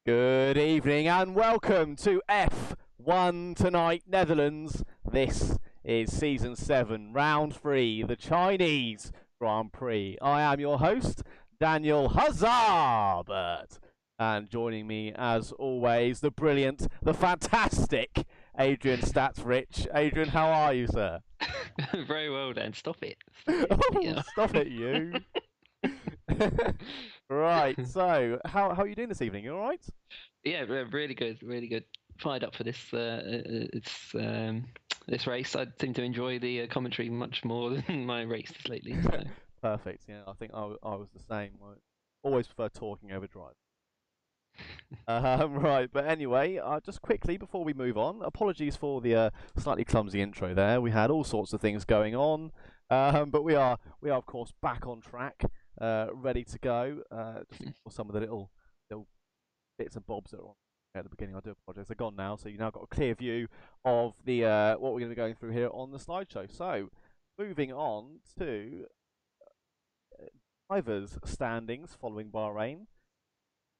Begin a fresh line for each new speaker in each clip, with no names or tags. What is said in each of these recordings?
Good evening and welcome to F1 Tonight Netherlands. This is Season 7, Round 3, the Chinese Grand Prix. I am your host, Daniel Hazzah, Burt. And joining me, as always, the brilliant, the fantastic Adrian Stats Rich. Adrian, how are you, sir?
Very well, Dan. Stop it.
Stop it, you. Right, so how are you doing this evening? You all right?
Yeah, really good, really good. Fired up for this this race. I seem to enjoy the commentary much more than my races lately. So.
Perfect. Yeah, I think I was the same. I always prefer talking over drive. Right, but anyway, just quickly before we move on, apologies for the slightly clumsy intro there. We had all sorts of things going on, but we are of course back on track, ready to go. Just for some of the little bits and bobs that were on at the beginning, I do apologise. They're gone now, so you now got a clear view of the what we're going to be going through here on the slideshow. So, moving on to drivers' standings following Bahrain.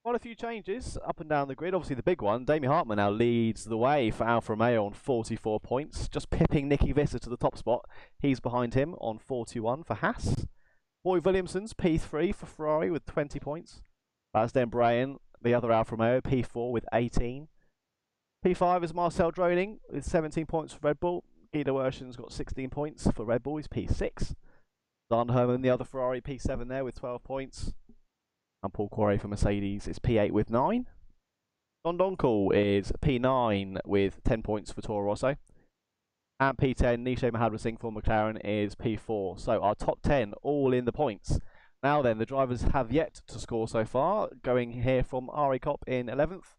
Quite a few changes up and down the grid. Obviously, the big one, Damien Hartmann now leads the way for Alfa Romeo on 44 points, just pipping Nicky Visser to the top spot. He's behind him on 41 for Haas. Boy Williamson's P3 for Ferrari with 20 points. That's then Brian, the other Alfa Romeo, P4 with 18. P5 is Marcel Droning with 17 points for Red Bull. Guido Urshan's got 16 points for Red Bull. He's P6. Dan Herman, the other Ferrari, P7 there with 12 points. And Paul Quarry for Mercedes is P8 with 9. Don Donkel is P9 with 10 points for Toro Rosso. And P10, Nishay Mahadra Singh for McLaren is P4. So our top 10 all in the points. Now then, the drivers have yet to score so far. Going here from Ari Kopp in 11th.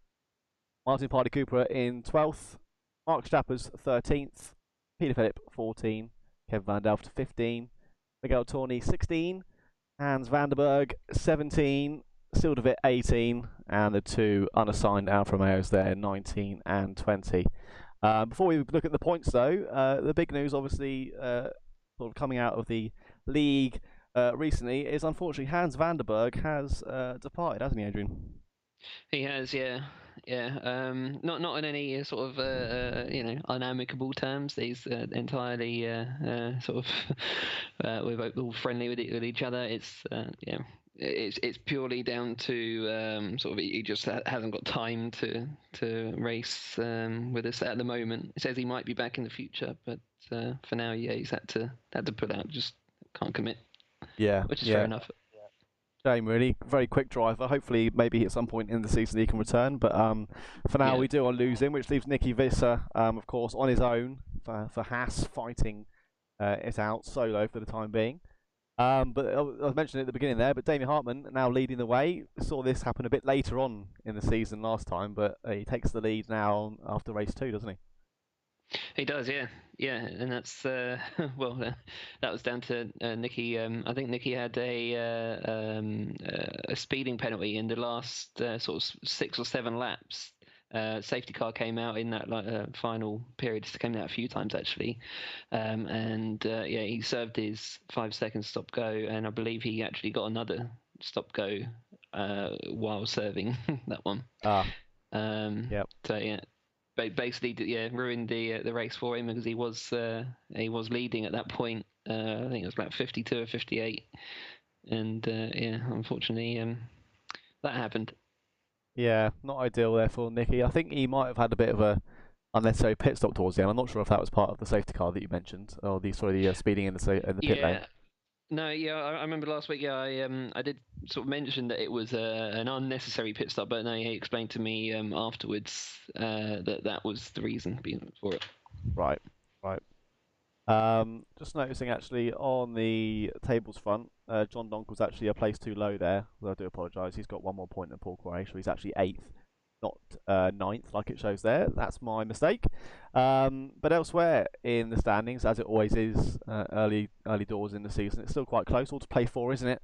Martin Party Cooper in 12th. Mark Stapper's 13th. Peter Phillip 14. Kevin Van Delft 15. Miguel Torney 16. Hans Vanderberg 17. Sildervit 18. And the two unassigned Alfa Romeos there, 19 and 20. Before we look at the points though, the big news obviously sort of coming out of the league recently is unfortunately Hans Vanderberg has departed, hasn't he, Adrian?
He has, yeah. Not in any sort of unamicable terms. He's entirely sort of we're all friendly with each other. It's purely down to sort of he just hasn't got time to race with us at the moment. He says he might be back in the future, but for now, yeah, he's had to pull out. Just can't commit.
Yeah,
which is fair enough.
Shame, really. Very quick driver. Hopefully, maybe at some point in the season he can return. But for now, we do want to lose him, which leaves Nicky Visser, of course, on his own for Haas, fighting it out solo for the time being. But I mentioned it at the beginning there, but Damien Hartmann now leading the way. Saw this happen a bit later on in the season last time, but he takes the lead now after race 2, doesn't he?
He does, yeah, and that's that was down to Nicky. I think Nicky had a speeding penalty in the last sort of 6 or 7 laps. Safety car came out in that final period. It came out a few times actually, and he served his 5 second stop go, and I believe he actually got another stop go while serving that one.
Yep.
So yeah. Basically, ruined the race for him because he was leading at that point. I think it was about 52 or 58, and unfortunately, that happened.
Yeah, not ideal there for Nicky. I think he might have had a bit of a unnecessary pit stop towards the end. I'm not sure if that was part of the safety car that you mentioned, or the speeding in the pit lane.
No, I remember last week. I did sort of mention that it was an unnecessary pit stop, but no, he explained to me afterwards that was the reason for it.
Right. Just noticing actually on the tables front, John Donkel's actually a place too low there. Well, I do apologise. He's got 1 more point than Paul Quarry, so he's actually 8th, not 9th like it shows there. That's my mistake. But elsewhere in the standings, as it always is, early doors in the season, it's still quite close. All to play for, isn't it?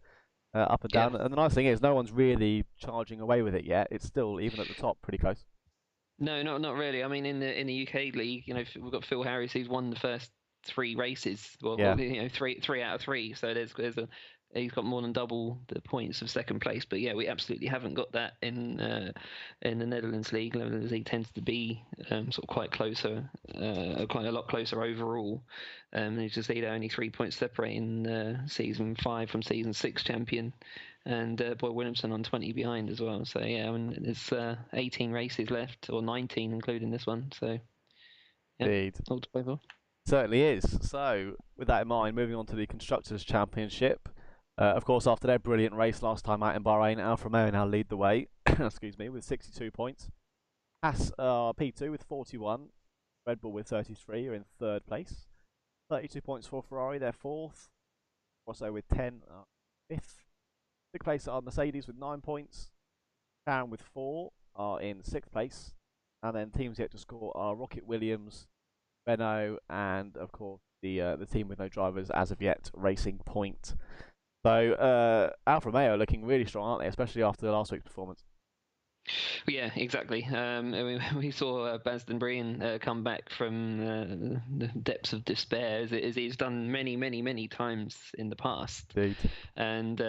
Up and down. And the nice thing is, no one's really charging away with it yet. It's still, even at the top, pretty close.
No, not really. I mean, in the UK league, we've got Phil Harris, who's won the first 3 races. Well, 3 out of 3. So there's he's got more than double the points of second place. But yeah, we absolutely haven't got that in the Netherlands League. The Netherlands League tends to be sort of quite closer, quite a lot closer overall. You just see they're only 3 points separating season 5 from season 6 champion, and Boy Williamson on 20 behind as well. So yeah, I mean, there's 18 races left, or 19 including this one. So yeah,
Indeed.
all to play for.
Certainly is. So, with that in mind, moving on to the Constructors' Championship. Of course, after their brilliant race last time out in Bahrain, Alfa Romeo now lead the way, excuse me, with 62 points. Haas P2 with 41. Red Bull with 33 are in third place. 32 points for Ferrari, they're fourth. Also with 10, fifth. Sixth place are Mercedes with 9 points. McLaren with 4 are in sixth place. And then teams yet to score are Rocket Williams, Renault, and of course the team with no drivers as of yet, Racing Point. So Alfa Romeo are looking really strong, aren't they? Especially after last week's performance.
Yeah, exactly. We saw Basden Breen come back from the depths of despair, as he's done many times in the past.
Indeed.
And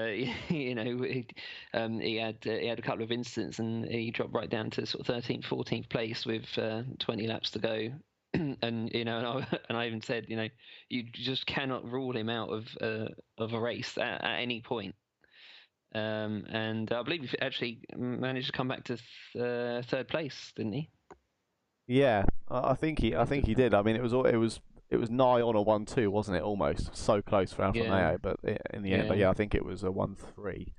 you know, he had a couple of incidents, and he dropped right down to sort of 13th, 14th place with 20 laps to go. And you know, and I even said, you know, you just cannot rule him out of a race at any point. And I believe he actually managed to come back to third place, didn't he?
Yeah, I think he did. I mean, it was nigh on a 1-2, wasn't it? Almost so close for Alfa Romeo, but in the end, but yeah, I think it was a 1-3.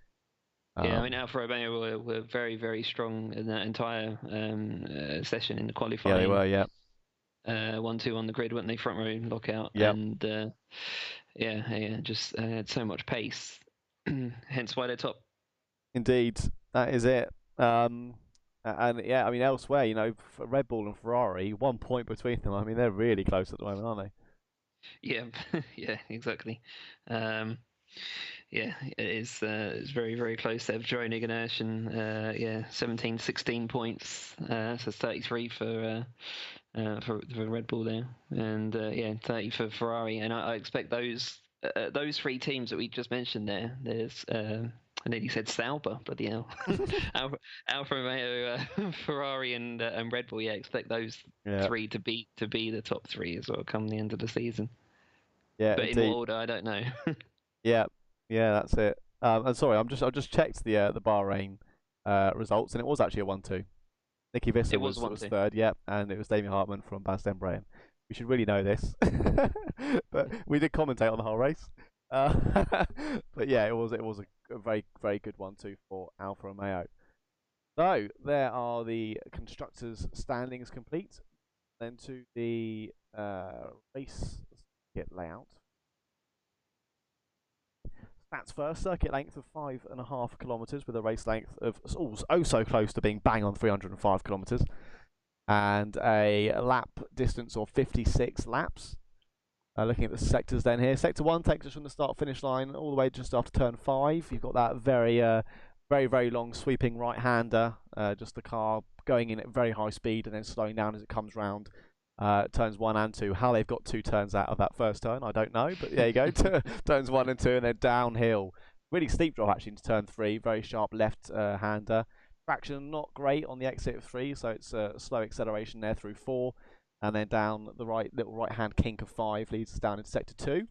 Yeah, I mean, Alfa Romeo were very strong in that entire session in the qualifying.
Yeah, they were. Yeah.
1-2 on the grid, weren't they? Front row lockout.
Yep.
And just had so much pace. Hence why they're top.
Indeed, that is it. And yeah, I mean, elsewhere, you know, for Red Bull and Ferrari, 1 point between them. I mean, they're really close at the moment, aren't they?
Yeah, yeah, exactly. Yeah, it is. It's very close. They have Jerome Iganash and 17, 16 points. So 33 for Red Bull there, and 30 for Ferrari. And I expect those three teams that we just mentioned there. There's I nearly said Sauber, bloody hell. Alfa Romeo, Ferrari, and Red Bull. Yeah, expect those three to be the top three as well come the end of the season.
Yeah,
but
indeed.
in what order, I don't know.
Yeah, that's it. And sorry, I just checked the Bahrain results, and it was actually a 1-2. Nicky Visser was third, and it was Damien Hartmann from Basden Breen. We should really know this, but we did commentate on the whole race. But yeah, it was a very good 1-2 for Alfa Romeo. So there are the constructors' standings complete. Then to the race layout. Stats first, circuit length of 5.5 kilometres with a race length of so close to being bang on 305 kilometres, and a lap distance of 56 laps. Looking at the sectors then here, sector 1 takes us from the start finish line all the way just after turn 5. You've got that very long sweeping right hander, just the car going in at very high speed and then slowing down as it comes round turns 1 and 2. How they've got 2 turns out of that first turn, I don't know, but there you go. Turns 1 and 2, and then downhill. Really steep drop actually into turn 3. Very sharp left hander. Traction not great on the exit of 3, so it's a slow acceleration there through 4, and then down the little right hand kink of 5 leads us down into sector 2.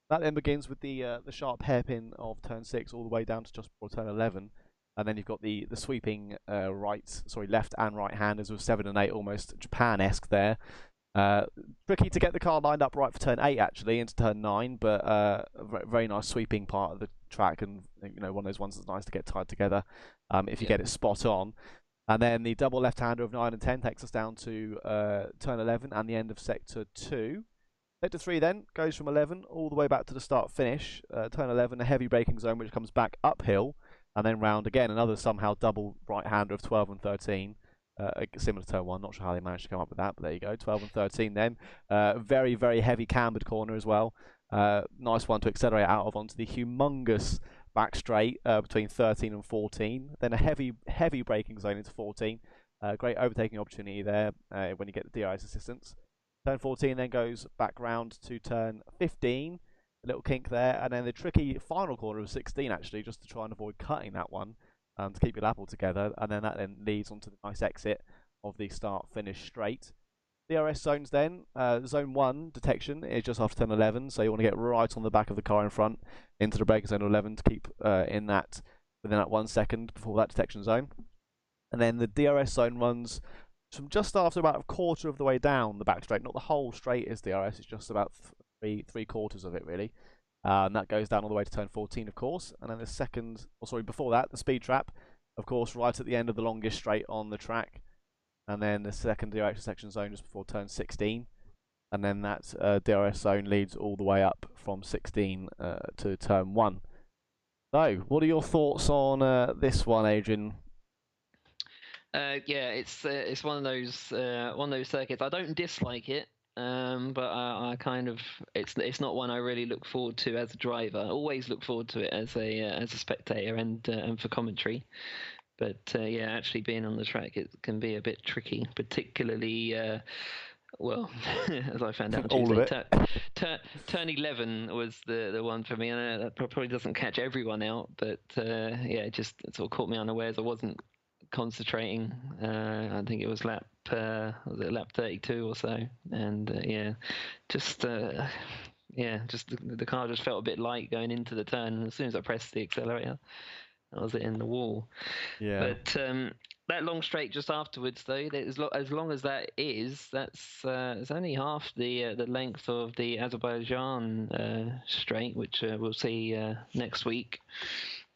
That then begins with the sharp hairpin of turn 6 all the way down to just before turn 11. And then you've got the sweeping left and right handers with 7 and 8, almost Japan-esque there. Tricky to get the car lined up right for turn 8 actually into turn 9, but very nice sweeping part of the track, and you know, one of those ones that's nice to get tied together if you get it spot on. And then the double left-hander of 9 and 10 takes us down to turn 11 and the end of sector 2. Sector 3 then goes from 11 all the way back to the start-finish. Turn 11, a heavy braking zone which comes back uphill, and then round again, another somehow double right-hander of 12 and 13. Similar to turn 1, not sure how they managed to come up with that, but there you go, 12 and 13 then. Very heavy cambered corner as well. Nice one to accelerate out of onto the humongous back straight between 13 and 14. Then a heavy braking zone into 14. Great overtaking opportunity there when you get the DRS assistance. Turn 14 then goes back round to turn 15. a little kink there, and then the tricky final corner of 16 actually, just to try and avoid cutting that one, to keep your lap all together, and then that then leads onto the nice exit of the start-finish straight. DRS zones then, zone 1 detection is just after turn 11, so you want to get right on the back of the car in front into the braking zone 11 to keep within that 1 second before that detection zone. And then the DRS zone runs from just after about a quarter of the way down the back straight. Not the whole straight is DRS, it's just about three quarters of it really. And that goes down all the way to turn 14, of course. And then the second, before that, the speed trap, of course, right at the end of the longest straight on the track. And then the second DRS section zone just before turn 16. And then that DRS zone leads all the way up from 16 to turn 1. So, what are your thoughts on this one, Adrian?
Yeah, it's one of those circuits. I don't dislike it, but I kind of it's not one I really look forward to as a driver. I always look forward to it as a spectator and for commentary. But yeah, actually being on the track, it can be a bit tricky, particularly. Well, as I found out on Tuesday, turn 11 was the one for me. I know that probably doesn't catch everyone out, but yeah, it sort of caught me unawares. I wasn't concentrating. I think it was lap 32 or so, and yeah, just the car just felt a bit light going into the turn, and as soon as I pressed the accelerator, that was it in the wall.
Yeah.
But that long straight just afterwards, though, as long as that is, it's only half the length of the Azerbaijan straight, which we'll see next week.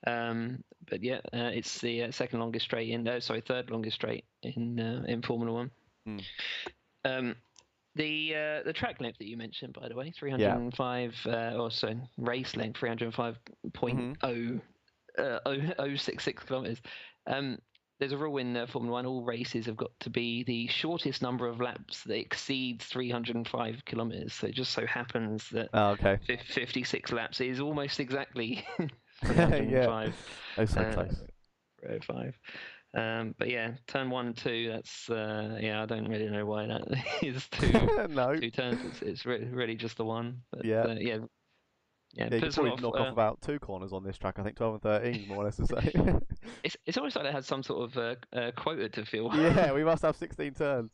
But yeah, it's the second longest straight third longest straight in Formula One. The track length that you mentioned, by the way, 305, race length 305.0. 066 kilometers. There's a rule in Formula One: all races have got to be the shortest number of laps that exceeds 305 kilometers. So it just so happens that 56 laps is almost exactly 305.
Yeah, so close.
305. But yeah, turn 1 and 2. That's I don't really know why that is two turns. It's really just the one. But, yeah. Yeah,
you could probably knock off about 2 corners on this track. I think 12 and 13, more or less to say.
It's almost like it has some sort of quota to fill.
Yeah, we must have 16 turns.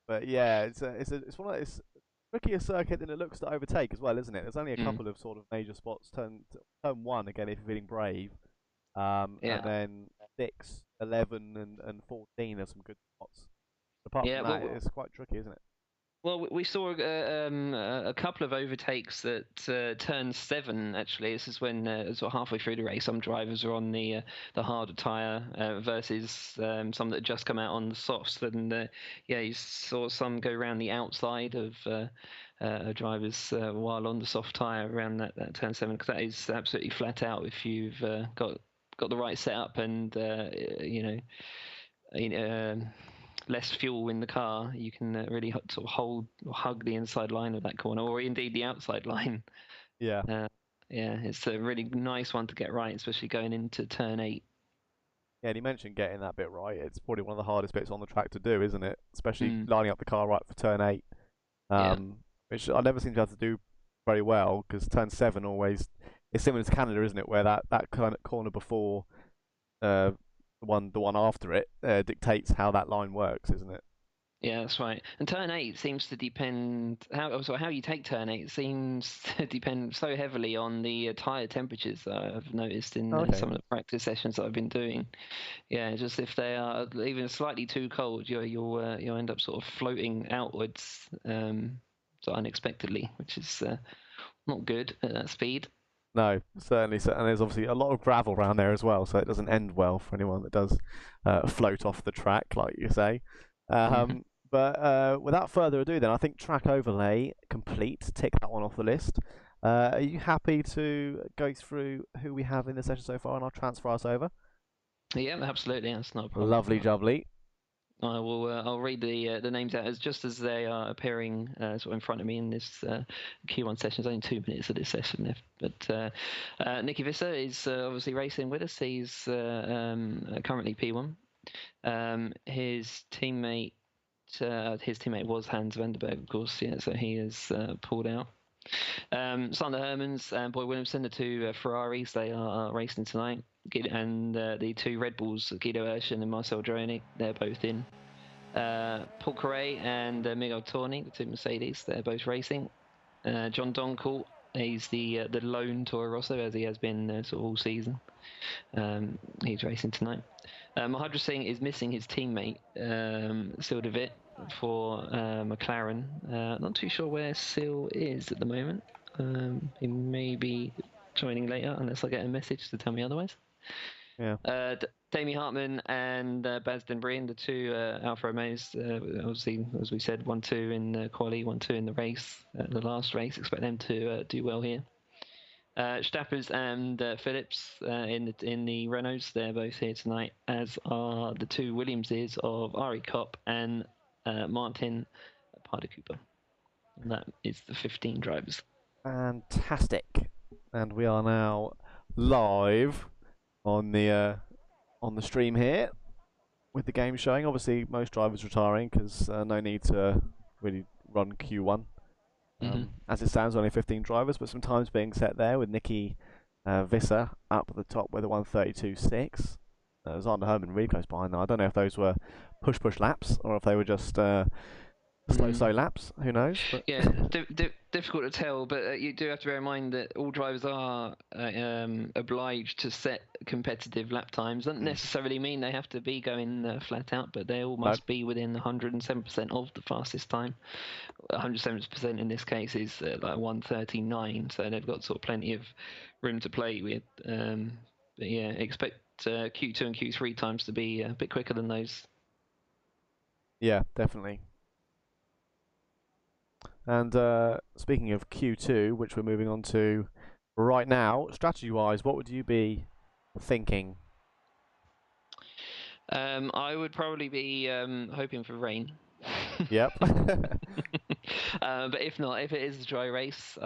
But yeah, it's one of those trickier circuit than it looks to overtake as well, isn't it? There's only a couple of sort of major spots. Turn 1 again if you're feeling brave, and then 6, 11, and 14 are some good spots. Apart from that, it's quite tricky, isn't it?
Well, we saw a couple of overtakes at turn 7. Actually, this is when sort of halfway through the race, some drivers are on the harder tyre versus some that just come out on the softs, and you saw some go around the outside of drivers while on the soft tyre around that turn 7, because that is absolutely flat out if you've got the right setup and less fuel in the car, you can really sort of hug the inside line of that corner, or indeed the outside line.
Yeah.
Yeah, it's a really nice one to get right, especially going into turn 8.
Yeah, and you mentioned getting that bit right. It's probably one of the hardest bits on the track to do, isn't it? Especially lining up the car right for turn 8, which I never seem to have to do very well, because turn 7 always is similar to Canada, isn't it? Where that kind of corner before the one after it dictates how that line works, isn't it?
Yeah, that's right. And turn 8 seems to depend how you take turn 8 seems to depend so heavily on the tyre temperatures that I've noticed in some of the practice sessions that I've been doing. Yeah, just if they are even slightly too cold, you'll end up sort of floating outwards so unexpectedly, which is not good at that speed.
No, certainly. And there's obviously a lot of gravel around there as well, so it doesn't end well for anyone that does float off the track, like you say. But without further ado, then, I think track overlay complete. Tick that one off the list. Are you happy to go through who we have in the session so far, and I'll transfer us over?
Yeah, absolutely. That's not a problem.
Lovely jubbly.
I will. I'll read the names out just as they are appearing sort of in front of me in this Q1 session. It's only 2 minutes of this session, but Nicky Visser is obviously racing with us. He's currently P1. His teammate was Hans Vanderberg, of course. Yeah, so he is pulled out. Sander Hermans and Boy Williamson, the two Ferraris, they are racing tonight. And the two Red Bulls, Guido Urschen and Marcel Droenig, they're both in. Paul Correa and Miguel Torni, the two Mercedes, they're both racing. John Doncourt, he's the lone Toro Rosso, as he has been sort of all season. He's racing tonight. Mahendra Singh is missing his teammate, Sildervit, for McLaren. Not too sure where Sil is at the moment. He may be joining later, unless I get a message to tell me otherwise.
Yeah.
Damie Hartman and Baz Den Breen, the two Alfa Romeos, obviously, as we said, 1-2 in quali, 1-2 in the race, the last race. Expect them to do well here. Stappers and Phillips in the Renaults, they're both here tonight, as are the two Williamses of Ari Kopp and Martin Parder-Cooper. And that is the 15 drivers.
Fantastic. And we are now live on the stream here with the game showing. Obviously, most drivers retiring because no need to really run Q1. As it stands, only 15 drivers, but some times being set there with Nicky Visser up at the top with a 1:32.6. Zander Herman really close behind there. I don't know if those were push laps or if they were just slow laps. Who knows? But
yeah, difficult to tell, but you do have to bear in mind that all drivers are obliged to set competitive lap times. Doesn't necessarily mean they have to be going flat out, but they all must be within 107% of the fastest time. 107% in this case is like 1:39, so they've got sort of plenty of room to play with. But yeah, expect Q2 and Q3 times to be a bit quicker than those.
Yeah, definitely. And speaking of Q2, which we're moving on to right now, strategy-wise, what would you be thinking?
I would probably be hoping for rain.
Yep.
But if not, if it is a dry race,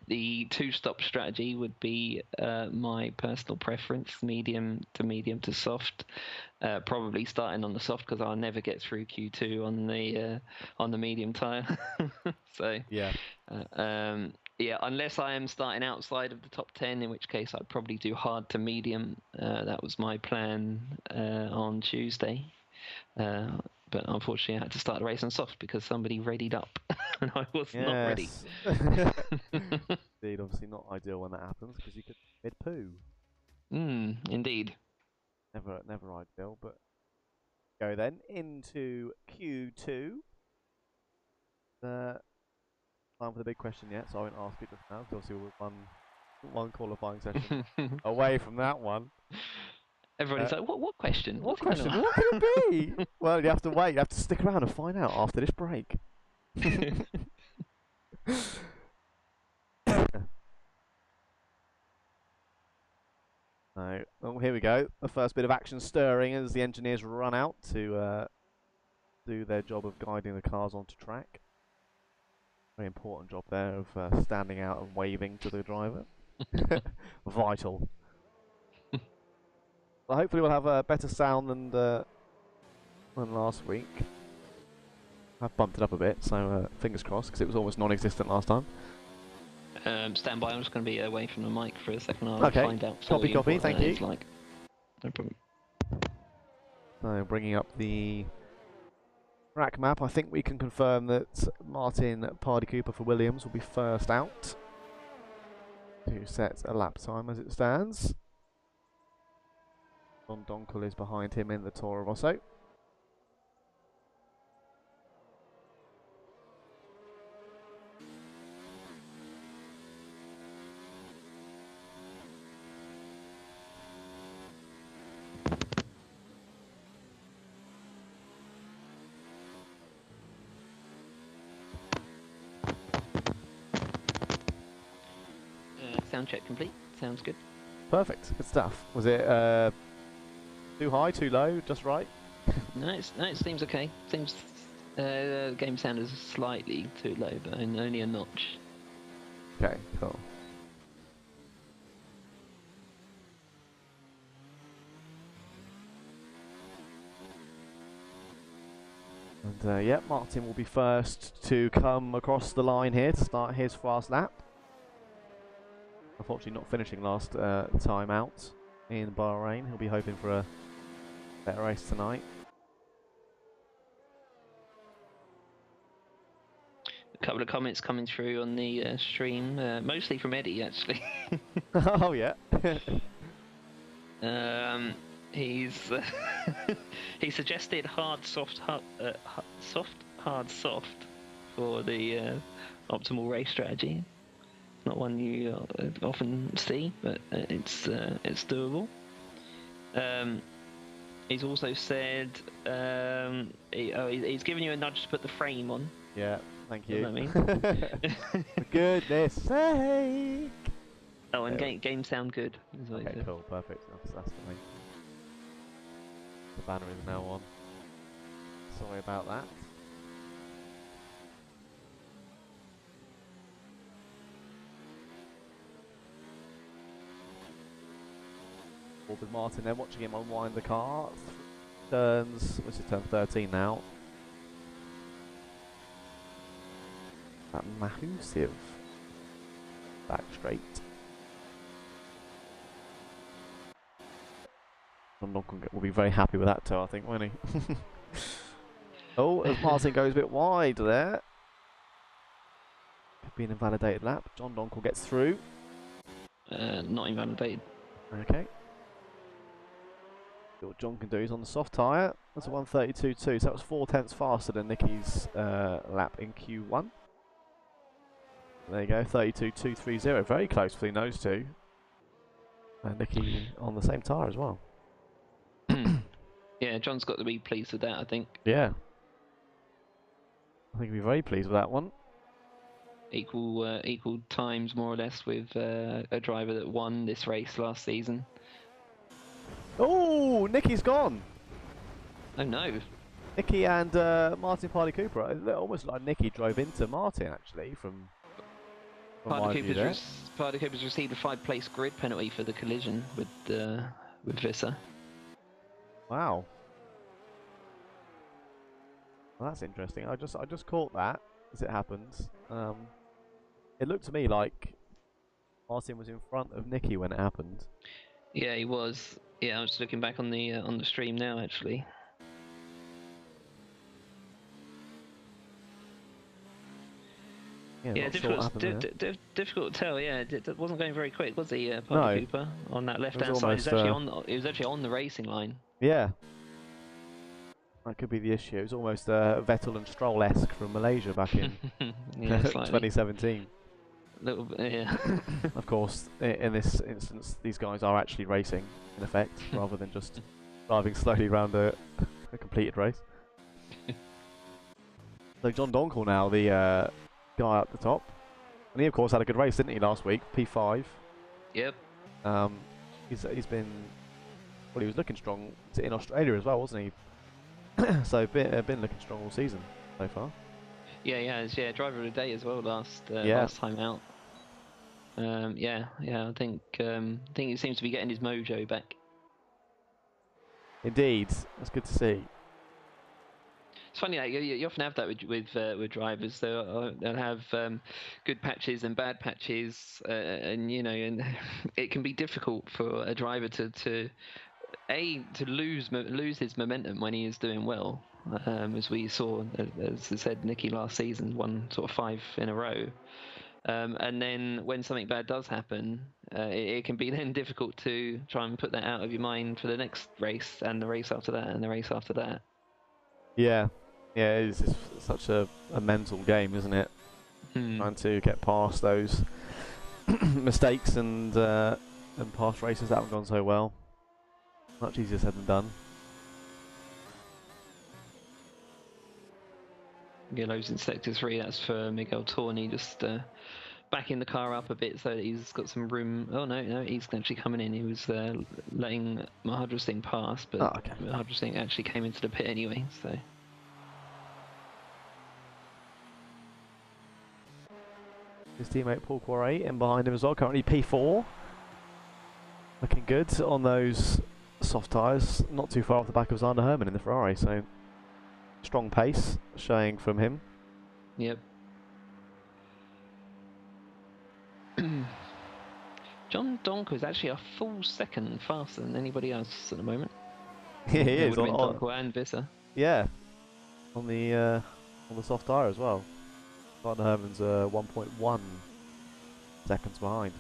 the two-stop strategy would be my personal preference, medium to soft. Probably starting on the soft because I'll never get through Q2 on the medium tyre. So
yeah.
Yeah, unless I am starting outside of the top 10, in which case I'd probably do hard to medium. That was my plan on Tuesday. But unfortunately, I had to start the race on soft because somebody readied up, and I was not ready.
Indeed, obviously not ideal when that happens because you could mid-poo.
Indeed.
Never ideal, but go then into Q2. Time for the big question yet, so I won't ask it just now because obviously we're one qualifying session away from that one.
Everybody's like, what question?
What question? What can it be? Well, you have to wait. You have to stick around and find out after this break. Well, here we go. The first bit of action stirring as the engineers run out to do their job of guiding the cars onto track. Very important job there of standing out and waving to the driver. Vital. Well, hopefully we'll have a better sound than last week. I've bumped it up a bit, so fingers crossed, because it was almost non-existent last time.
Stand by, I'm just going to be away from the mic for a second. I'll find out
Copy, thank you.
Like. No problem.
So, bringing up the track map, I think we can confirm that Martin Parder-Cooper for Williams will be first out to set a lap time as it stands. Don Donkel is behind him in the Toro Rosso.
Sound check complete. Sounds good.
Perfect. Good stuff. Was it too high, too low, just right?
No, it seems okay. Seems game sound is slightly too low, but only a notch.
Okay, cool. And yeah, Martin will be first to come across the line here to start his fast lap. Unfortunately not finishing last time out in Bahrain. He'll be hoping for a better race tonight.
A couple of comments coming through on the stream, mostly from Eddie actually.
Oh yeah.
He's he suggested hard, soft, soft, hard, soft for the optimal race strategy. Not one you often see, but it's doable. He's also said he's given you a nudge to put the frame on.
Yeah, thank you.
What does that mean?
For goodness sake!
Oh, and game sound good. Is what he
Okay,
said.
cool, perfect. That's the main. The banner is now on. Sorry about that. With Martin then, watching him unwind the car. Turns, this is turn 13 now. That massive back straight. Will be very happy with that toe, I think, won't he? Oh, as Martin goes a bit wide there. Could be an invalidated lap. John Donkel gets through.
Not invalidated.
Okay. See what John can do. He's on the soft tyre. That's a 1:32.2, so that was 4/10 faster than Nicky's lap in Q1. There you go, 32.230. Very close between those two. And Nicky on the same tyre as well.
Yeah, John's got to be pleased with that, I think.
Yeah. I think he'll be very pleased with that one.
Equal times, more or less, with a driver that won this race last season.
Oh, Nicky's gone.
Oh no.
Nicky and Martin Parley Cooper. Almost like Nicky drove into Martin, actually, from my view there.
Parley Cooper's received a 5-place grid penalty for the collision with Visser.
Wow. Well, that's interesting. I just caught that as it happens. It looked to me like Martin was in front of Nicky when it happened.
Yeah, he was. Yeah, I was looking back on the stream now, actually. Yeah, difficult to tell. Yeah, it wasn't going very quick, was he, Parley Cooper, on that left-hand side? He was actually on the racing line.
Yeah. That could be the issue. It was almost Vettel and Stroll-esque from Malaysia back in 2017.
Little bit, yeah.
Of course, in this instance, these guys are actually racing, in effect, rather than just driving slowly around a completed race. So John Donkel now, the guy up the top. And he, of course, had a good race, didn't he, last week? P5.
Yep.
He's been... Well, he was looking strong in Australia as well, wasn't he? So been looking strong all season so far.
Yeah, he has. Yeah, driver of the day as well last time out. Yeah. I think he seems to be getting his mojo back.
Indeed, that's good to see.
It's funny, like, you often have that with drivers. They'll have good patches and bad patches, and and it can be difficult for a driver to lose his momentum when he is doing well. As we saw, as I said, Nicky last season won sort of 5 in a row. And then when something bad does happen, it can be then difficult to try and put that out of your mind for the next race and the race after that and the race after that.
Yeah, it's such a mental game, isn't it? Trying to get past those mistakes and past races that haven't gone so well. Much easier said than done.
Yellows in sector 3, that's for Miguel Torni, just backing the car up a bit so that he's got some room. Oh no, he's actually coming in. He was letting Mahendra Singh pass, but Mahendra Singh actually came into the pit anyway, so.
His teammate Paul Quarry in behind him as well, currently P4. Looking good on those soft tyres, not too far off the back of Zander Herman in the Ferrari, so Strong pace showing from him.
Yep. John Donko is actually a full second faster than anybody else at the moment.
Yeah, he is.
Would have been Donko and Visser.
Yeah, on the soft tyre as well. Gardner Herman's 1.1 seconds behind.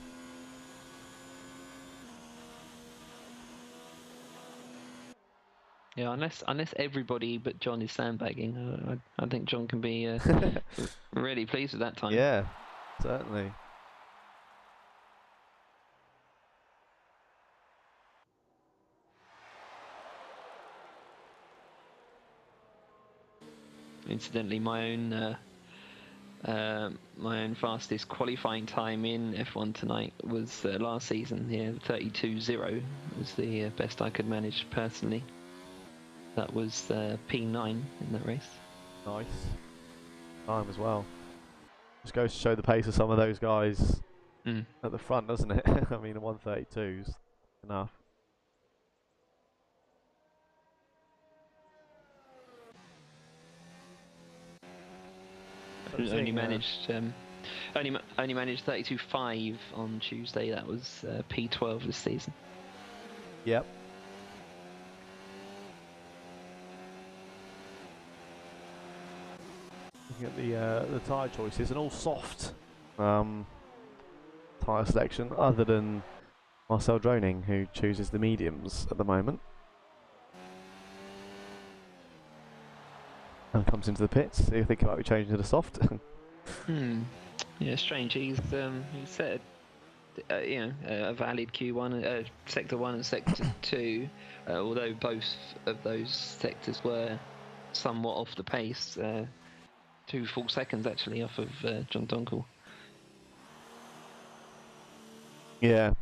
Yeah, unless everybody but John is sandbagging, I think John can be really pleased with that time.
Yeah, certainly.
Incidentally, my own fastest qualifying time in F1 tonight was last season. Yeah, 32.0 was the best I could manage personally. That was P9 in that race.
Nice time as well. Just goes to show the pace of some of those guys at the front, doesn't it? I mean, a 132's enough.
Only managed 32.5 on Tuesday. That was P12 this season.
Yep. Looking at the tyre choices, and all soft tyre selection, other than Marcel Droning, who chooses the mediums at the moment. And comes into the pits. So you think about changing to the soft?
Yeah, strange. He's set a valid Q1, sector 1 and sector 2, although both of those sectors were somewhat off the pace. 2 full seconds actually off of John Donkel.
Yeah,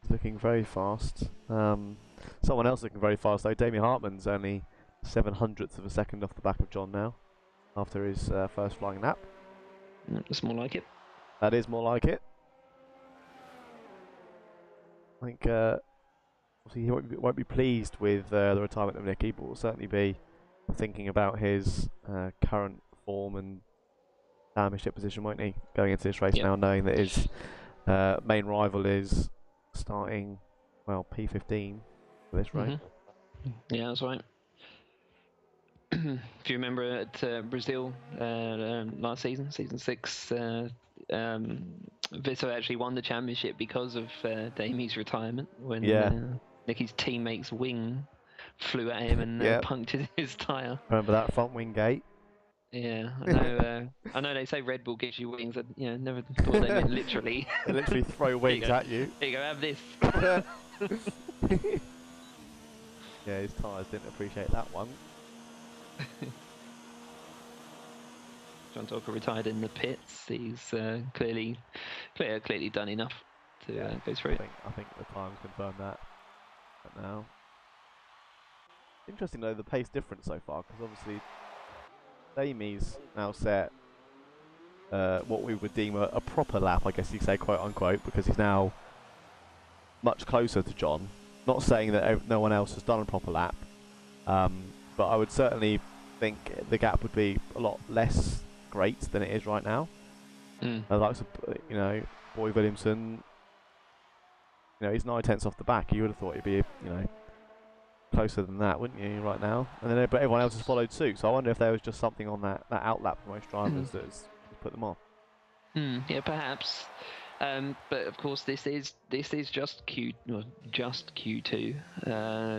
looking very fast. Someone else looking very fast though. Damien Hartman's only 0.07 of a second off the back of John now, after his first flying lap.
That's more like it.
That is more like it. I think obviously he won't be pleased with the retirement of Nicky, but will certainly be thinking about his current form and championship position, won't he? Going into this race now, knowing that his main rival is starting, well, P15 for this race.
Yeah, that's right. If you remember at Brazil last season, season 6, Visser actually won the championship because of Damie's retirement when Nicky's teammate's wing flew at him and punctured his tyre.
Remember that front wing gate?
Yeah, I know. I know they say Red Bull gives you wings. I never thought they meant literally.
They literally throw wings at you.
Here you go, have this.
Yeah, his tyres didn't appreciate that one.
John Donkel retired in the pits. He's clearly done enough to go through it.
I think the time's confirmed that now. Interesting though, the pace difference so far, because obviously Damie's now set what we would deem a proper lap, I guess you could say, quote unquote, because he's now much closer to John. Not saying that no one else has done a proper lap, but I would certainly think the gap would be a lot less great than it is right now. Like, Boy Williamson, he's 9/10 off the back. You would have thought he'd be, closer than that, wouldn't you, right now? And then, but everyone else has followed suit. So I wonder if there was just something on that outlap for most drivers that's put them off.
Yeah, perhaps. But of course, this is just Q2.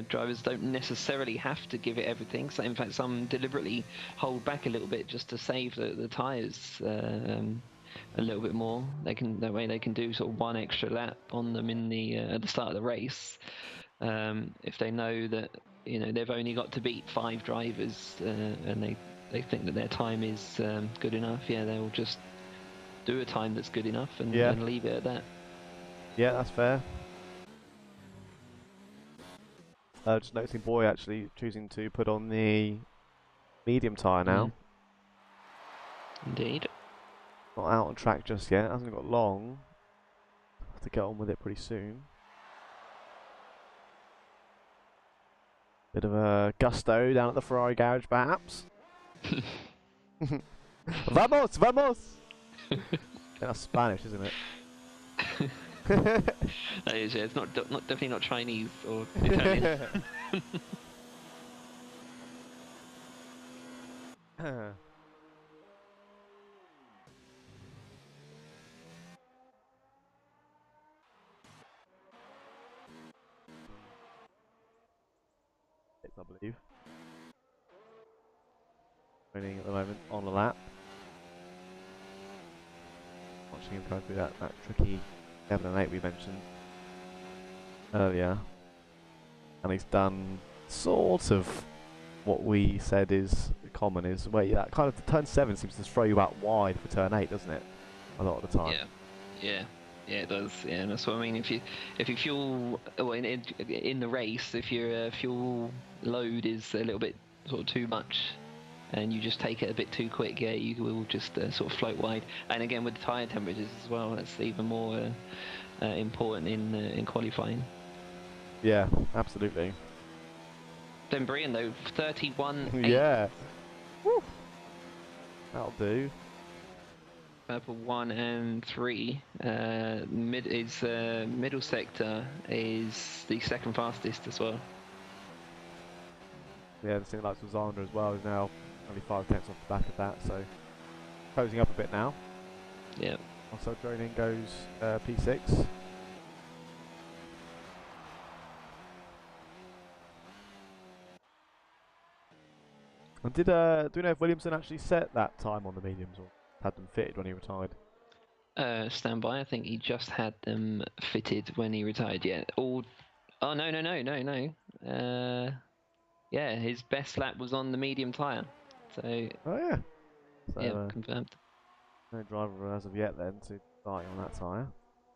Drivers don't necessarily have to give it everything. So in fact, some deliberately hold back a little bit just to save the tyres a little bit more. That way they can do sort of one extra lap on them in the at the start of the race. If they know that they've only got to beat 5 drivers and they think that their time is good enough, they'll just do a time that's good enough and leave it at that.
Yeah, that's fair. Just noticing Boy actually choosing to put on the medium tyre now.
Indeed.
Not out on track just yet, hasn't got long. Have to get on with it pretty soon. Bit of a gusto down at the Ferrari garage, perhaps. Vamos, vamos! That's Spanish, isn't it?
That is, yeah. It's not definitely not Chinese or Italian.
I believe. Winning at the moment on the lap. Watching him try through that tricky 7 and 8 we mentioned earlier. And he's done sort of what we said is common, is where that kind of turn 7 seems to throw you out wide for turn 8, doesn't it? A lot of the time.
Yeah, it does. Yeah, and that's what I mean. If you fuel in the race, if your fuel load is a little bit sort of too much, and you just take it a bit too quick, yeah, you will just sort of float wide. And again, with the tyre temperatures as well, that's even more important in qualifying.
Yeah, absolutely.
Then Brian though, 31.8.
Yeah. Woo. That'll do.
Purple 1 and 3. Middle sector is the second fastest as well.
Yeah, the thing like Seizoen as well is now only 5 tenths off the back of that, so closing up a bit now.
Yeah.
Also, Droning goes P6. And do we know if Williamson actually set that time on the mediums or had them fitted when he retired?
Standby. I think he just had them fitted when he retired. Yeah. Oh no. Yeah, his best lap was on the medium tyre. So.
Oh yeah. So,
yeah, confirmed.
No driver as of yet then to die on that tyre.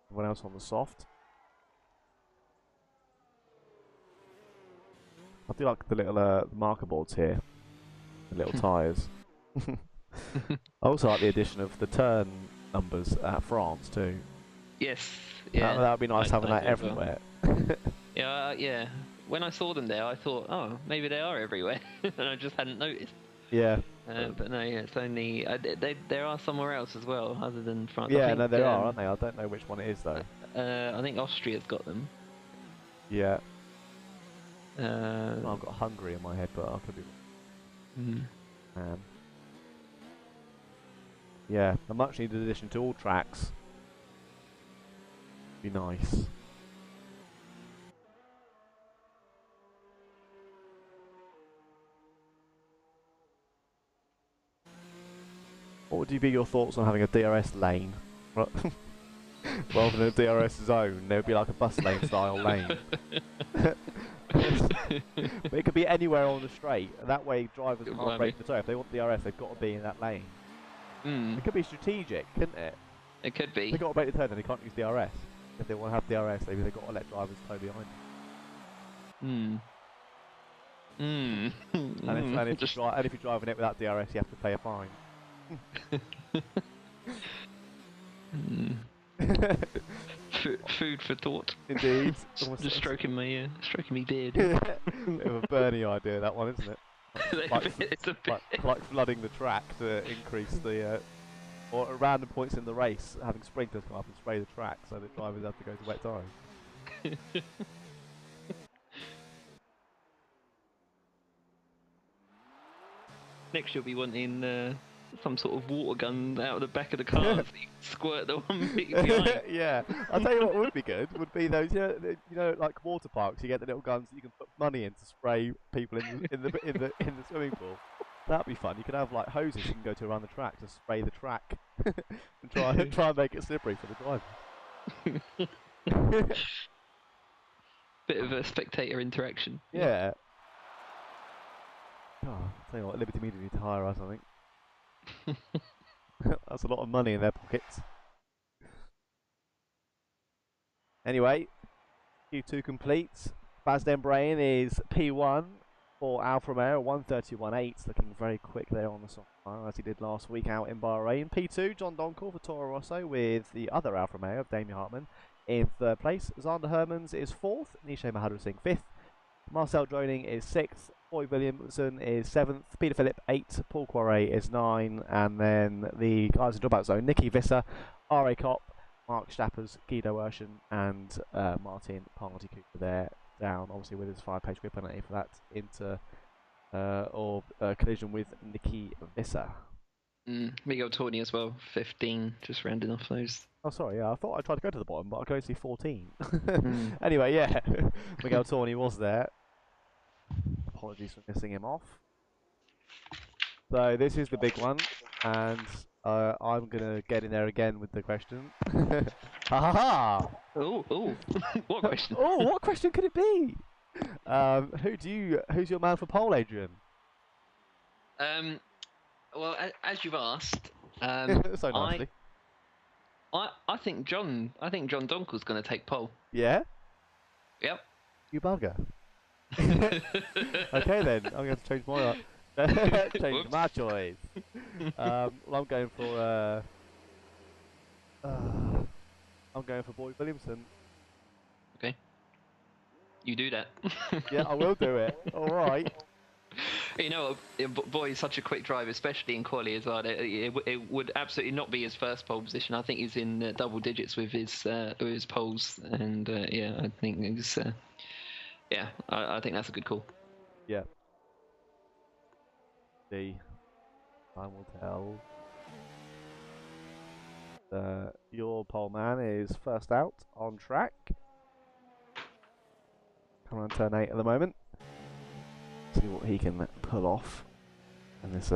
Everyone else on the soft. I do like the little marker boards here. The little tyres. I also like the addition of the turn numbers at France too.
Yes. Yeah.
That would be nice having that everywhere.
Well. Yeah. When I saw them there, I thought, oh, maybe they are everywhere, and I just hadn't noticed.
Yeah.
But no, yeah, it's only there are somewhere else as well, other than France.
Yeah,
I think,
no, there are, aren't they? I don't know which one it is though.
I think Austria's got them.
Yeah. I've got Hungary in my head, but I could be. Yeah, a much needed addition to all tracks. Be nice. What would be your thoughts on having a DRS lane? Rather than a DRS zone, there would be like a bus lane style lane. But it could be anywhere on the straight. That way drivers can't break the toe. If they want DRS, they've got to be in that lane. It could be strategic, couldn't it?
It could be.
If they've got to break the turn, then they can't use DRS. If they want to have DRS, maybe they've got to let drivers toe behind them. And if you're driving it without DRS, you have to pay a fine.
Food for thought.
Indeed.
Just stroking me beard.
Bit of a Bernie idea, that one, isn't it? Like flooding the track to increase the, or at random points in the race, having sprinklers come up and spray the track so that drivers have to go to wet tyres.
Next you'll be wanting some sort of water gun out of the back of the car so you can squirt the one behind.
Yeah, I'll tell you what would be good, would be those, you know, like water parks, you get the little guns that you can put money in to spray people in the swimming pool. That'd be fun. You could have like hoses you can go to around the track to spray the track and try and make it slippery for the driver.
Bit of a spectator interaction.
Yeah. Oh, I'll tell you what, Liberty Media need to hire us, I think. That's a lot of money in their pockets. Anyway, Q2 complete. Bazden Brain is P1 for Alfa Romeo, 1:31.8, looking very quick there on the soft tire as he did last week out in Bahrain. P2, John Donkor for Toro Rosso with the other Alfa Romeo of Damien Hartmann in third place. Zander Hermans is fourth, Nishay Mahadra Singh fifth, Marcel Droning is 6th. Boy Williamson is 7th. Peter Phillip 8th. Paul Poiret is 9. And then the guys in dropout zone, Nicky Visser, R.A. Kopp, Mark Stappers, Guido Urshan, and Martin Party Cooper there down, obviously with his 5-page grid penalty for that collision with Nicky Visser.
Miguel Torney as well, 15, just rounding off those.
Oh, sorry, yeah, I thought I tried to go to the bottom, but I could only see 14. Anyway, yeah, Miguel Torney was there. Apologies for missing him off. So this is the big one, and I'm going to get in there again with the question. Ha ha ha!
Oh, what question?
Oh, what question could it be? Who's your man for pole, Adrian?
Well, as you've asked,
So nicely.
I think John Donkel's going to take pole.
Yeah?
Yep.
You bugger. Okay then, I'm going to change my change my choice. Well, I'm going for Boy Williamson.
Okay. You do that.
Yeah, I will do it. All right.
You know, Boy is such a quick driver, especially in quali as well. It would absolutely not be his first pole position. I think he's in double digits with his poles, and yeah, I think it's I think that's a good call.
Yeah. See, time will tell. Your pole man is first out on track. Coming on turn 8 at the moment. See what he can pull off in this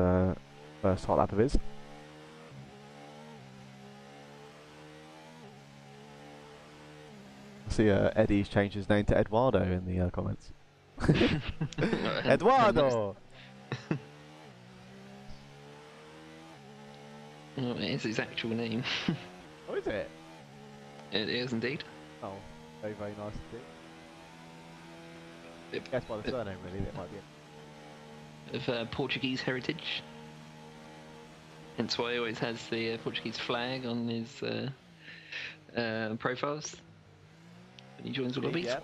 first hot lap of his. I see Eddie's changed his name to Eduardo in the comments. Eduardo!
Oh, it is his actual name.
Oh, is it?
It is indeed.
Oh, very, very nice indeed. I guess by the surname, really, that might be it.
Of Portuguese heritage. Hence why he always has the Portuguese flag on his profiles when he joins the lobbies.
Yeah.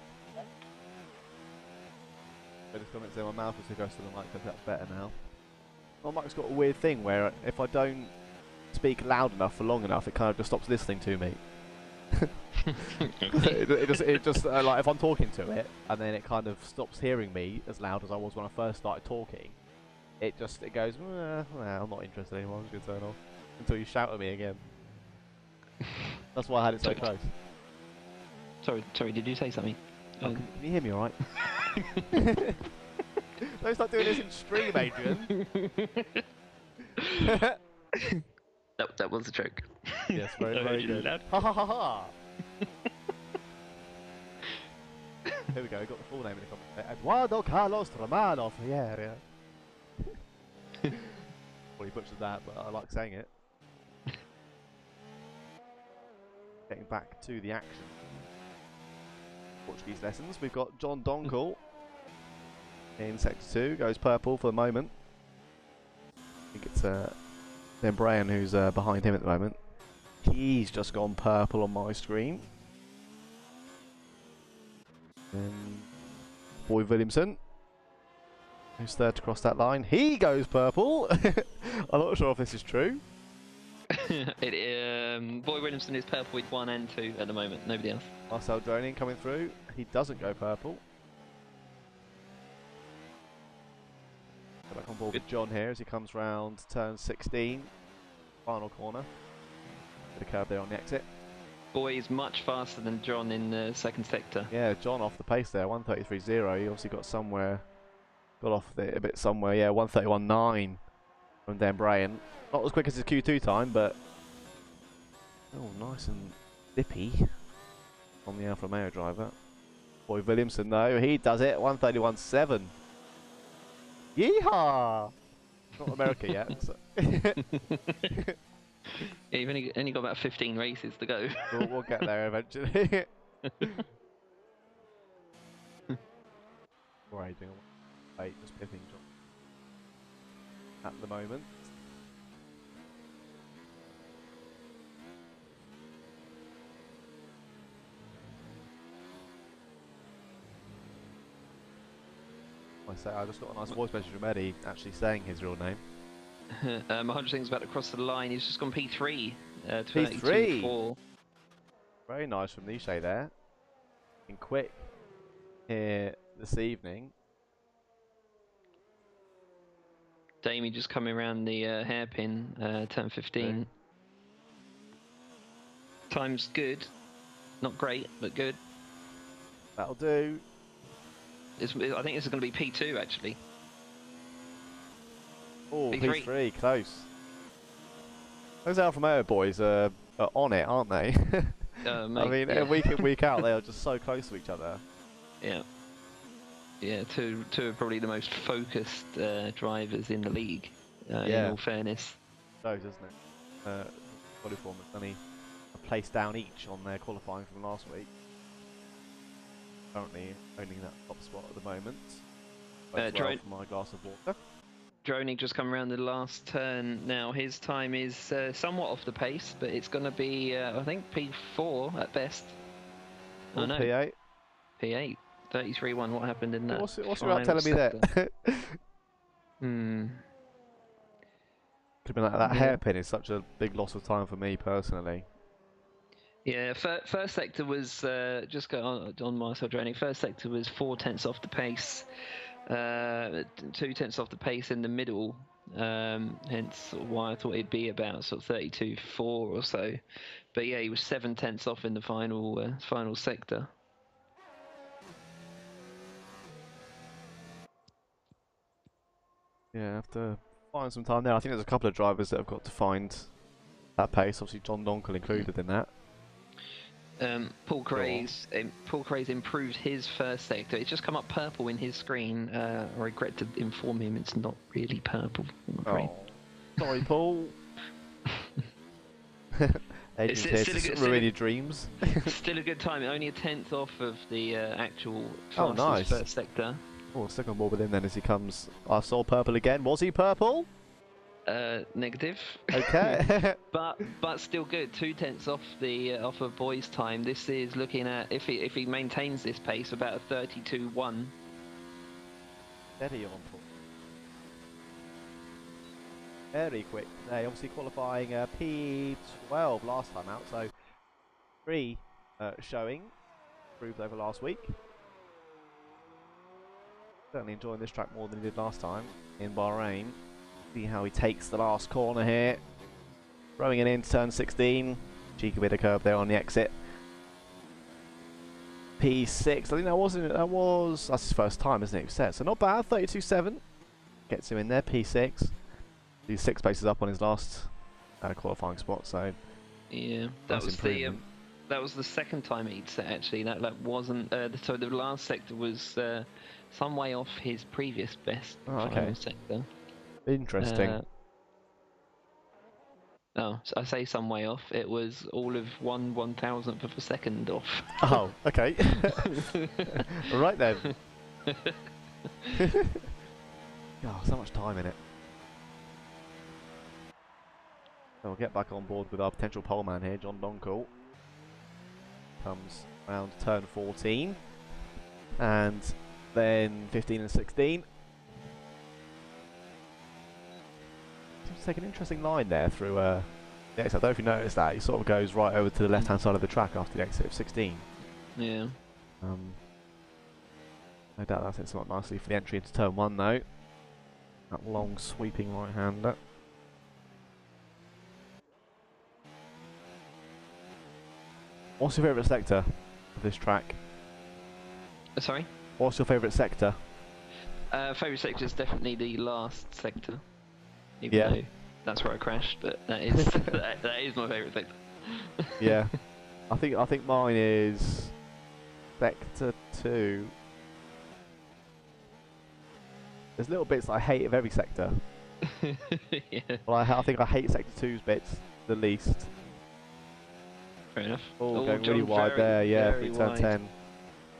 I just comments there, my mouth is too close to the mic, so that's better now. My mic's got a weird thing where if I don't speak loud enough for long enough, it kind of just stops listening to me. it just like if I'm talking to it and then it kind of stops hearing me as loud as I was when I first started talking, it goes, I'm not interested anymore, I'm just going to turn off until you shout at me again. That's why I had it so close.
Sorry, did you say something?
Oh, can you hear me alright? Don't start doing this in stream, Adrian.
That was a joke.
Yes, very, very good. Ha ha ha ha! Here we go, we got the full name in the comments. Eduardo Carlos Romano Ferreira. Well, he butchered that, but I like saying it. Getting back to the action. Portuguese lessons. We've got John Donkel in sector 2, goes purple for the moment. I think it's then Brian who's behind him at the moment. He's just gone purple on my screen. Then Boy Williamson, who's third to cross that line. He goes purple. I'm not sure if this is true.
Boy Williamson is purple with 1 and 2 at the moment. Nobody else.
Marcel Droning coming through. He doesn't go purple. Go back on board with John here as he comes round turn 16. Final corner. Bit of curve there on the exit.
Boy is much faster than John in the second sector.
Yeah, John off the pace there, 1:33.0. He obviously got off a bit somewhere. Yeah, 1:31.9 from Dan Bryan. Not as quick as his Q2 time, but nice and dippy on the Alfa Romeo driver. Boy Williamson though, he does it, 1:31.7. Yeehaw! Not America yet. So.
Yeah, you've only got about 15 races to go.
We'll get there eventually. Or Adrian, wait, just pipping John at the moment. I just got a nice voice message from Eddie actually saying his real name.
100 things about to cross the line. He's just gone P3.
P3.
32.4.
Very nice from Nishay there. And quick here this evening.
Damie just coming around the hairpin, turn 15.
Okay.
Time's good. Not great, but good.
That'll do.
I think this is going to be P2 actually.
Oh,
P3.
P3, close. Those Alfa Romeo boys are on it, aren't they?
Mate,
I mean,
yeah.
week in, week out, they are just so close to each other.
Yeah. Yeah, two of probably the most focused drivers in the league, in all fairness.
Close, isn't it? Body form is only a place down each on their qualifying from last week. Currently owning that top spot at the moment. Well for my glass of water.
Droning just come around the last turn now. His time is somewhat off the pace, but it's going to be, I think, P4 at best.
Oh, no. P8.
P8. 33-1. What happened in that?
What's your out telling me there? Could have been like that hairpin is such a big loss of time for me personally.
Yeah, first sector was just go on myself draining. First sector was 4/10 off the pace, 2/10 off the pace in the middle. Hence why I thought it'd be about sort of 32.4 or so. But yeah, he was 7/10 off in the final sector.
Yeah, I have to find some time there. I think there's a couple of drivers that have got to find that pace. Obviously, John Donkel included in that.
Paul Cray's improved his first sector. It's just come up purple in his screen. I regret to inform him it's not really purple.
Oh, sorry, Paul. Adrian's here to ruin your dreams.
Still a good time. Only a 10th off of the actual
nice.
first sector.
Oh, stick on board with him then as he comes. I saw purple again. Was he purple?
Negative.
Okay.
but still good. 2/10 off the off of boys' time. This is looking at if he maintains this pace about a 32.1.
Steady on Paul. Very quick. They obviously qualifying P12 last time out, so 3 showing improved over last week. Certainly enjoying this track more than he did last time in Bahrain. See how he takes the last corner here. Throwing it into turn 16. Cheeky bit of curb there on the exit. P6. I think that's his first time, isn't it? He said. So not bad. 32.7. Gets him in there. P6. He's 6 places up on his last qualifying spot. So
yeah, that was the second time he'd set actually. That wasn't so the last sector was some way off his previous best sector.
Interesting.
So I say some way off. It was all of 1/1000th of a second off.
Oh, okay. Right then. Oh, so much time in it. So we'll get back on board with our potential pole man here, John Donkel. Comes around turn 14. And then 15 and 16. Seems to take an interesting line there through the exit. I don't know if you noticed that. He sort of goes right over to the left-hand side of the track after the exit of 16.
Yeah.
No doubt that sets him up nicely for the entry into turn 1 though. That long sweeping right-hander. What's your favourite sector of this track?
Sorry?
What's your favourite sector?
Favourite sector is definitely the last sector. Even though that's where I crashed, but that is that is my favourite sector.
Yeah. I think mine is sector 2. There's little bits I hate of every sector.
Yeah.
Well, I think I hate sector 2's bits the least.
Fair enough.
Oh, going really wide there, yeah, through turn 10.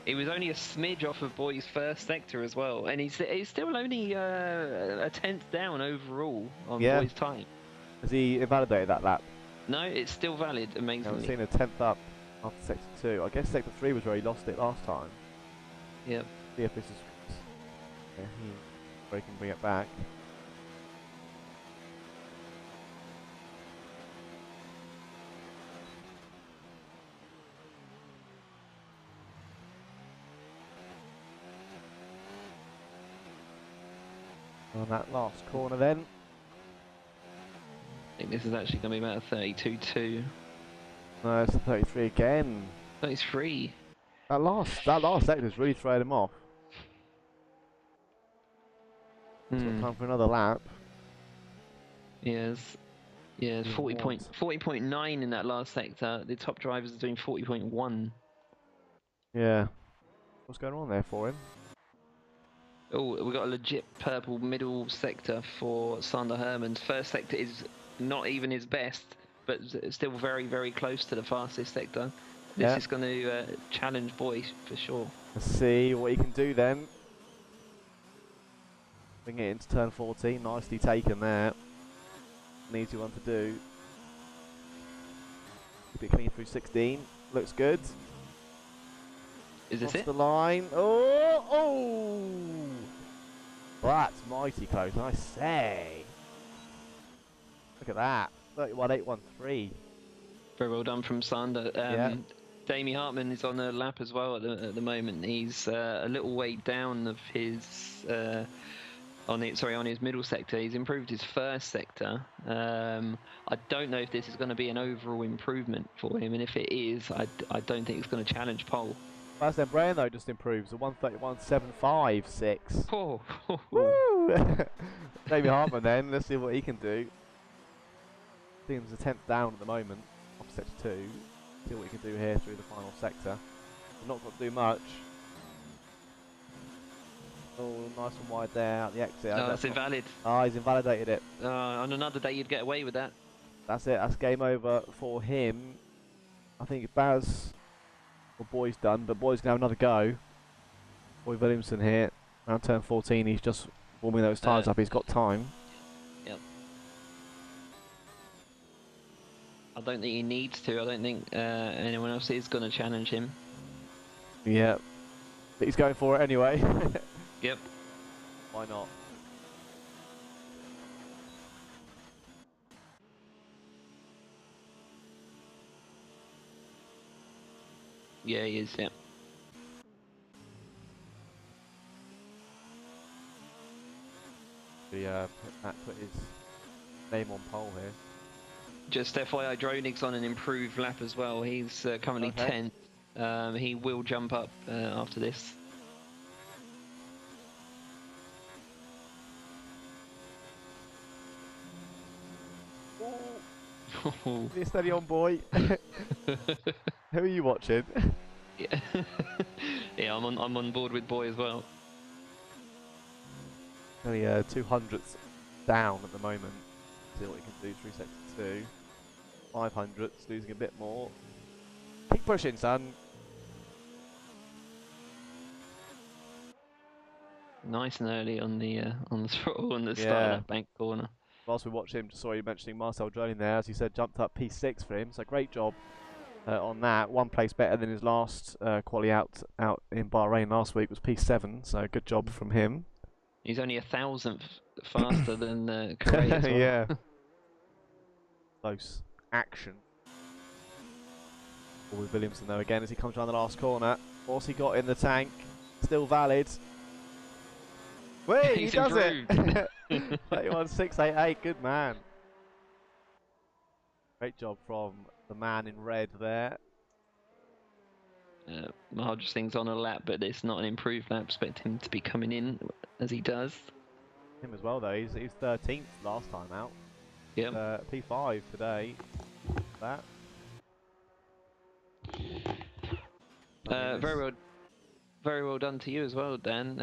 He was only a smidge off of Boy's first sector as well, and he's still only a 10th down overall on Boy's time.
Has he invalidated that lap?
No, it's still valid, amazingly.
I've seen a 10th up after sector 2. I guess sector 3 was where he lost it last time.
Yep.
See if this is Yeah, he can bring it back. On that last corner then.
I think this is actually going to be about a 32.2.
No, it's a 33 again.
33.
That last sector's really thrown him off. So time for another lap.
Yes. Yeah, 40.9 in that last sector. The top drivers are doing 40.1.
Yeah. What's going on there for him?
Oh, we got a legit purple middle sector for Sander Hermans. First sector is not even his best, but still very, very close to the fastest sector. This is going to challenge Boy for sure.
Let's see what he can do then. Bring it into turn 14. Nicely taken there. An easy one to do. Keep it clean through 16. Looks good.
Is this
Cross
it?
the line. Oh! Oh! That's mighty close, I say. Look at that. 31.813.
Very well done from Sander. Damie Hartman is on a lap as well at the moment. He's a little way down of his on his middle sector. He's improved his first sector. I don't know if this is going to be an overall improvement for him, and if it is, I don't think it's going to challenge pole.
Sebastian Brain though just improves a 131.756.
Oh.
Woo! Damie Hartman then. Let's see what he can do. I think he's a 10th down at the moment. Off sector 2. See what he can do here through the final sector. We've not got to do much. Oh, nice and wide there at the exit.
Oh, that's invalid.
Ah, he's invalidated it.
On another day, you'd get away with that.
That's it. That's game over for him. I think Baz, well, Boy's done, but Boy's gonna have another go. Boy Williamson here, around turn 14. He's just warming those tyres up. He's got time.
Yep. I don't think he needs to. I don't think anyone else is going to challenge him.
Yeah, but he's going for it anyway.
Yep.
Why not?
Yeah, he is, yeah.
Put his name on pole here.
Just FYI, Dronig's on an improved lap as well. He's currently 10th. He will jump up after this.
Be steady on, Boy. Who are you watching?
Yeah, yeah, I'm on board with Boy as well.
Only 200ths down at the moment. See what he can do through sector 2. 500ths, losing a bit more. Keep pushing, son.
Nice and early on the throttle on the start of that bank corner.
Whilst we watch him, just saw you mentioning Marcel Droning there, as he said, jumped up P6 for him. So great job on that. One place better than his last quali out in Bahrain last week was P7. So good job from him.
He's only 1,000th faster than Correa as well.
Yeah. Close action. With Williamson though again as he comes around the last corner. What's he got in the tank? Still valid. Wait, he does
improved.
it! 31.688, good man. Great job from the man in red there.
Mahaj Singh's on a lap, but it's not an improved lap. Expect him to be coming in as he does.
Him as well though, he's 13th last time out.
Yep.
P5 today. That.
Very well done to you as well, Dan.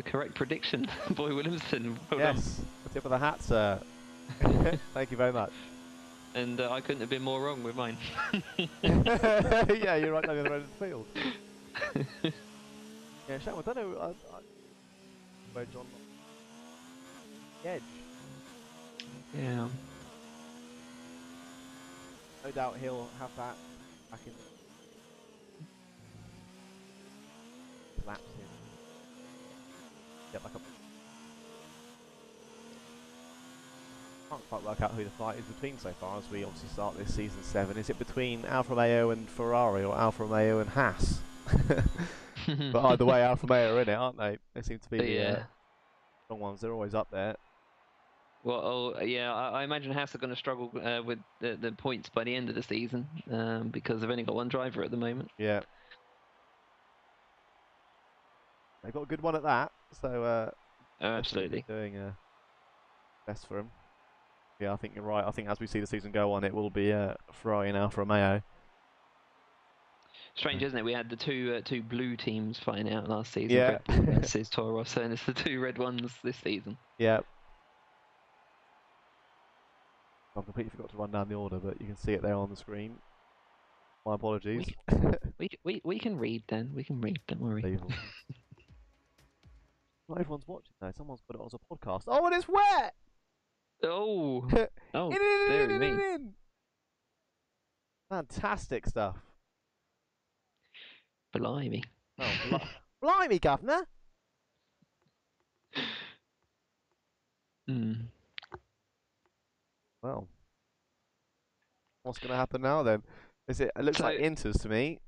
Correct prediction, Boy Williamson. Well
yes, tip of the hat, sir. Thank you very much.
And I couldn't have been more wrong with mine.
Yeah, you're right down the other end of the field. Yeah, Sham, I don't know where John edge.
Yeah.
No doubt he'll have that back in. Laps get back up. Can't quite work out who the fight is between so far as we obviously start this season 7. Is it between Alfa Romeo and Ferrari or Alfa Romeo and Haas? But either way, Alfa Romeo are in it, aren't they? They seem to be the strong ones. They're always up there.
Well, yeah, I imagine Haas are going to struggle with the points by the end of the season because they've only got one driver at the moment.
Yeah. They've got a good one at that, so
absolutely
doing best for them. Yeah, I think you're right. I think as we see the season go on, it will be Ferrari and Alfa Romeo.
Strange, isn't it? We had the two blue teams fighting out last season.
Yeah.
Red Bull versus Toro Rosso, and it's the two red ones this season.
Yeah. I completely forgot to run down the order, but you can see it there on the screen. My apologies.
We can read, Dan. We can read. Don't worry.
Not everyone's watching though. Someone's put it on as a podcast. Oh, and it's wet!
Oh, very me.
Fantastic stuff.
Blimey.
Oh, blimey, governor. Well, what's going to happen now then? It looks like Inters to me.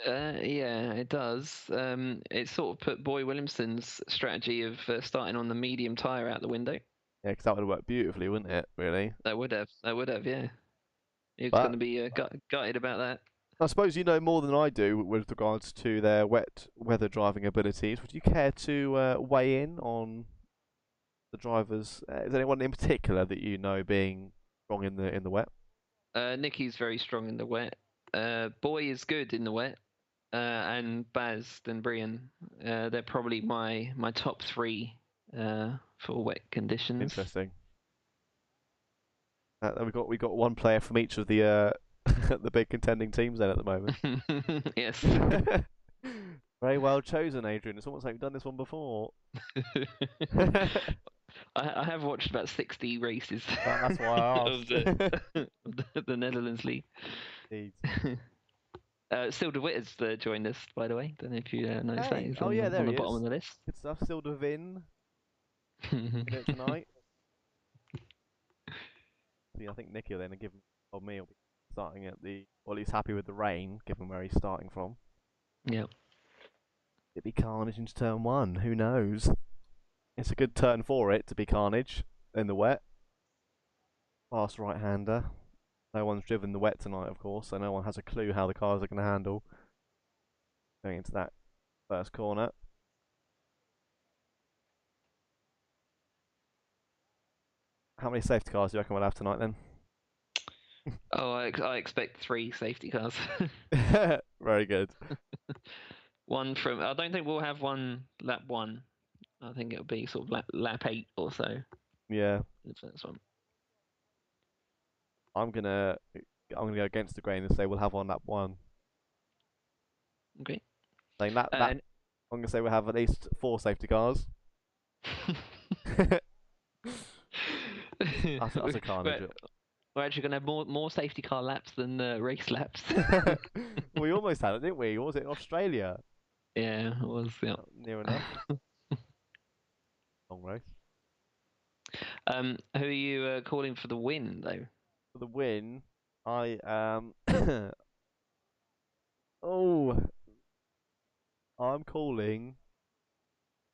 Yeah, it does. It sort of put Boy Williamson's strategy of starting on the medium tyre out the window.
Yeah, because that would have worked beautifully, wouldn't it, really?
That would have, yeah. He's going to be gutted about that.
I suppose you know more than I do with regards to their wet weather driving abilities. Would you care to weigh in on the drivers? Is there anyone in particular that you know being strong in the wet?
Nicky's very strong in the wet. Boy is good in the wet. And Baz and Brian, they're probably my top 3 for wet conditions.
Interesting. We got one player from each of the the big contending teams then at the moment.
Yes.
Very well chosen, Adrian. It's almost like you've done this one before.
I have watched about 60 races.
That's why I asked.
of the Netherlands League. Still de Witt has joined us, by the way. Don't know if you noticed that. He's on the bottom of the list.
Good stuff. Still de Vin tonight. See, I think Nicky will then give him me will be starting at or at least happy with the rain, given where he's starting from.
Yeah.
It'd be Carnage into turn 1. Who knows? It's a good turn for it to be Carnage in the wet. Fast right-hander. No one's driven the wet tonight, of course, so no one has a clue how the cars are going to handle going into that first corner. How many safety cars do you reckon we'll have tonight then?
Oh, I expect 3 safety cars.
Very good.
One from... I don't think we'll have one lap 1. I think it'll be sort of lap 8 or so.
Yeah.
The first one.
I'm gonna go against the grain and say we'll have one lap 1.
Okay.
Saying that I'm gonna say we'll have at least 4 safety cars. That's a carnage.
We're actually going to have more safety car laps than race laps.
We almost had it, didn't we? What was it in Australia?
Yeah, it was. Yeah.
Near enough. Long race.
Who are you calling for the win, though?
For the win, I I'm calling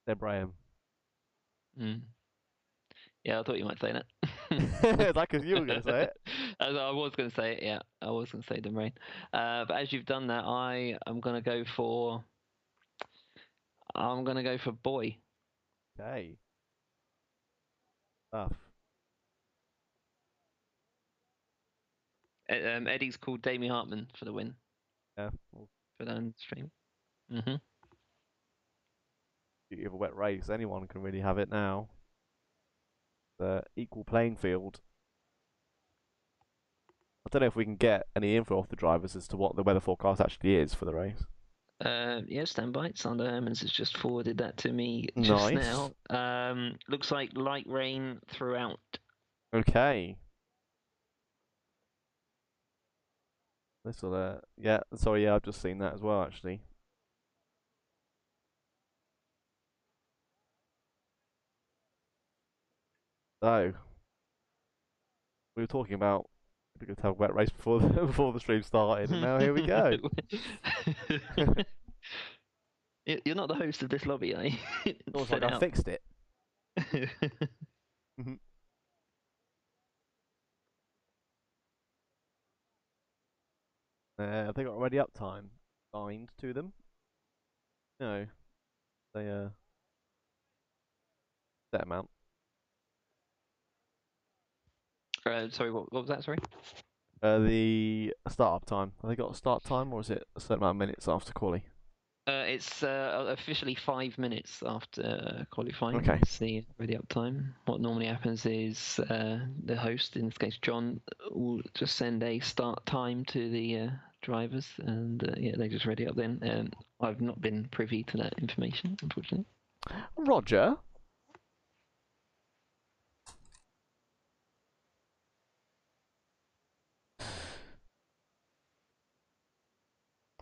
Debraham.
Yeah, I thought you might say that.
Like because you were going to say it.
I was going to say it, yeah. I was going to say Debraham. But as you've done that, I'm going to go for... Boy.
Okay. Tough.
Eddie's called Damie Hartman for the win.
Yeah.
For that on stream.
Beauty of a wet race. Anyone can really have it now. The equal playing field. I don't know if we can get any info off the drivers as to what the weather forecast actually is for the race.
Yeah, stand by. Sander Hermans has just forwarded that to me just now. Looks like light rain throughout.
Okay. Yeah, sorry, yeah, I've just seen that as well, actually. So, we were talking about we could have a wet race before before the stream started, and now here we go.
You're not the host of this lobby, are you?
Looks like I fixed it. They got ready up time signed to them. No, they set amount.
Sorry, what was that? Sorry.
The start-up time. Have they got a start time, or is it a certain amount of minutes after quali?
It's officially 5 minutes after qualifying.
Okay.
It's the ready up time. What normally happens is the host, in this case John, will just send a start time to the drivers, and yeah, they just ready up then. I've not been privy to that information, unfortunately.
Roger.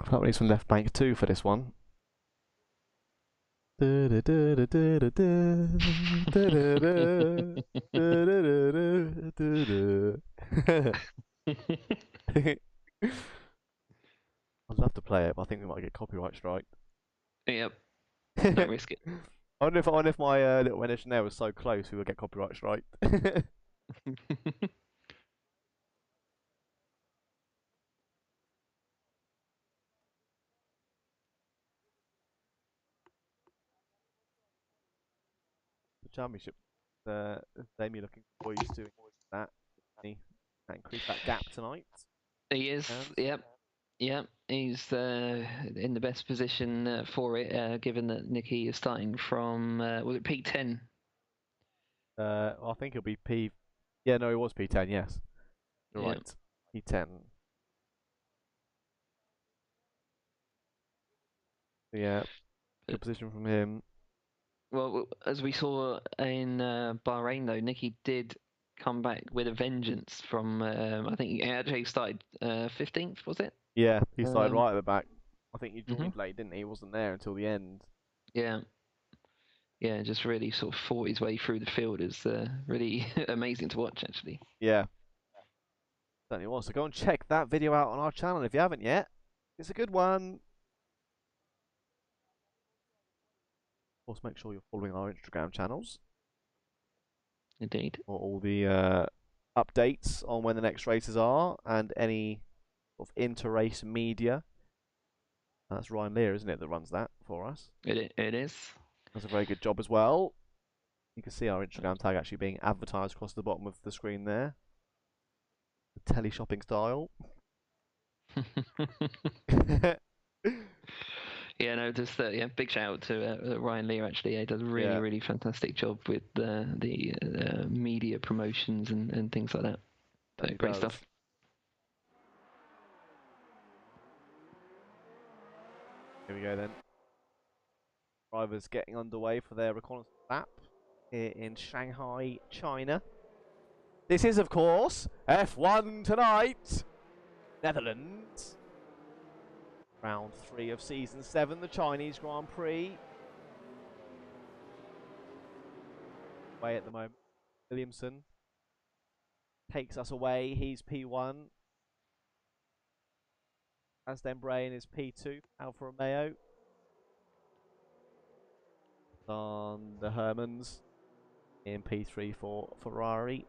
Can't release from left bank 2 for this one. I I'd love to play it, but I think we might get copyright strike.
Yep. Don't risk it.
I wonder if my little rendition there was so close we would get copyright strike. The championship, Damien looking poised to that. Increase that gap tonight.
He is. Yep. Yep, he's in the best position for it, given that Nicky is starting from, was it P10?
I think it'll be P. Yeah, no, it was P10. Yes, you're right. P10. Yeah, good position from him.
Well, as we saw in Bahrain, though, Nicky did come back with a vengeance from. I think he actually started 15th, was it?
Yeah, he started right at the back. I think he joined late, didn't he? He wasn't there until the end.
Yeah. Yeah, just really sort of fought his way through the field. Is really amazing to watch, actually.
Yeah. Certainly was. So go and check that video out on our channel if you haven't yet. It's a good one. Of course, make sure you're following our Instagram channels.
Indeed.
For all the updates on when the next races are and any of inter-race media. That's Ryan Lear, isn't it, that runs that for us?
It is.
Does a very good job as well. You can see our Instagram tag actually being advertised across the bottom of the screen there. The tele-shopping style.
Yeah, no, just yeah, big shout out to Ryan Lear. Actually, he does a really fantastic job with the media promotions and things like that. So, great stuff.
Here we go then. Drivers getting underway for their reconnaissance lap here in Shanghai, China. This is, of course, F1 tonight. Netherlands. Round 3 of Season 7, the Chinese Grand Prix. Away at the moment. Williamson takes us away. He's P1. Aston Brain is P2. Alfa Romeo. On the Hermans in P3 for Ferrari.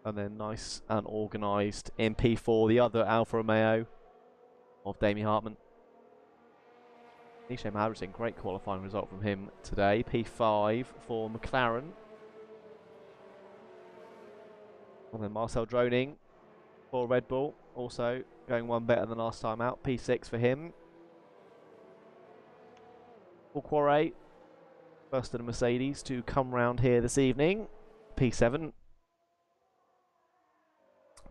And then nice and organised in P4, the other Alfa Romeo of Damien Hartman. Nisha Madison, great qualifying result from him today. P5 for McLaren. And then Marcel Droning for Red Bull, also going one better than last time out. P6 for him. For Quarry, first of the Mercedes to come round here this evening. P7.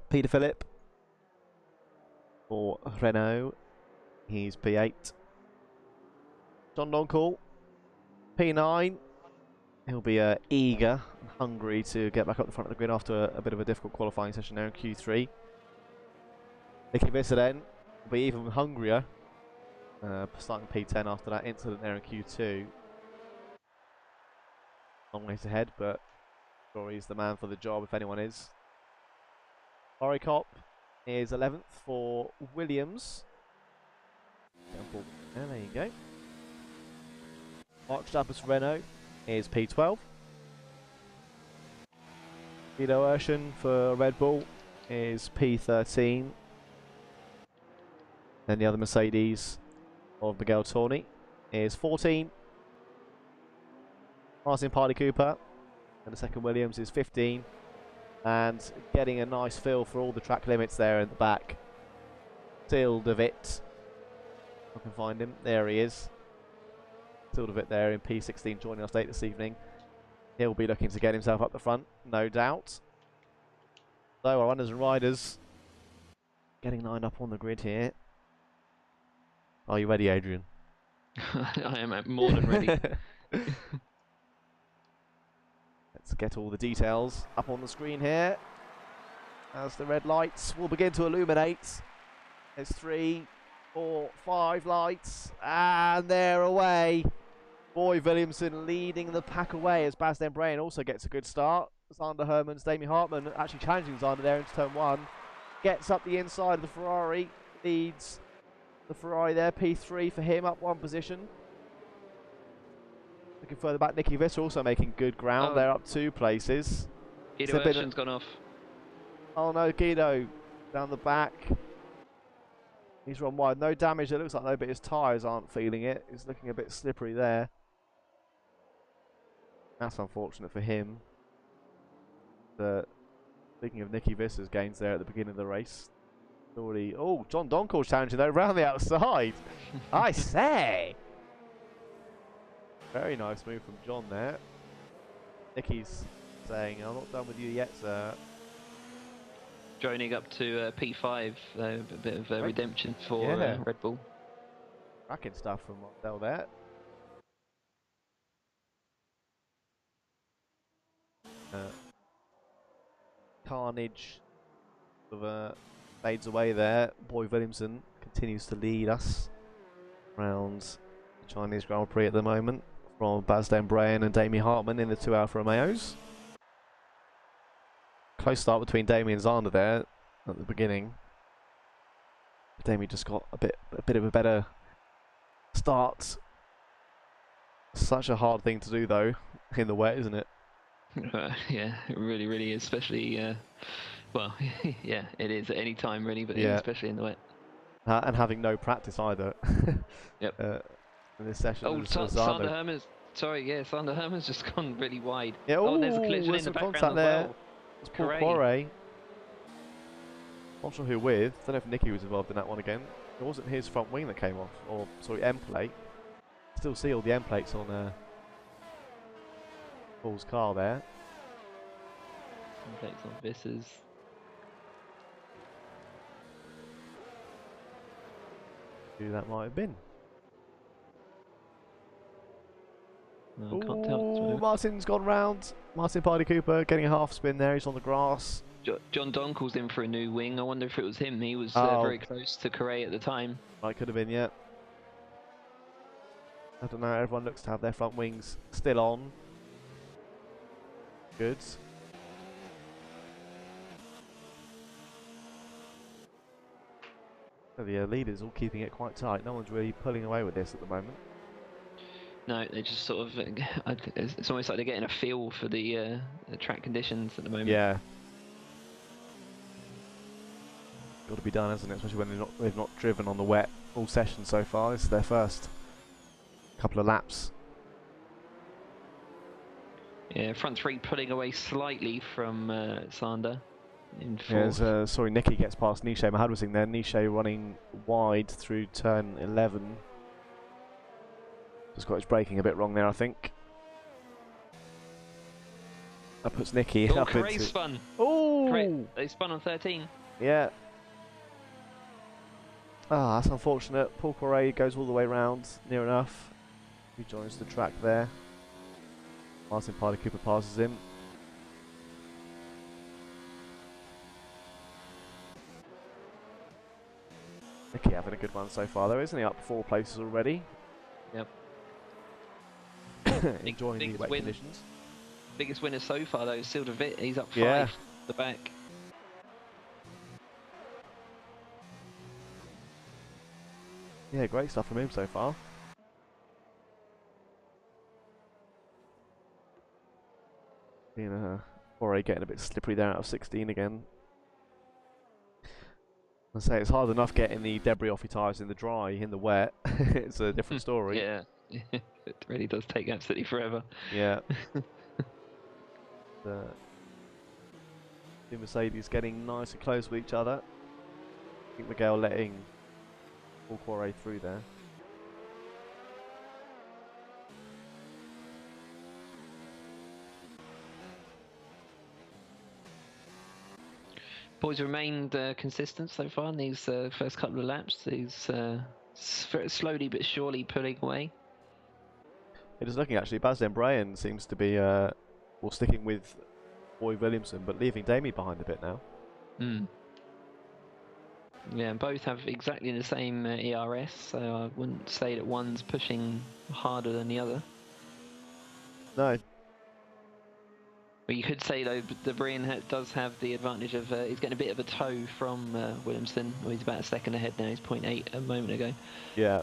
Peter Phillip for Renault. He's P8. John Donkall, P9. He'll be eager and hungry to get back up the front of the grid after a bit of a difficult qualifying session there in Q3. Nicky Visser then will be even hungrier, starting P10 after that incident there in Q2. Long ways ahead, but Sure, he's the man for the job if anyone is. Oricop is 11th for Williams. Yeah, there you go. Mark Stappus Renault is P12. Guido Urshan for Red Bull is P13. Then the other Mercedes of Miguel Torni is 14. Martin Parley Cooper and the second Williams is 15. And getting a nice feel for all the track limits there in the back. Tildavit. I can find him. There he is. Tildavit there in P16 joining us late this evening. He'll be looking to get himself up the front, no doubt. So our runners and riders getting lined up on the grid here. Are you ready, Adrian?
I am more than ready.
Let's get all the details up on the screen here. As the red lights will begin to illuminate. There's 3, 4, 5 lights. And they're away. Boy Williamson leading the pack away as Bas Den Brain also gets a good start. Zander Hermans, Damien Hartman actually challenging Zander there into turn 1. Gets up the inside of the Ferrari. Leads the Ferrari there. P3 for him, up 1 position. Looking further back, Nicky Visser also making good ground. They're up 2 places.
Guido Urshan's gone off.
Oh no, Guido down the back. He's run wide. No damage, it looks like though, but his tyres aren't feeling it. He's looking a bit slippery there. That's unfortunate for him. Speaking of Nicky Visser's gains there at the beginning of the race. Already, oh, John Doncourt's challenging though, round the outside. I say! Very nice move from John there. Nicky's saying, I'm not done with you yet, sir.
Droning up to P5, a bit of redemption for Red Bull.
Cracking stuff from Marcel there. Carnage sort of, fades away there. Boy Williamson continues to lead us around the Chinese Grand Prix at the moment from Bas Den Brain and Damien Hartman in the 2 Alfa Romeos. Close start between Damien and Zander there at the beginning. Damien just got a bit of a better start. Such a hard thing to do though in the wet, isn't it?
Yeah, it really, really is, especially, well, yeah, it is at any time really, but yeah, especially in the wet.
And having no practice either.
Yep.
In this session.
Oh, Zander Hermans, sorry, yeah, Zander Hermans just gone really wide.
Yeah,
oh, there's a collision in the background as well.
It's Paul Quarret. Not sure who with. Don't know if Nicky was involved in that one again. It wasn't his front wing that came off, or sorry, end plate. Still see all the end plates on Paul's car there.
End plates on Visser's.
Who that might have been.
No, I can't tell.
Martin's gone round. Martin Parley Cooper getting a half spin there. He's on the grass.
John Doncourt's in for a new wing. I wonder if it was him. He was very close to Quarret at the time.
Right, could have been, yeah. I don't know. Everyone looks to have their front wings still on. Good. So the leaders all keeping it quite tight. No one's really pulling away with this at the moment.
No, they just sort of. It's almost like they're getting a feel for the track conditions at the moment.
Yeah. Got to be done, hasn't it? Especially when they've not driven on the wet all session so far. This is their first couple of laps.
Yeah, front 3 pulling away slightly from Zander in fourth.
Yeah, sorry, Nicky gets past Nishay Mahadwasing there. Nishay running wide through turn 11. Just got his braking a bit wrong there, I think. That puts Nicky up into...
spun.
Oh!
They spun on 13.
Yeah. Ah, that's unfortunate. Paul Quarret goes all the way round, near enough. He joins the track there. Martin Parley Cooper passes him. Nicky having a good one so far though, isn't he? Up 4 places already.
Yep.
Enjoying the wet conditions.
biggest winner so far though, Sildavit. He's up 5
Yeah.
the back.
Yeah, great stuff from him so far. Foray getting a bit slippery there out of 16 again. I say it's hard enough getting the debris off your tyres in the dry, in the wet. It's a different story.
Yeah, it really does take absolutely forever.
Yeah. The two Mercedes getting nice and close with each other. I think Miguel letting Paul Quarry through there.
Boys remained consistent so far in these first couple of laps. He's slowly but surely pulling away.
It is looking actually, Baz Brian seems to be sticking with Boy Williamson, but leaving Damie behind a bit now.
Yeah, both have exactly the same ERS, so I wouldn't say that one's pushing harder than the other.
No.
But you could say though, the Brian does have the advantage of he's getting a bit of a tow from Williamson. Well, he's about a second ahead now. He's 0.8 a moment ago.
Yeah.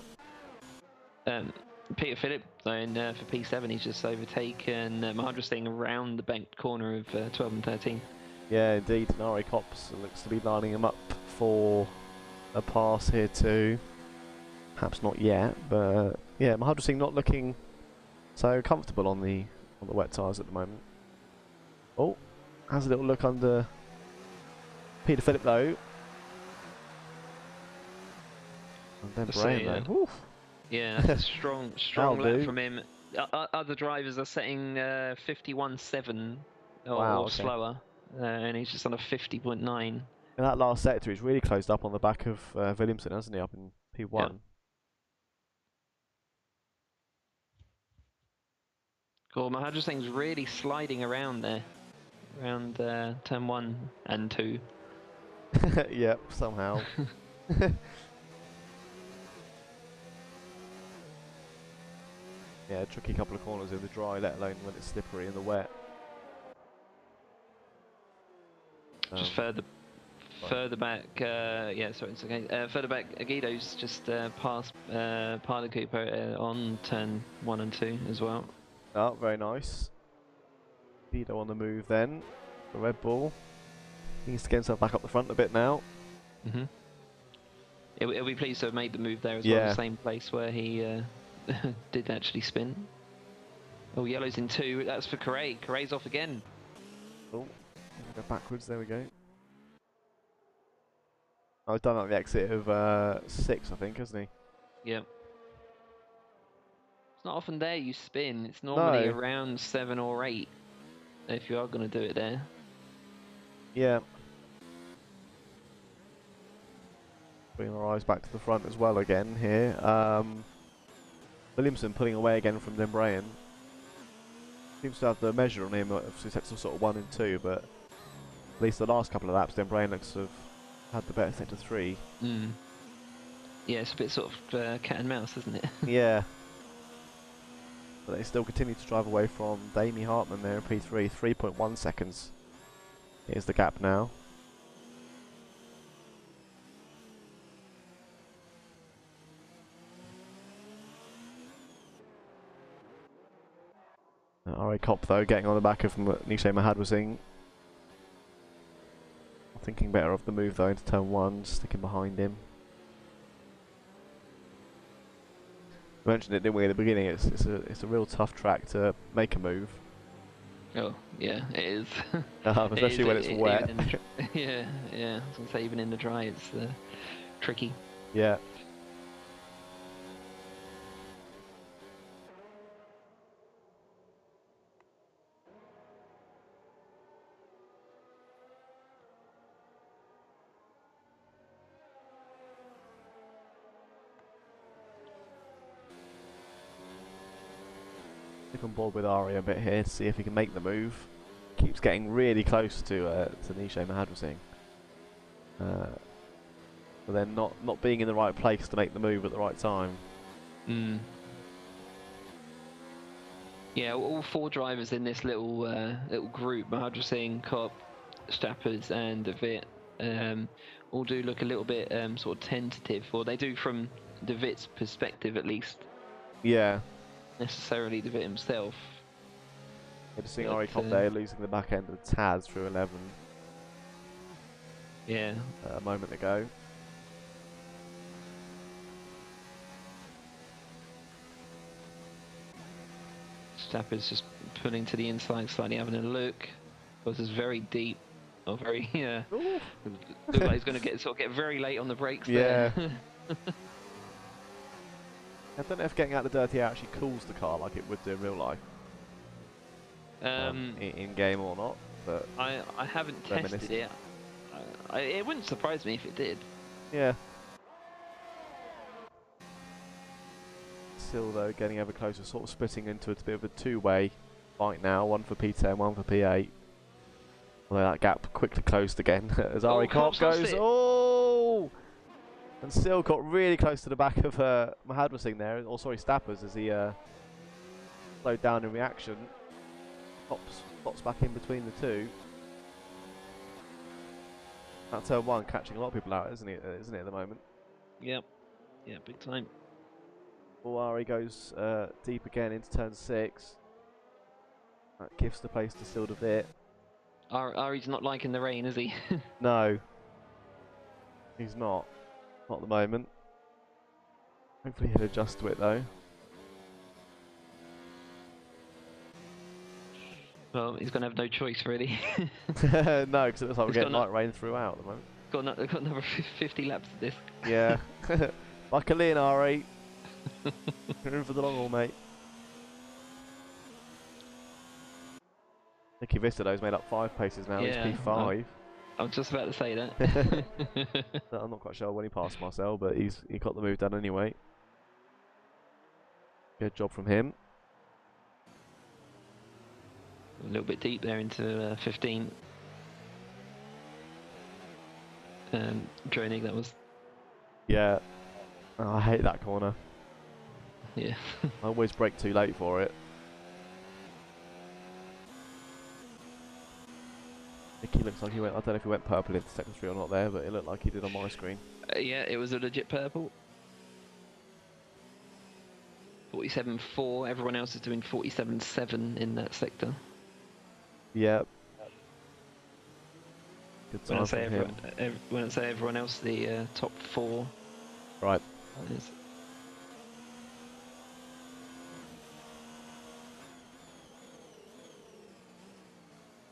Peter Phillip, though, for P7, he's just overtaken Mahadra Singh around the banked corner of 12 and 13.
Yeah, indeed. Nari Cops looks to be lining him up for a pass here too. Perhaps not yet, but yeah, Mahadra Singh not looking so comfortable on the wet tyres at the moment. Oh, has a little look under Peter Phillip though. And then Brian though. Oof.
Yeah, that's a strong lap from him. Other drivers are setting 51.7 or slower, and he's just on a 50.9.
In that last sector, he's really closed up on the back of Williamson, hasn't he, up in P1?
Yeah. Cool, Mahadra Singh's really sliding around there, around turn 1 and 2.
Yep, somehow. Yeah, tricky couple of corners in the dry, let alone when it's slippery in the wet.
Just further back, yeah, sorry, it's okay. Further back, Aguido's just past Parla Cooper on turn 1 and 2 as well.
Oh, very nice. Aguido on the move then. The Red Bull. He needs to get himself back up the front a bit now.
He'll be pleased to have made the move there as well, the same place where he did actually spin. Oh, yellow's in 2. That's for Correa. Correa's off again.
Oh, go backwards. There we go. Oh, he's done like the exit of 6, I think, hasn't he?
Yeah. It's not often there you spin. It's normally around 7 or 8 if you are going to do it there.
Yeah. Bring our eyes back to the front as well again here. Williamson pulling away again from Dembrayan. Seems to have the measure on him, obviously sector sort of 1 and 2, but at least the last couple of laps, Dembrayan looks to have had the better sector 3.
Yeah, it's a bit sort of cat and mouse, isn't it?
Yeah. But they still continue to drive away from Damie Hartman there in P3, 3.1 seconds. Here's the gap now. RA Cop though, getting on the back of Nishay Mahadwasing. Thinking better of the move though into turn 1, sticking behind him. We mentioned it, didn't we, at the beginning? It's a real tough track to make a move.
Oh yeah, it is.
Especially when it's wet.
Yeah. I was gonna say even in the dry, it's tricky.
Yeah. On board with Ari a bit here to see if he can make the move. Keeps getting really close to Nishay Mahadwasing. But then not being in the right place to make the move at the right time.
Yeah, all 4 drivers in this little little group, Hazzah, Kopp, Stappers, and De Vit, all do look a little bit sort of tentative, or they do from De Vit's perspective at least.
Yeah.
Necessarily De Vit himself.
Just seeing Ari Kopp there losing the back end of Taz through 11.
Yeah.
A moment ago.
Stapper's just pulling to the inside, slightly having a look. This is very deep, or very look like he's going to get very late on the brakes.
Yeah.
There.
I don't know if getting out the dirty air actually cools the car like it would do in real life. In game or not, but
I haven't tested it. It wouldn't surprise me if it did.
Yeah. Still though, getting ever closer, sort of splitting into a bit of a two-way fight now. One for P10, one for P8. Although that gap quickly closed again as Ari Kopp goes. Oh! And still got really close to the back of Hazzah there. Or sorry, Stappers as he slowed down in reaction. Spots back in between the two. That turn 1 catching a lot of people out, isn't it at the moment?
Yep. Yeah, big time.
Ari goes deep again into turn 6. That gives the place to Still De Vit.
Ari's not liking the rain, is he?
No. He's not. Not at the moment. Hopefully he'll adjust to it though.
Well, he's going to have no choice really.
No, because it looks like we're getting light rain throughout at the moment.
Got another 50 laps of this.
Yeah. Luckily in R8. You're in for the long haul, mate. Nicky Vistadow's made up 5 paces now.
Yeah,
he's P5.
I'm just about to say that.
I'm not quite sure when he passed Marcel, but he got the move done anyway. Good job from him.
A little bit deep there into 15. Droning, that was.
Yeah. Oh, I hate that corner.
Yeah.
I always brake too late for it. Nicky looks like he went, I don't know if he went purple into secondary or not there, but it looked like he did on my screen.
Yeah, it was a legit purple. 47.4, everyone else is doing 47.7 in that sector.
Yep. Good time from him.
When I say everyone else, the top 4.
Right.
Is.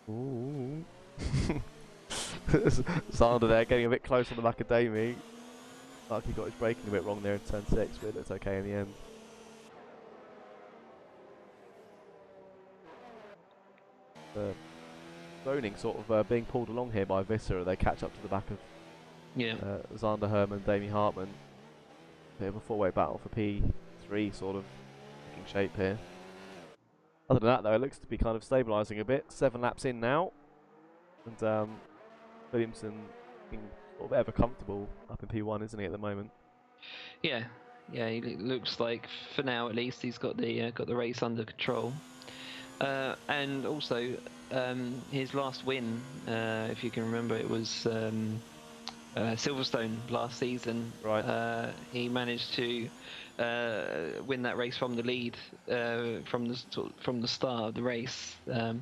Ooh. Sander there getting a bit close on the back of Damie. Like he got his braking a bit wrong there in turn 6, but it's okay in the end. Groening sort of being pulled along here by Visser. They catch up to the back of Zander Herman, Damie Hartman. Bit of a 4-way battle for P3 sort of taking shape here. Other than that though, it looks to be kind of stabilising a bit. 7 laps in now. And Williamson being sort of ever comfortable up in P1, isn't he, at the moment?
Yeah, he looks like, for now at least, he's got the race under control. And also, his last win, if you can remember, it was Silverstone last season.
Right.
He managed to win that race from the lead from the start of the race.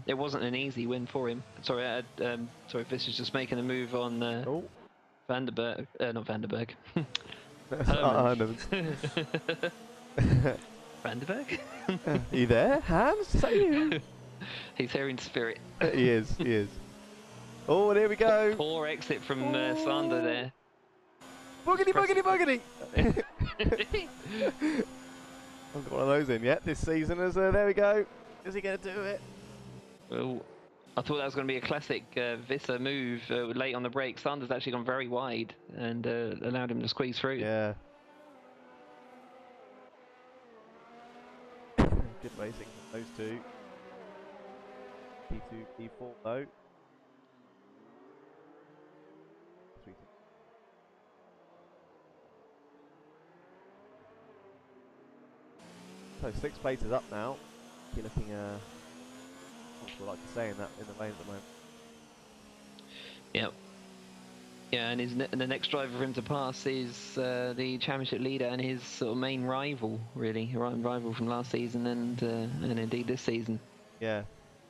It wasn't an easy win for him. Sorry, this is just making a move on Vanderberg. Not Vanderberg. Vanderberg?
Are you there, Hans? Is that you?
He's here in spirit.
He is. Oh, and here we go.
Poor exit from Sander there.
Boogity! I've got one of those in yet this season. There we go. Is he going to do it?
Well, I thought that was going to be a classic Visser move late on the brake. Sander's actually gone very wide and allowed him to squeeze through.
Yeah. Good racing from those two. P2, P4 though. So 6 places up now. Nicky looking comfortable, like to say, in the lane at the moment.
Yep. Yeah, and the next driver for him to pass is the championship leader and his sort of main rival, really, rival from last season and indeed this season.
Yeah,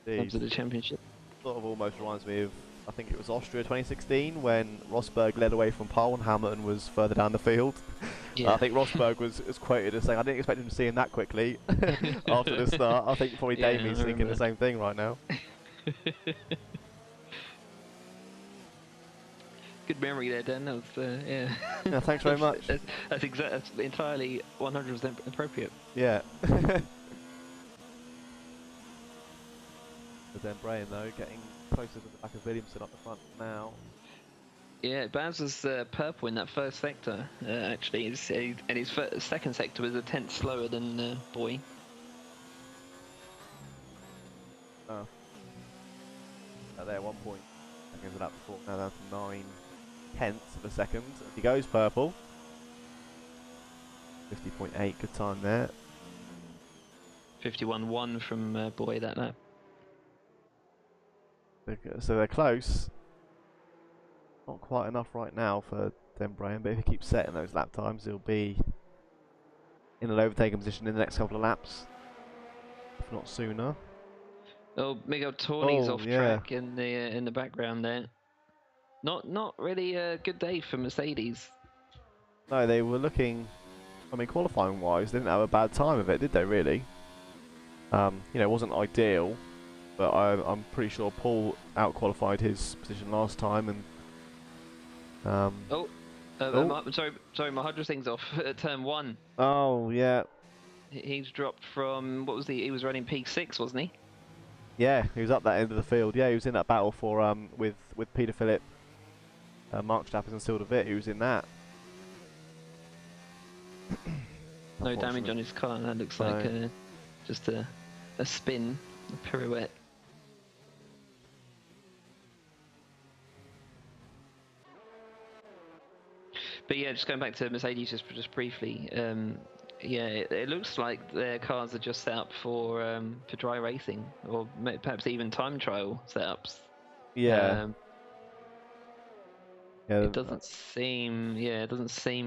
in terms of the championship.
Sort of almost reminds me of, I think it was Austria 2016 when Rosberg led away from pole and Hamilton was further down the field.
Yeah.
I think Rosberg was quoted as saying, "I didn't expect him to see him that quickly after the start." I think probably Damie's thinking the same thing right now.
Good memory there, Dan. That was, yeah.
Yeah, thanks very much.
That's entirely 100% appropriate.
Yeah. But then Brian, though, getting closer to the back of Williamson up the front now.
Yeah, Baz was purple in that first sector, actually, and his second sector was a tenth slower than Boy.
Oh. There, 1 point. Seconds without before, now down to 9/10 of a second. He goes purple. 50.8, good time there.
51.1 from Boy that lap.
So they're close. Not quite enough right now for them, Brian, but if he keeps setting those lap times, he'll be in an overtaking position in the next couple of laps, if not sooner.
Oh, Miguel Torni's off track in the background there. Not really a good day for Mercedes.
No, they were looking, I mean, qualifying wise, they didn't have a bad time of it, did they really? You know, it wasn't ideal, but I'm pretty sure Paul out-qualified his position last time, and
sorry, my thing's off at turn 1.
Oh, yeah.
He's dropped from, what was he was running P6, wasn't he?
Yeah, he was up that end of the field. Yeah, he was in that battle for with Peter Phillip, Mark Stappers and Silda Vitt. He was in that.
No damage on his car. That looks like just a spin, a pirouette. But yeah, just going back to Mercedes just briefly. Yeah, it looks like their cars are just set up for dry racing, or perhaps even time trial setups.
Yeah.
It doesn't seem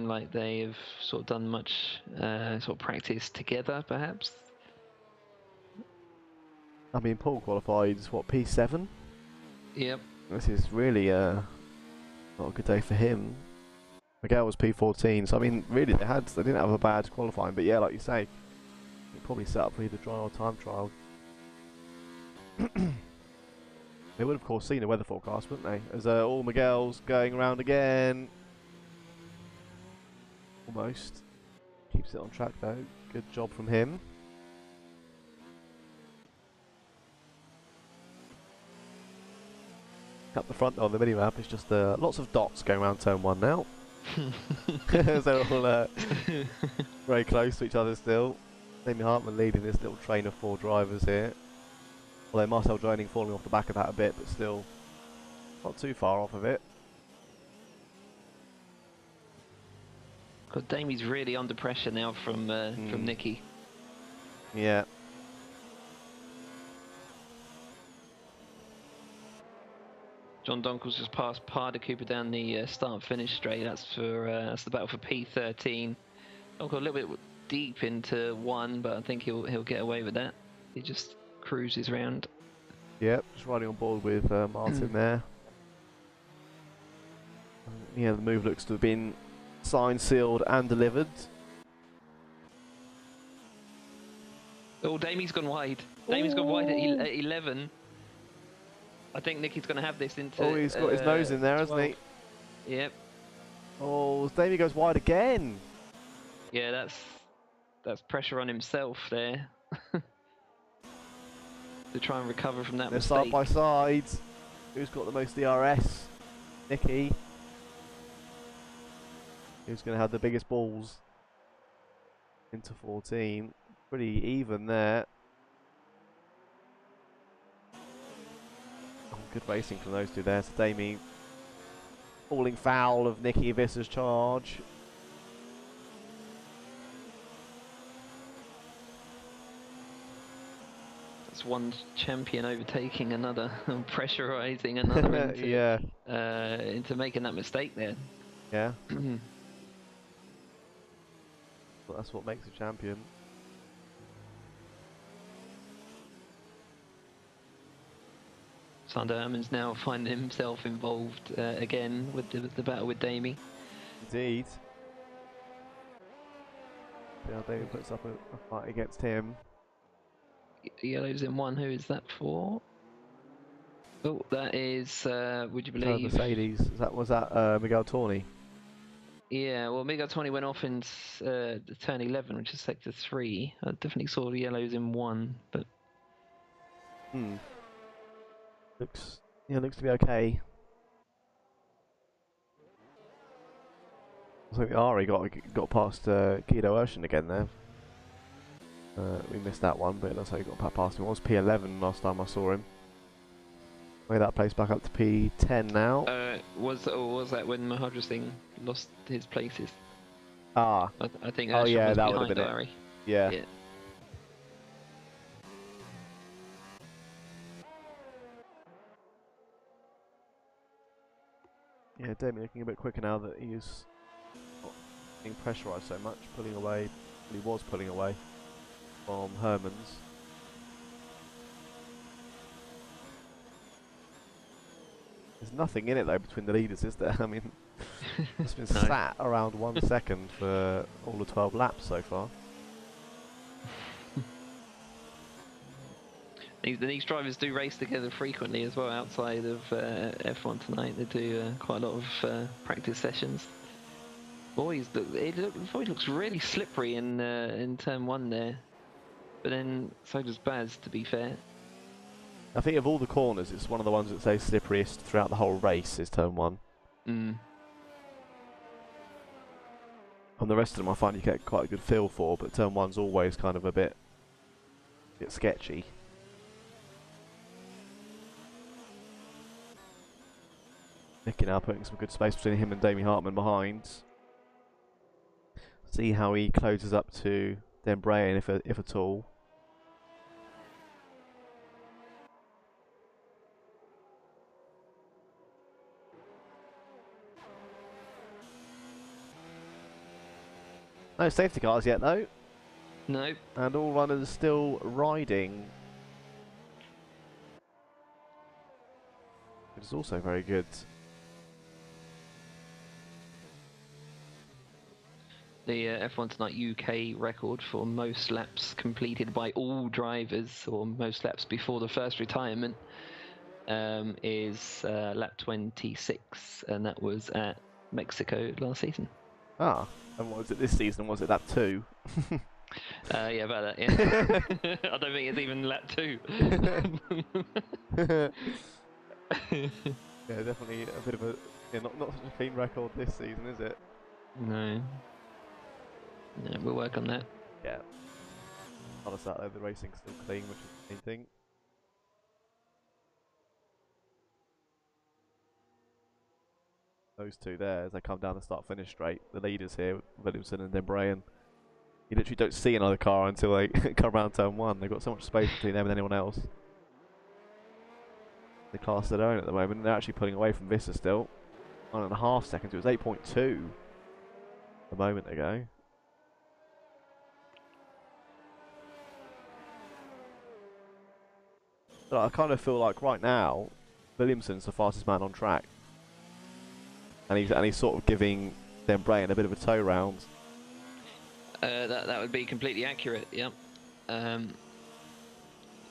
like they've sort of done much sort of practice together, perhaps.
I mean, Paul qualified what, P7?
Yep.
This is really not a good day for him. Miguel was P14, so I mean, really, they didn't have a bad qualifying, but yeah, like you say, they probably set up for either dry or time trial. They would, of course, seen a weather forecast, wouldn't they? As all Miguel's going around again. Almost. Keeps it on track, though. Good job from him. Up the front on the mini-map, it's just lots of dots going around turn 1 now. So they're all very close to each other still. Damien Hartman leading this little train of 4 drivers here. Although Marcel Droning falling off the back of that a bit, but still not too far off of it.
Because Damie's really under pressure now from Nicky.
Yeah.
John Donkel's just passed Parda Cooper down the start-finish straight. That's the battle for P13. Donkel a little bit deep into 1, but I think he'll get away with that. He just cruises round.
Yep, just riding on board with Martin there. Yeah, the move looks to have been signed, sealed, and delivered.
Oh, Damie's gone wide. Damie's gone wide at 11. I think Nicky's going to have this into.
Oh, he's got his nose in there,
12.
hasn't he?
Yep.
Oh, Damie goes wide again.
Yeah, that's pressure on himself there. To try and recover from that mistake.
Side by side. Who's got the most DRS? Nicky. Who's going to have the biggest balls? Into 14. Pretty even there. Oh, good racing from those two there. So Damie falling foul of Nicky Visser's charge.
It's one champion overtaking another and pressurizing another into,
yeah.
Into making that mistake there.
Yeah. Well, that's what makes a champion.
Sander Herman's now finding himself involved again with the battle with Damie.
Indeed. Yeah, Damie puts up a fight against him.
Yellow's in one. Who is that for? Oh, that is. Would you believe?
Mercedes. Was that Miguel Torney?
Yeah. Well, Miguel Torney went off in turn 11, which is sector 3. I definitely saw the Yellow's in one, but.
Looks to be okay. I think Ari got past Guido Urshan again there. We missed that one, but it looks like he got past him. It was P11 last time I saw him. Way that place back up to P10 now.
Was that when Mahadra Singh lost his places?
Ah.
I think.
Oh yeah,
was
that would have been
Ari.
it. Yeah. Yeah, Damien looking a bit quicker now that he is not being pressurised so much, pulling away. He was pulling away from Herman's. There's nothing in it though between the leaders, is there? I mean, it's been sat around 1 second for all the 12 laps so far.
These drivers do race together frequently as well outside of F1 tonight. They do quite a lot of practice sessions. Boys, Void looks really slippery in turn 1 there, but then so does Baz, to be fair.
I think of all the corners, it's one of the ones that stays slipperiest throughout the whole race is turn 1. And the rest of them I find you get quite a good feel for, but turn 1's always kind of a bit sketchy. Nicky now putting some good space between him and Damie Hartman behind. See how he closes up to Dembray, if at all. No safety cars yet though.
No.
And all runners still riding. Which is also very good.
The F1 Tonight UK record for most laps completed by all drivers, or most laps before the first retirement, is lap 26, and that was at Mexico last season.
Ah, and what was it this season? Was it lap 2?
Yeah, about that, yeah. I don't think it's even lap 2.
Yeah, definitely a bit of a... Yeah, not such a clean record this season, is it?
No. Yeah, we'll work on that.
Yeah. Other side though, the racing's still clean, which is the main thing. Those two there, as they come down the start-finish straight, the leaders here, Williamson and Dembray, and you literally don't see another car until they come around turn 1. They've got so much space between them and anyone else. They class their own at the moment, and they're actually pulling away from Vista still. 1.5 seconds, it was 8.2 a moment ago. But I kind of feel like right now, Williamson's the fastest man on track. And he's sort of giving Dembray a bit of a tow round.
That would be completely accurate. Yeah.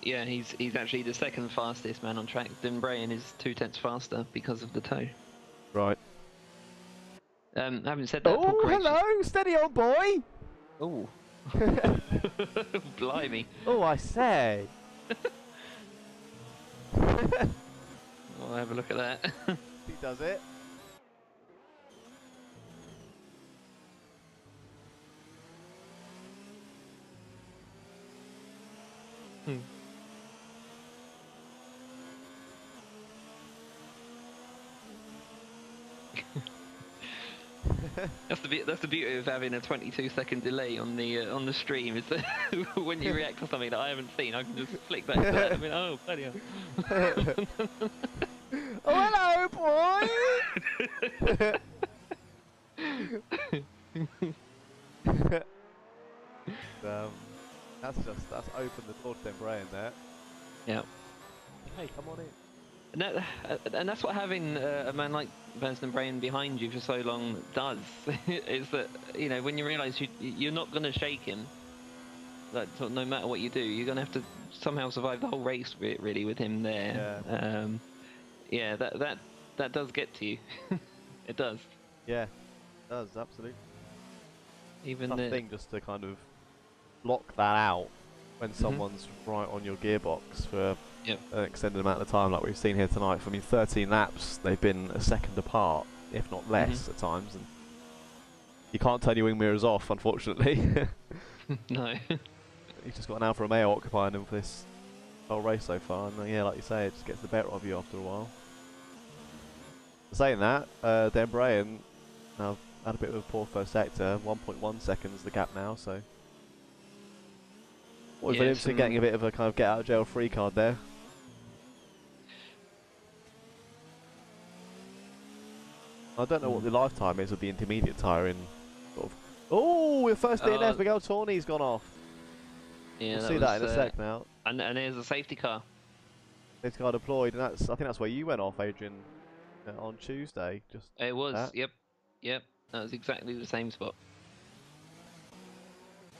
Yeah, he's actually the second fastest man on track. Dembray is 0.2 faster because of the tow.
Right.
Having said that,
oh, hello, steady on, boy.
Oh. Blimey.
Oh, I say.
I'll have a look at that.
He does it.
That's the beauty of having a 22-second delay on the stream. Is that when you react to something that I haven't seen, I can just flick back to that. I mean, oh, bloody hell.
Oh, hello, boy. That's opened the door to them Brian there.
Yeah.
Hey, come on in.
And that's what having a man like Vincent Brain behind you for so long does. Is that, you know, when you realise you're not going to shake him, like, no matter what you do, you're going to have to somehow survive the whole race really with him there.
Yeah.
That does get to you. It does.
Yeah, it does, absolutely.
Even
Tough thing just to kind of block that out when someone's right on your gearbox for an extended amount of time, like we've seen here tonight. For, I mean, 13 laps, they've been a second apart, if not less at times, and you can't turn your wing mirrors off, unfortunately.
No.
You've just got an Alfa Romeo occupying them for this whole race so far, and yeah, like you say, it just gets the better of you after a while. Saying that, Dan Bryan now had a bit of a poor first sector, 1.1 seconds the gap now, so with Williamson getting a bit of a kind of get out of jail free card there. I don't know what the lifetime is of the intermediate tyre in sort of. Oh, the first DNF, Miguel Torney's gone off.
Yeah,
we'll see that in a sec now.
And there's a safety car.
Safety car deployed, and I think that's where you went off, Adrian, on Tuesday. Just
it was,
that.
yep. That was exactly the same spot.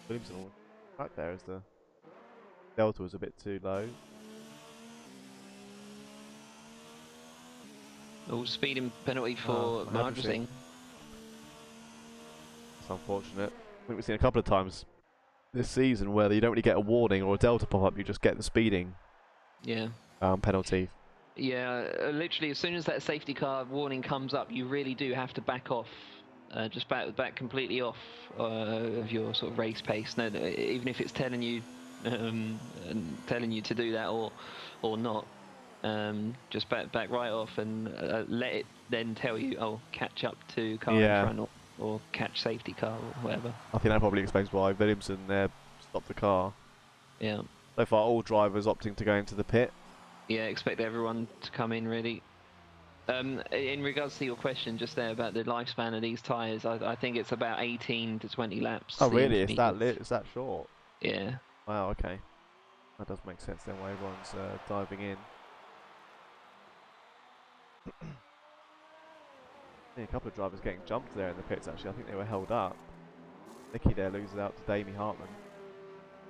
Williamson right there as the delta was a bit too low.
Oh, speeding penalty for Mardrasing.
It's unfortunate. I think we've seen a couple of times this season where you don't really get a warning or a delta pop up, you just get the speeding penalty.
Yeah, literally as soon as that safety car warning comes up, you really do have to back off, just back completely off of your sort of race pace. No, even if it's telling you to do that or not. Just back right off and let it then tell you, oh, catch up to car in front or catch safety car or whatever.
I think that probably explains why Williamson stopped the car.
Yeah.
So far, all drivers opting to go into the pit.
Yeah, expect everyone to come in really. In regards to your question just there about the lifespan of these tyres, I think it's about 18 to 20 laps.
Oh really? It's that short?
Yeah.
Wow, okay. That does make sense then why everyone's diving in. A couple of drivers getting jumped there in the pits actually. I think they were held up. Nicky there loses out to Damie Hartman.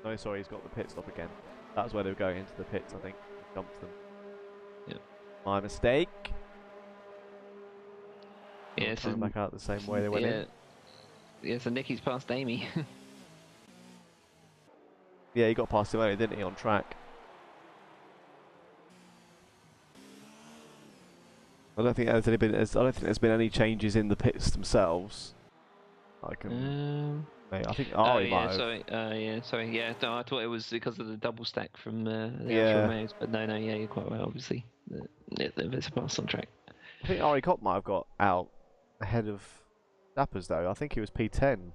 No, sorry, he's got the pit stop again. That's where they were going into the pits, I think. He jumped them.
Yep.
My mistake.
Yeah, so
back out the same way they went in.
Yeah, so Nicky's past Damie.
Yeah, he got past him earlier, didn't he, on track? I don't think there's been any changes in the pits themselves. I think Ari might have.
Sorry. Yeah, no, I thought it was because of the double stack from the Alfa
Yeah.
Romeos, but no, you're quite right. Obviously, there's a pass on track.
I think Ari Kopp might have got out ahead of Dappers though. I think he was P10.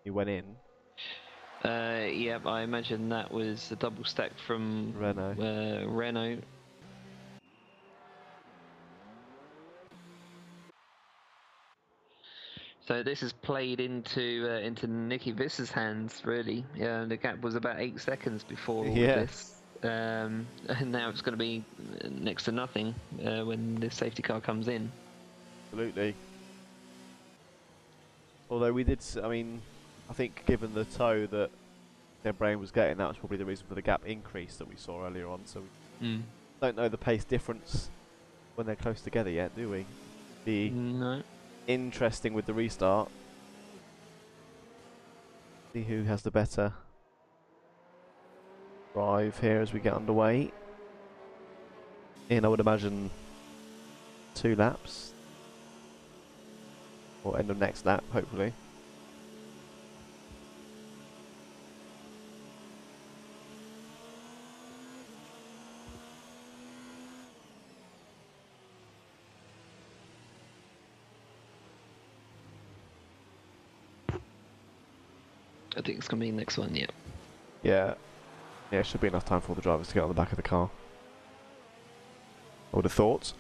He went in.
Yeah, I imagine that was a double stack from Renault. So this is played into Nicky Visser's hands, really. Yeah, the gap was about 8 seconds before all of this, and now it's going to be next to nothing when this safety car comes in.
Absolutely. Although we did, I think given the tow that their brain was getting, that was probably the reason for the gap increase that we saw earlier on. So we don't know the pace difference when they're close together yet, do we?
No.
Interesting with the restart. See who has the better drive here as we get underway. I would imagine 2 laps. Or end of next lap, hopefully.
I think it's going to be the next one, yeah.
Yeah. Yeah, it should be enough time for all the drivers to get on the back of the car. I would have thought.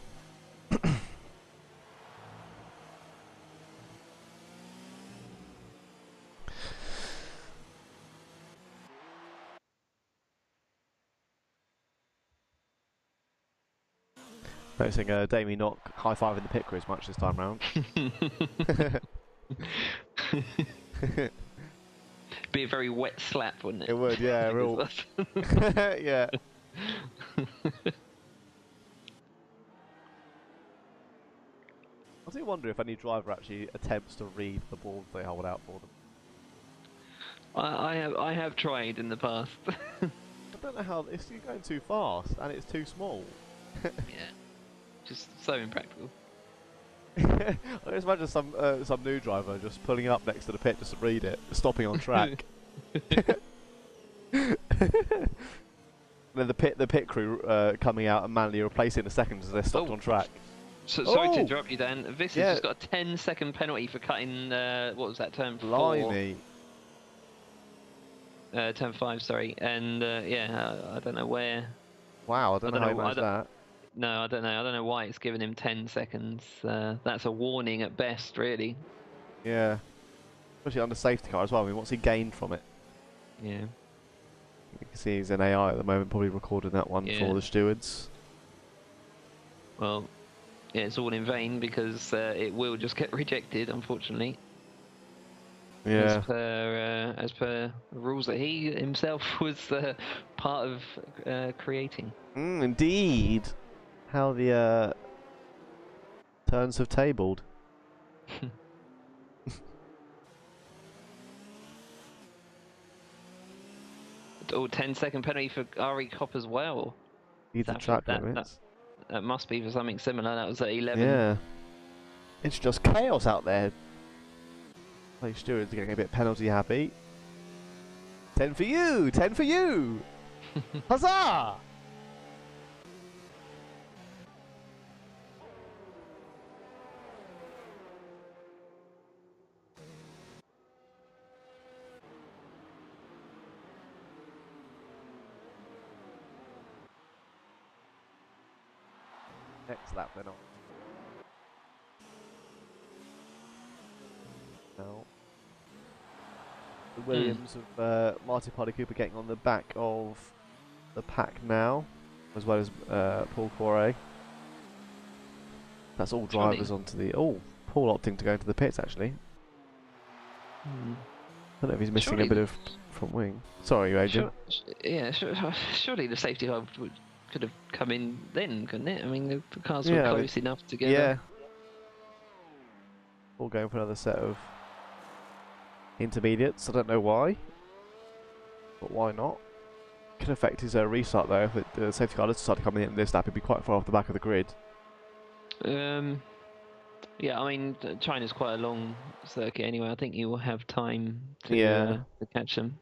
Noticing Damien not high-fiving the pit crew as much this time round.
Be a very wet slap, wouldn't it?
It would, yeah, real. Yeah. I do wonder if any driver actually attempts to read the balls they hold out for them.
I have tried in the past.
I don't know how you're going too fast and it's too small.
Yeah, just so impractical.
I just imagine some new driver just pulling up next to the pit just to read it, stopping on track. And then the pit crew coming out and manually replacing the seconds as they're stopped on track.
So, sorry to interrupt you, Dan. This has just got a 10-second penalty for cutting. What was that, turn 4?
Blimey.
Turn 5, sorry. And yeah, I don't know where.
Wow, I don't know how he managed that.
No, I don't know. I don't know why it's given him 10 seconds. That's a warning at best, really.
Yeah. Especially on the safety car as well. I mean, what's he gained from it?
Yeah.
You can see he's in AI at the moment, probably recording that one for the stewards.
Well, yeah, it's all in vain because it will just get rejected, unfortunately.
Yeah.
As per rules that he himself was part of creating.
Indeed. How the turns have tabled.
Oh, 10-second penalty for Ari Kopp as well.
Need the track limits.
That must be for something similar. That was at 11.
Yeah. It's just chaos out there. Like stewards are getting a bit penalty happy. 10 for you! 10 for you! Hazzah! Next lap then on. Now, the Williams of Martin Party Cooper getting on the back of the pack now, as well as Paul Corey. That's all drivers onto the. Oh, Paul opting to go into the pits actually. I don't know if he's missing a bit of front wing. Sorry, Adrian.
Surely the safety car could have come in then, couldn't it? I mean, the cars were close enough together.
Yeah. All going for another set of intermediates. I don't know why, but why not? Could affect his restart though. If the safety car does decide to come in this lap, he'd be quite far off the back of the grid.
Yeah, I mean, China's quite a long circuit anyway. I think he will have time to catch them.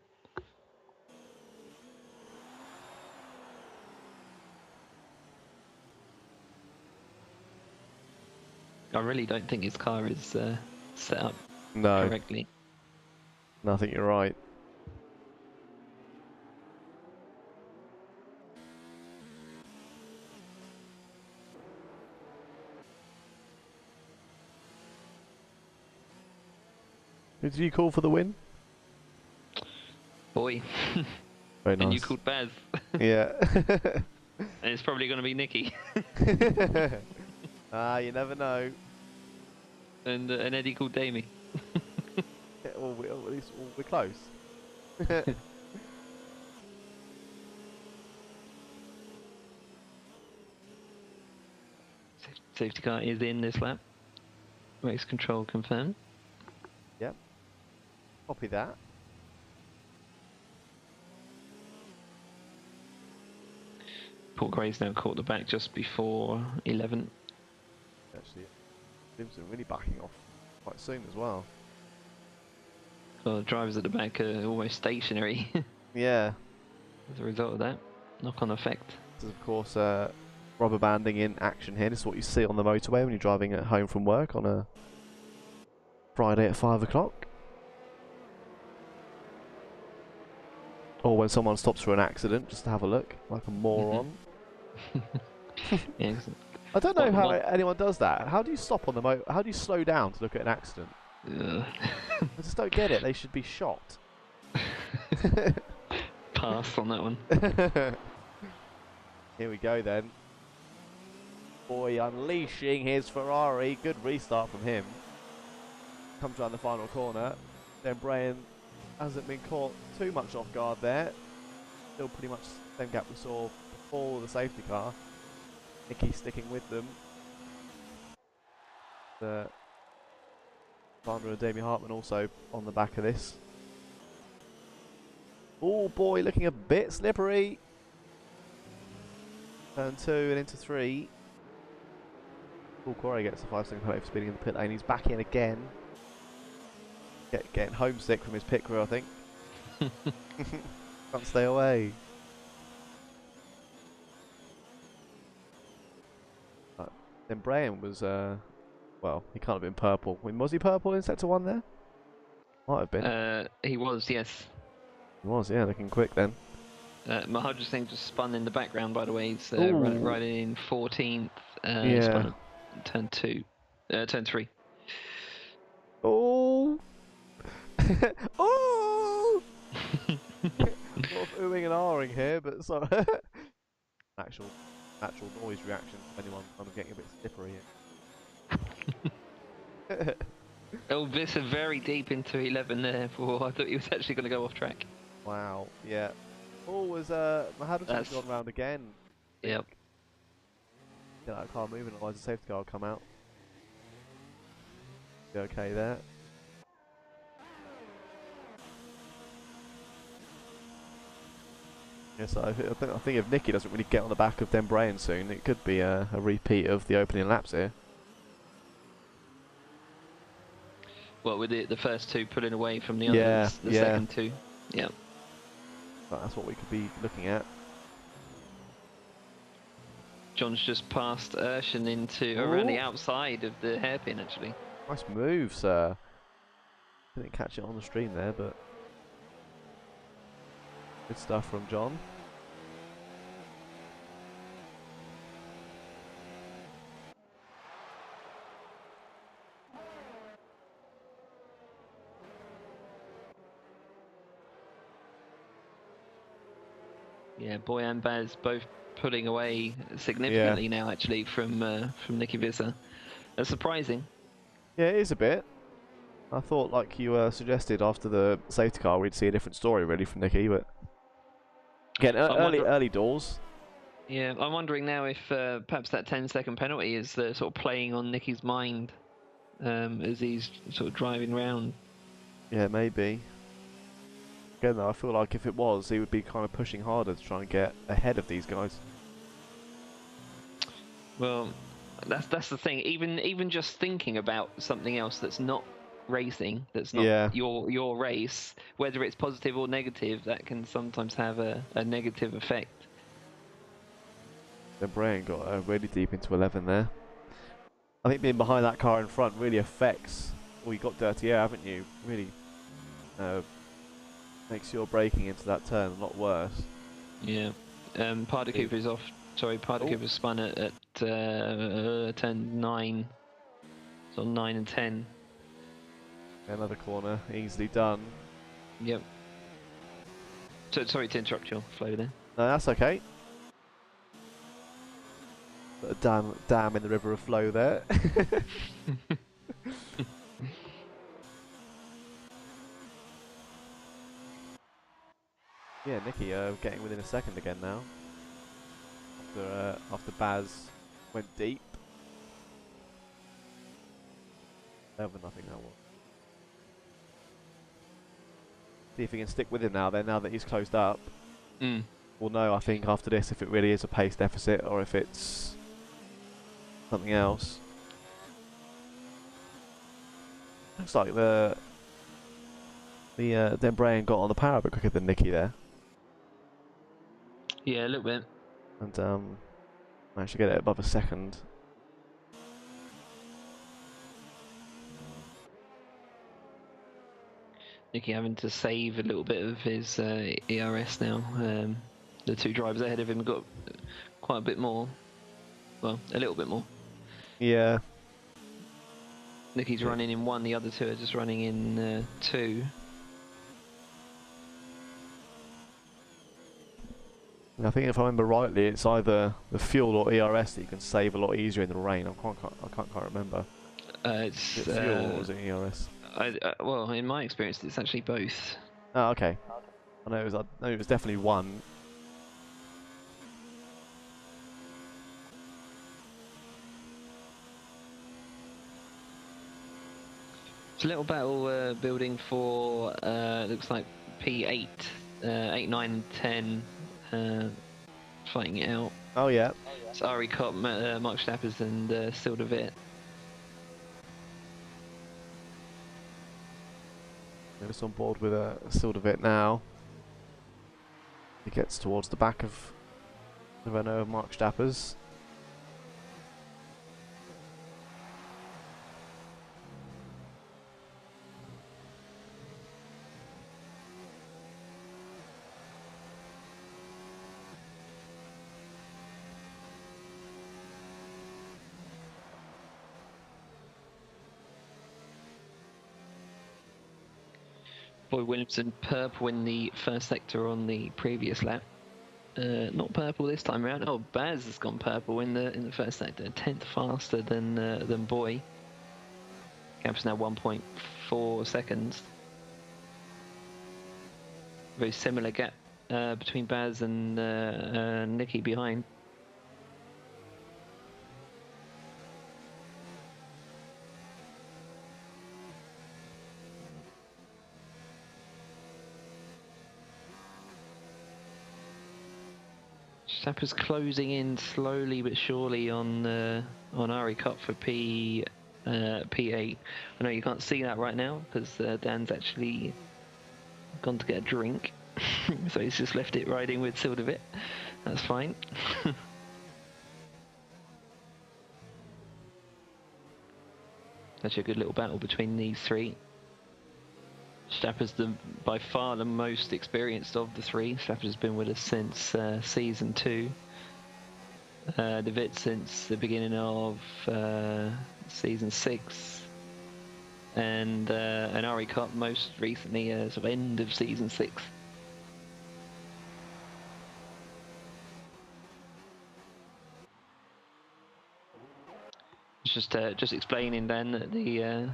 I really don't think his car is set up correctly.
No, I think you're right. Who did you call for the win?
Boy.
Very nice.
And you called Baz.
Yeah.
And it's probably going to be Nicky.
You never know.
And Eddie called Damie.
Yeah, at least we're close.
Safety car is in this lap. Race control confirmed.
Yep. Copy that.
Paul Gray's now caught the back just before 11.
Actually, Simpson really backing off quite soon as well.
Well, the drivers at the back are almost stationary.
Yeah.
As a result of that knock-on effect.
This is of course rubber banding in action here. This is what you see on the motorway when you're driving at home from work on a Friday at 5 o'clock. Or when someone stops for an accident, just to have a look, like a moron.
Yeah,
I don't know how anyone does that. How do you stop on the How do you slow down to look at an accident? I just don't get it. They should be shot.
Pass on that one.
Here we go then. Boy unleashing his Ferrari. Good restart from him. Comes around the final corner. Then Brian hasn't been caught too much off guard there. Still pretty much the same gap we saw before the safety car. Nicky sticking with them. Sandra and Damien Hartman also on the back of this. Oh boy, looking a bit slippery. Turn 2 and into 3. Paul Quarry gets a 5-second penalty for speeding in the pit lane. He's back in again. Getting homesick from his pit crew, I think. Can't stay away. Then Brian was, well, he can't have been purple. Was he purple in sector 1 there? Might have been.
He was, yes.
He was, yeah, looking quick then.
Mahadra Singh just spun in the background, by the way. He's riding in 14th.
Yeah.
Spun turn 3.
Oh! Oh! Sort of oohing and ahhing here, but sorry. Natural noise reaction from anyone kind of getting a bit slippery here.
Oh, Visser very deep into 11 there. I thought he was actually going to go off track.
Wow, yeah. Oh, was Mahadra gone round again?
Yep.
Get that car moving, otherwise the safety car will come out. Be okay there. Yes, I think if Nicky doesn't really get on the back of Dembrain soon, it could be a repeat of the opening laps here.
Well, with the first two pulling away from the others, the second two. Yeah.
But that's what we could be looking at.
John's just passed Urshan into around the outside of the hairpin, actually.
Nice move, sir. Didn't catch it on the stream there, but good stuff from John.
Yeah, Boy and Baz both pulling away significantly now, actually, from Nicky Visser. That's surprising.
Yeah, it is a bit. I thought, like you suggested after the safety car, we'd see a different story really from Nicky, but again, early doors.
Yeah, I'm wondering now if perhaps that 10-second penalty is sort of playing on Nicky's mind as he's sort of driving round.
Yeah, maybe. Again, though, I feel like if it was, he would be kind of pushing harder to try and get ahead of these guys.
Well, that's the thing. Even just thinking about something else that's not racing, that's not your race, whether it's positive or negative, that can sometimes have a negative effect.
Then Brian got really deep into 11 there. I think being behind that car in front really affects. Well, you got dirty air, haven't you? Really makes your braking into that turn a lot worse. Yeah.
Parda Cooper's off. Sorry, Parda Cooper's spun at turn 9. It's on 9 and 10.
Another corner, easily done.
Yep. So sorry to interrupt your flow there.
No, that's okay. Put a dam in the river of flow there. Yeah, Nicky getting within a second again now. After Baz went deep. 11, I think that was. See if he can stick with him now that he's closed up. We'll know, I think, after this if it really is a pace deficit or if it's something else. Looks like the Dembrain got on the power a bit quicker than Nicky there.
Yeah, a little bit.
And managed to get it above a second.
Nicky having to save a little bit of his ERS now. The two drivers ahead of him got quite a bit more. Well, a little bit more.
Yeah.
Nicky's running in 1, the other two are just running in 2.
I think if I remember rightly, it's either the fuel or ERS that you can save a lot easier in the rain. I can't quite remember.
It's
is it fuel or is it ERS?
Well, in my experience, it's actually both.
Oh, okay. I know it was definitely one.
It's a little battle building for looks like P8, 8, 9, 10, fighting it out.
Oh yeah.
It's Ari Kopp, Mark Stappers, and Sildavit.
It's on board with a Sildavit now. He gets towards the back of the Renault of Mark Stappers.
Boy Williamson purple in the first sector on the previous lap. Not purple this time around. Oh, Baz has gone purple in the first sector, 10th faster than Boy. Gap's now 1.4 seconds. Very similar gap between Baz and Nicky behind. Stappers closing in slowly but surely on Ari Kopp for P8. I know you can't see that right now because Dan's actually gone to get a drink, so he's just left it riding with Sildavit. That's fine. Actually, a good little battle between these three. Stapper's by far the most experienced of the three. Stapper's been with us since season 2. De Wit since the beginning of season 6, and Ari Kopp most recently sort of end of season 6. Just explaining then that the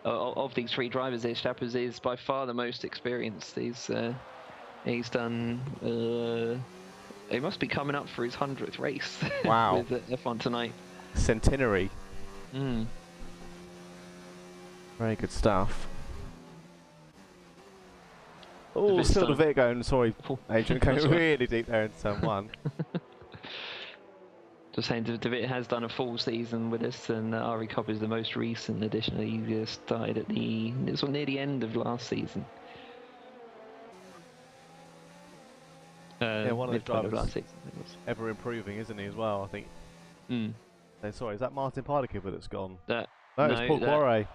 of these three drivers, Stappers is by far the most experienced. He's done. He must be coming up for his 100th race.
Wow.
with F1 tonight.
Centenary.
Mm.
Very good stuff. Oh, still the bit going. Sorry, Adrian, going really deep there in turn 1.
Just saying, De Wit has done a full season with us, and Ari Kopp is the most recent addition. He started at near the end of last season.
Yeah, one of the drivers
last season,
ever improving, isn't he, as well, I think.
Mm.
So, sorry, is that Martin Parderkipper that's gone?
No,
it's Paul Quarry.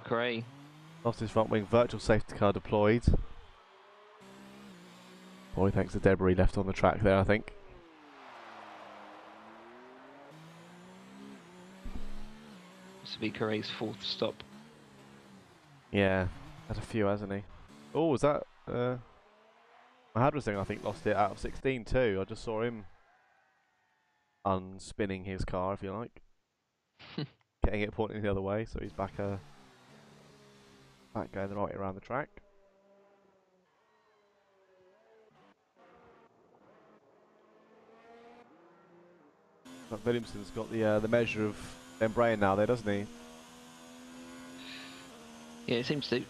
Quarry.
Lost his front wing, virtual safety car deployed. Boy, thanks to debris left on the track there, I think.
This will be Quarry's 4th stop.
Yeah, had a few, hasn't he? Oh, was that... Hazzah, I think, lost it out of 16 too. I just saw him unspinning his car, if you like. Getting it pointing the other way, so he's back going the right way around the track. But Williamson's got the measure of them brain now there, doesn't he?
Yeah, it seems to.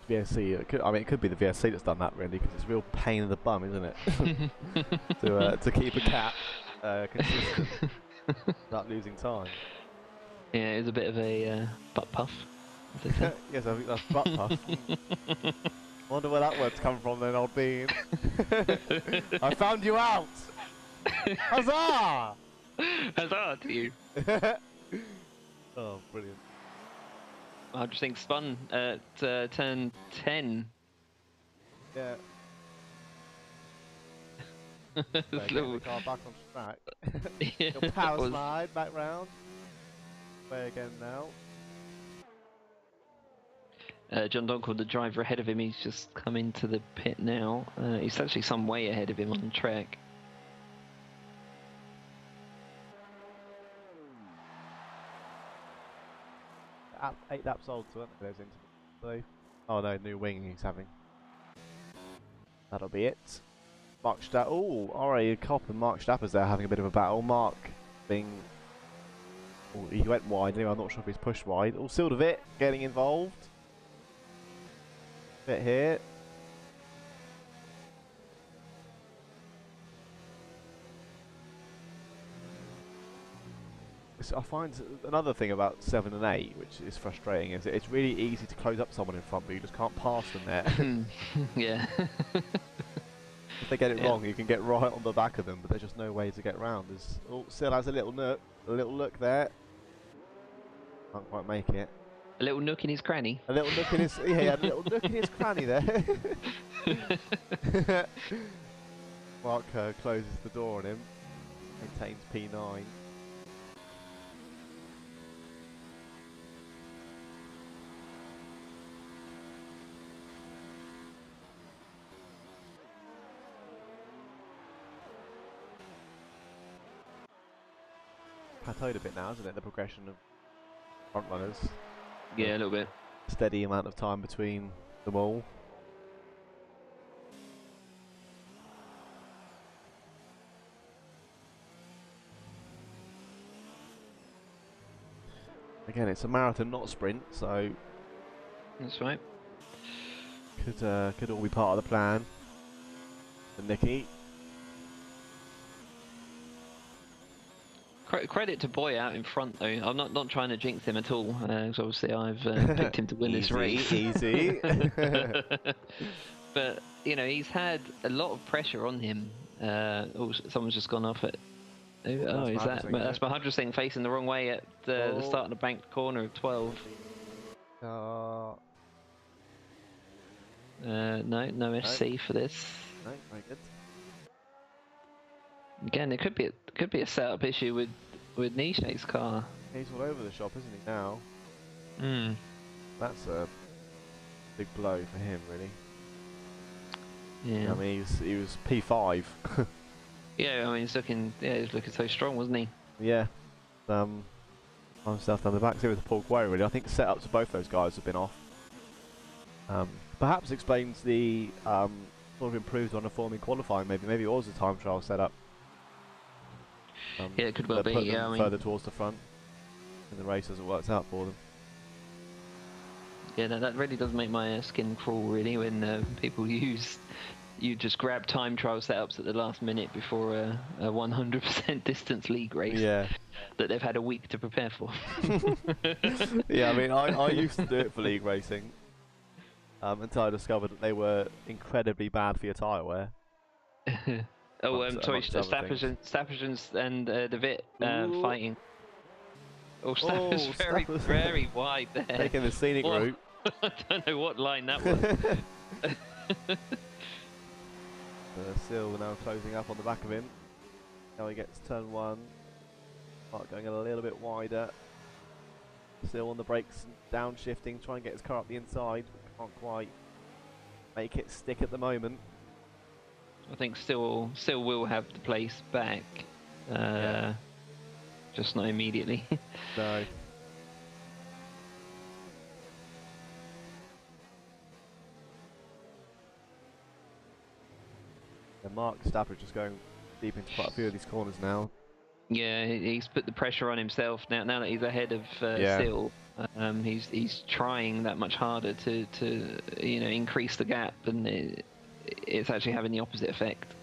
VSC, it could be the VSC that's done that really, because it's a real pain in the bum, isn't it? to keep a cap consistent without losing time.
Yeah, it was a bit of a butt puff.
Yes, I think that's butt puff. Wonder where that word's come from then, old bean. I found you out! Hazzah!
Hazzah to you.
Oh, brilliant.
I just think spun at turn 10.
Yeah.
Little...
the car back on track.
Yeah,
Little power slide back round. Way again now.
John Donkel, the driver ahead of him, he's just come into the pit now. He's actually some way ahead of him on the track.
Eight laps old, so that goes into the... Oh no, new wing he's having. That'll be it. Mark Stapp. Oh, alright, Cop and Mark Stappers there having a bit of a battle. Mark being... Oh, he went wide anyway, I'm not sure if he's pushed wide. Oh, Sildavit getting involved. Bit here. I find another thing about 7 and 8, which is frustrating, is that it's really easy to close up someone in front, but you just can't pass them there.
Yeah.
If they get it wrong, you can get right on the back of them, but there's just no way to get round. There's, oh, Sil has a little look there. Can't quite make it.
A little nook in his cranny.
A little nook in his, yeah, he had a little nook in his cranny there. Mark closes the door on him, maintains P9. Plateaued a bit now, isn't it? The progression of front runners.
Yeah, a little bit.
Steady amount of time between them all. Again, it's a marathon, not a sprint, so
That's right.
could all be part of the plan. And Nicky.
Credit to Boy out in front though. I'm not trying to jinx him at all, because obviously I've picked him to win this race.
Easy.
But you know, he's had a lot of pressure on him. Oh, someone's just gone off it. Oh, is that? That's my Hazzah thing facing the wrong way at the start of the banked corner of 12. No SC for this.
No, very good.
Again, it could be a setup issue with Nisha's car.
He's all over the shop, isn't he now? That's a big blow for him, really.
Yeah.
I mean, he was P5.
Yeah, I mean, he's looking so strong, wasn't he?
Yeah. I'm stuff down the back. See with Paul Quay, really. I think the setups of both those guys have been off. Perhaps explains the sort of improved on a form in qualifying. Maybe it was a time trial setup.
Yeah, it could well be. Yeah, I mean,
further towards the front in the race as it works out for them.
Yeah, that really does make my skin crawl, really, when people you just grab time trial setups at the last minute before a 100% distance league race.
Yeah.
That they've had a week to prepare for.
Yeah, I mean, I used to do it for league racing until I discovered that they were incredibly bad for your tyre wear.
Oh, sorry, Stappergens and De Witt fighting. Oh, Stapper's very wide there.
Taking the scenic route.
I don't know what line that was.
Sil now closing up on the back of him. Now he gets turn 1. Mark going a little bit wider. Still on the brakes, downshifting, trying to get his car up the inside. Can't quite make it stick at the moment.
I think still will have the place back, just not immediately.
No. And Mark Stafford just going deep into quite a few of these corners now.
Yeah, he's put the pressure on himself now that he's ahead of Sil. He's trying that much harder to increase the gap, and it's actually having the opposite effect.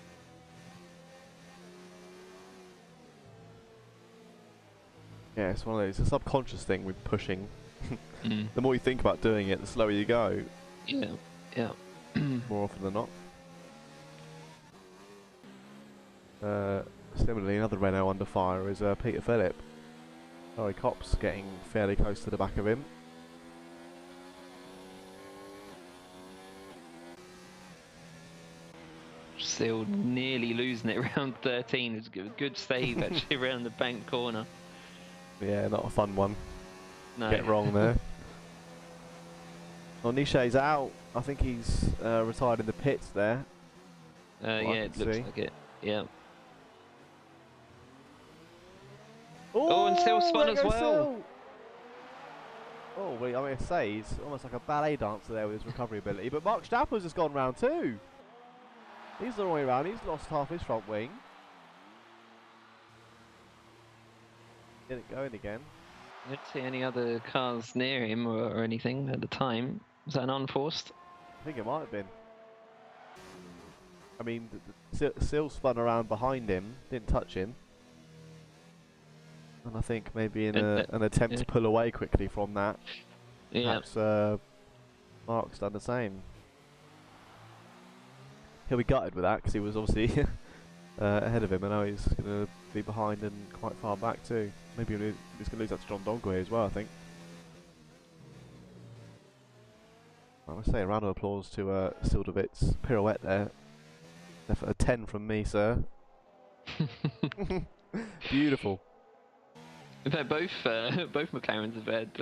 Yeah, it's one of those. It's a subconscious thing with pushing. The more you think about doing it, the slower you go.
Yeah, yeah.
more often than not. Similarly, another Renault under fire is Peter Phillip. Sorry, Copse getting fairly close to the back of him.
Still nearly losing it around 13. It's a good save actually around the bank corner.
Yeah, not a fun one.
No.
Get wrong there. Well, Nishe's out. I think he's retired in the pits there.
Yeah, it looks like it. Yeah. Oh, and Sil spun as well.
Oh, wait, I mean, say he's almost like a ballet dancer there with his recovery ability. But Mark Stapper's just gone round 2. He's the wrong way around. He's lost half his front wing. Didn't go in again.
I didn't see any other cars near him or anything at the time. Was that an unforced?
I think it might have been. I mean, Sil spun around behind him, didn't touch him. And I think maybe in an attempt to pull away quickly from that, perhaps Mark's done the same. He'll be gutted with that because he was obviously ahead of him, and now he's going to be behind and quite far back too. Maybe he's going to lose that to John Donquay as well, I think. I must say a round of applause to Sildovit's pirouette there. Definitely a 10 from me, sir. Beautiful.
In fact, both McLarens have had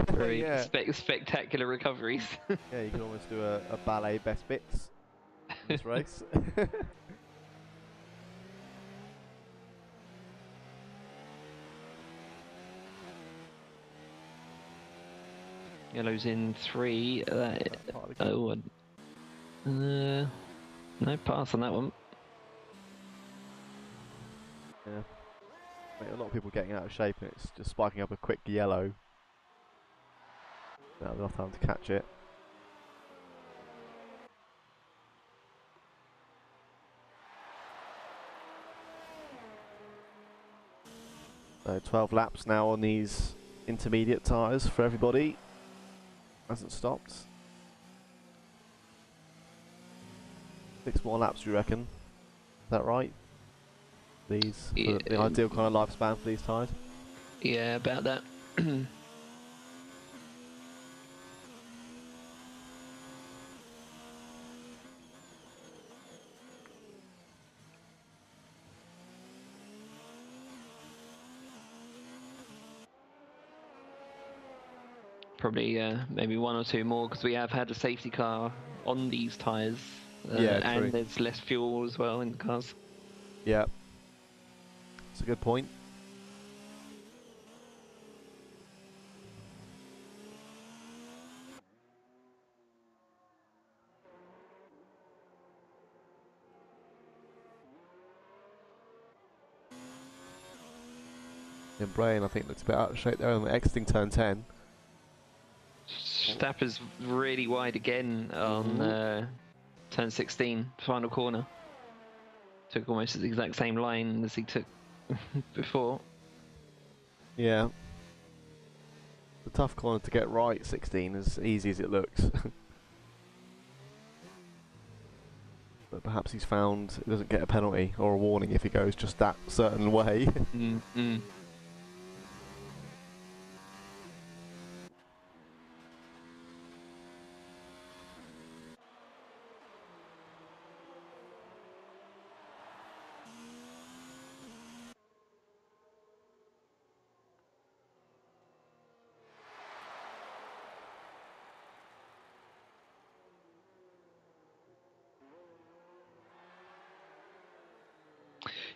very spectacular recoveries.
Yeah, you can almost do a ballet best bits in this race.
Yellow's in 3. No pass on that one.
Yeah. A lot of people getting out of shape, and it's just spiking up a quick yellow. Not enough time to catch it. So 12 laps now on these intermediate tyres for everybody. Hasn't stopped. 6 more laps, do you reckon? Is that right? These, the ideal kind of lifespan for these tyres?
Yeah, about that. Probably maybe 1 or 2 more, because we have had a safety car on these tyres. And there's less fuel as well in the cars.
Yeah. That's a good point. And Brain, I think, looks a bit out of shape there on the exiting turn 10.
Stapper's really wide again on turn 16, final corner. Took almost the exact same line as he took before.
Yeah. The tough corner to get right, 16, as easy as it looks. But perhaps he's found he doesn't get a penalty or a warning if he goes just that certain way.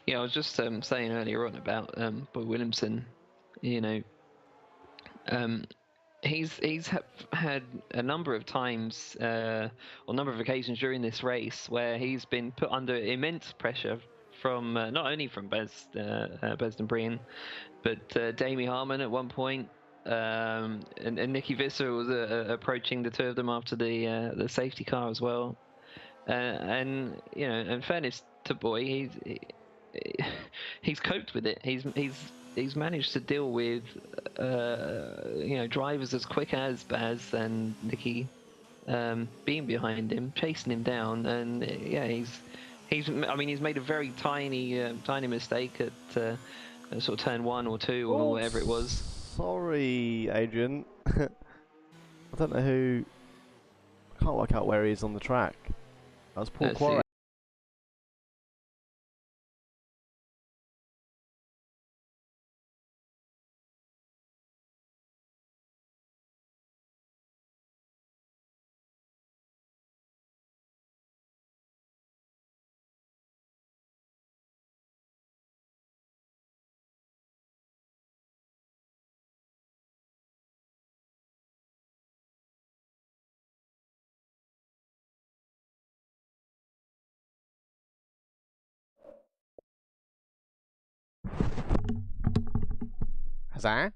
Yeah, I was just saying earlier on about Boy Williamson. You know, he's had a number of times, or a number of occasions during this race where he's been put under immense pressure from not only from Bezdon Breen, but Damie Harmon at one point, and Nicky Visser was approaching the two of them after the safety car as well. And you know, in fairness to Boy, he's coped with it. He's managed to deal with you know, drivers as quick as Baz and Nicky, being behind him, chasing him down, and yeah, he's made a very tiny mistake at sort of turn 1 or 2 or whatever it was.
Sorry, Adrian. I don't know who. I can't work out where he is on the track. That was Paul Quarry. Hazzah?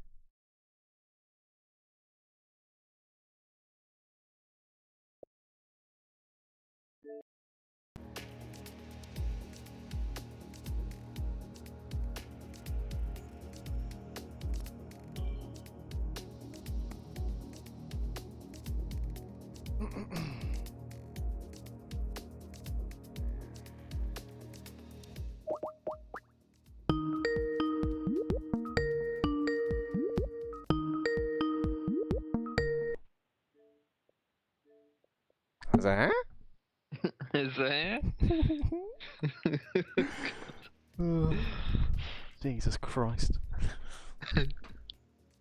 Hazzah?
Hazzah?
Jesus Christ.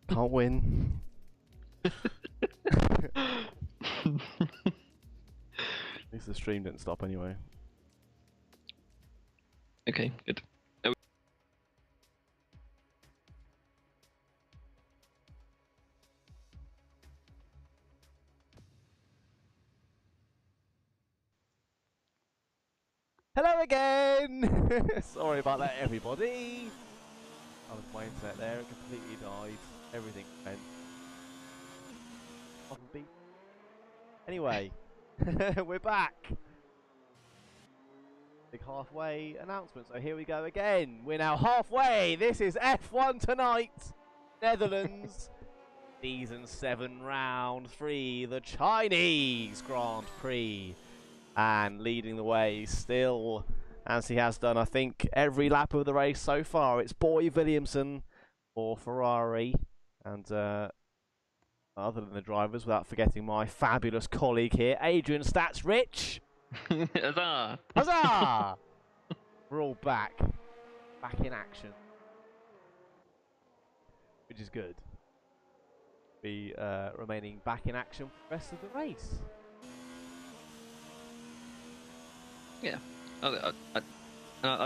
Can't win. At least the stream didn't stop anyway.
Okay, good.
Hello again! Sorry about that, everybody. Oh, my internet there, it completely died. Everything went. Anyway, we're back. Big halfway announcement. So here we go again. We're now halfway. This is F1 tonight. Netherlands. Season 7, round 3. The Chinese Grand Prix. And leading the way still, as he has done, I think, every lap of the race so far. It's Boy Williamson for Ferrari. And other than the drivers, without forgetting my fabulous colleague here, Adrian Stats Rich.
Hazzah!
Huzzah! We're all back in action, which is good. Be remaining back in action for the rest of the race.
Yeah, I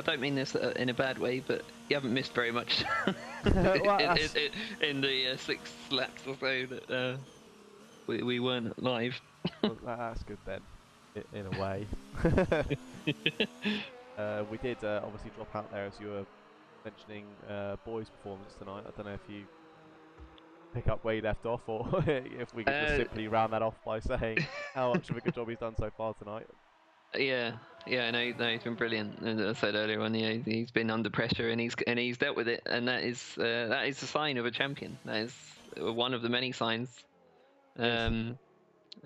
don't mean this in a bad way, but you haven't missed very much in the 6 laps or so that we weren't live.
Well, that's good then, in a way. We did obviously drop out there as you were mentioning Boy's performance tonight. I don't know if you pick up where you left off, or if we could just simply round that off by saying how much of a good job he's done so far tonight.
Yeah, no, he's been brilliant. As I said earlier on, he's been under pressure and he's dealt with it, and that is a sign of a champion. That is one of the many signs. And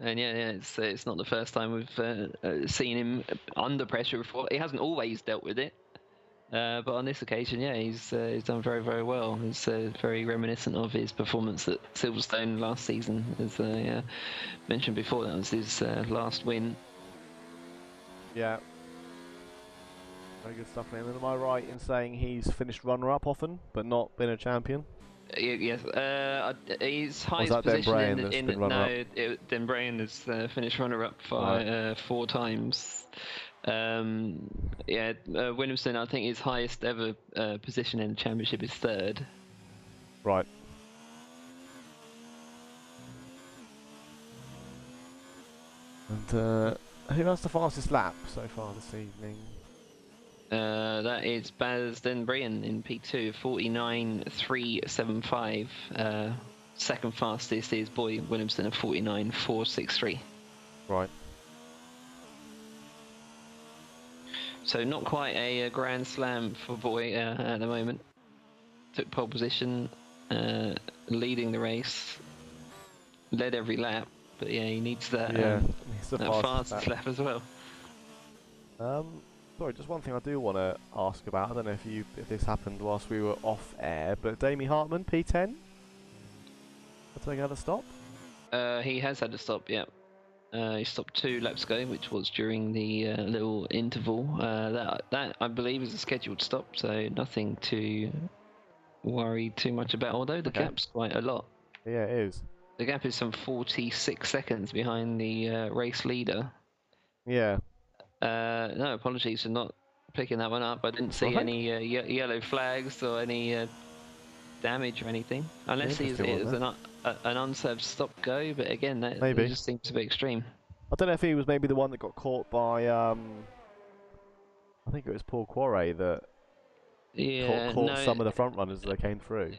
yeah, it's not the first time we've seen him under pressure before. He hasn't always dealt with it, but on this occasion, yeah, he's done very, very well. It's very reminiscent of his performance at Silverstone last season, as I mentioned before. That was his last win.
Yeah. Very good stuff, man. Am I right in saying he's finished runner-up often, but not been a champion?
Yes. His highest position Den Brain has finished runner-up for 4 times. Williamson, I think his highest ever position in the championship is 3rd.
Right. And who has the fastest lap so far this evening?
That is Baz Den Brian in P2, 49.375. Second fastest is Boy Williamson at 49.463.
Right.
So not quite a Grand Slam for Boy at the moment. Took pole position, leading the race, led every lap. but yeah, he needs that,
it's the
that
fastest
fastest lap as well.
Sorry, just one thing I do want to ask about. I don't know if this happened whilst we were off air, but Damie Hartman, P10, taking another stop.
He has had a stop, yeah. He stopped 2 laps ago, which was during the little interval. That I believe is a scheduled stop, so nothing to worry too much about. Although the gap's quite a lot.
Yeah, it is.
The gap is some 46 seconds behind the race leader.
Yeah.
No, apologies for not picking that one up. I didn't see any yellow flags or any damage or anything. Unless it was an unserved stop go, but again, that just seems a bit extreme.
I don't know if he was maybe the one that got caught by, I think it was Paul Quarret that caught some of the front runners as they came through.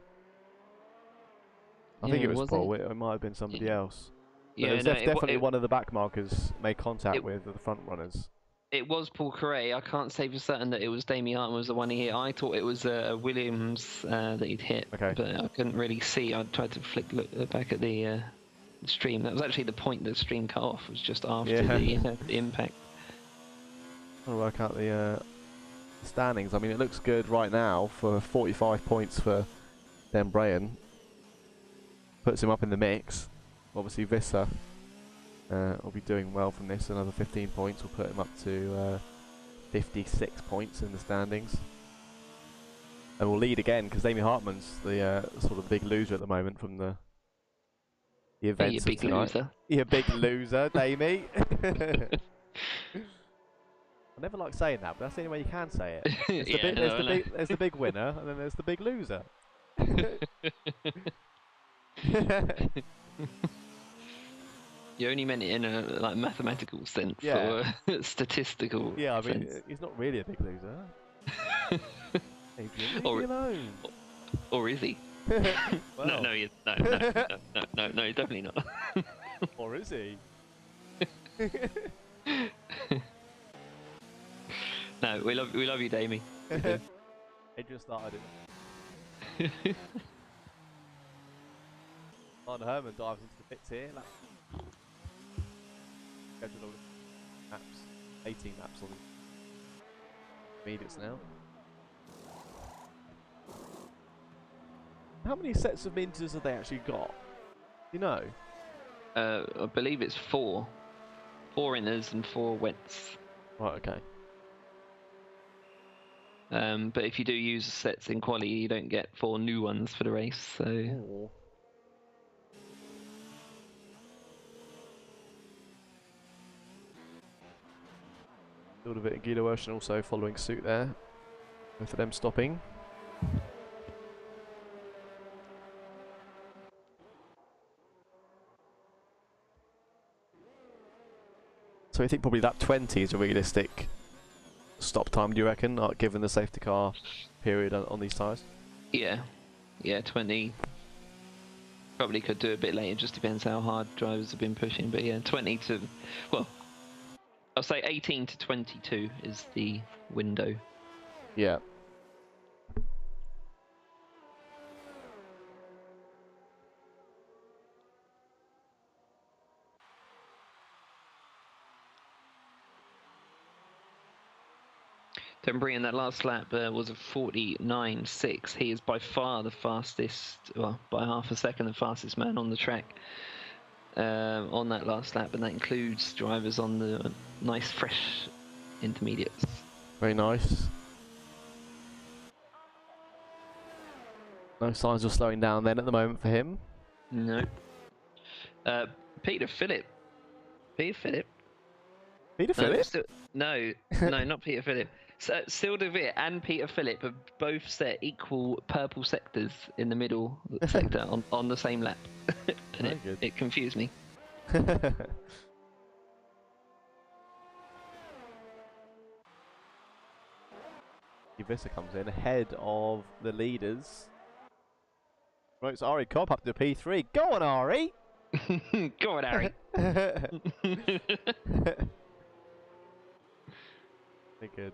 I think it was Paul, it might have been somebody else. But it was definitely one of the back markers made contact with the front runners.
It was Paul Quarret. I can't say for certain that it was Damie Hartman was the one he hit. I thought it was Williams that he'd hit, but I couldn't really see. I tried to look back at the stream. That was actually the point the stream cut off. Was just after the impact.
I'll work out the standings. I mean, it looks good right now for 45 points for Dan Brayan. Puts him up in the mix. Obviously, Visser will be doing well from this. Another 15 points will put him up to 56 points in the standings. And will lead again because Damie Hartman's the sort of big loser at the moment from the events of tonight. You're a big loser, Damie. I never like saying that, but that's the only way you can say it. There's the big winner, and then there's the big loser.
You only meant it in a mathematical sense or statistical.
Yeah, I mean, he's not really a big loser. Leave me alone.
Or is he?
Well.
No, definitely not.
Or is he?
No, we love you, Damie.
Adrian started it. Arne Herman dives into the pits here. Scheduled all the laps, 18 laps on the immediates now. How many sets of minters have they actually got? You know?
I believe it's 4. 4 inners and 4 wets.
Right, okay.
But if you do use sets in quali, you don't get 4 new ones for the race. So.
Ooh. A little bit of Guido Ocean also following suit there. Both of them stopping. So I think probably lap 20 is a realistic stop time, do you reckon, given the safety car period on these tyres?
Yeah, 20. Probably could do a bit later, just depends how hard drivers have been pushing. But yeah, 20 to, well, I'll say 18 to 22 is the window.
Yeah.
Dembry in that last lap was a 49.6. He is by far the fastest, well, by half a second, the fastest man on the track on that last lap, and that includes drivers on the nice, fresh intermediates.
Very nice. No signs of slowing down then at the moment for him.
No. Peter Phillip.
Peter Phillip?
No, not Peter Phillip. Sil de Wit and Peter Phillip have both set equal purple sectors in the middle sector on the same lap. And it confused me.
Visser comes in ahead of the leaders. Right, so Ari Cobb up to P3. Go on, Ari!
Go on, Ari!
Very good.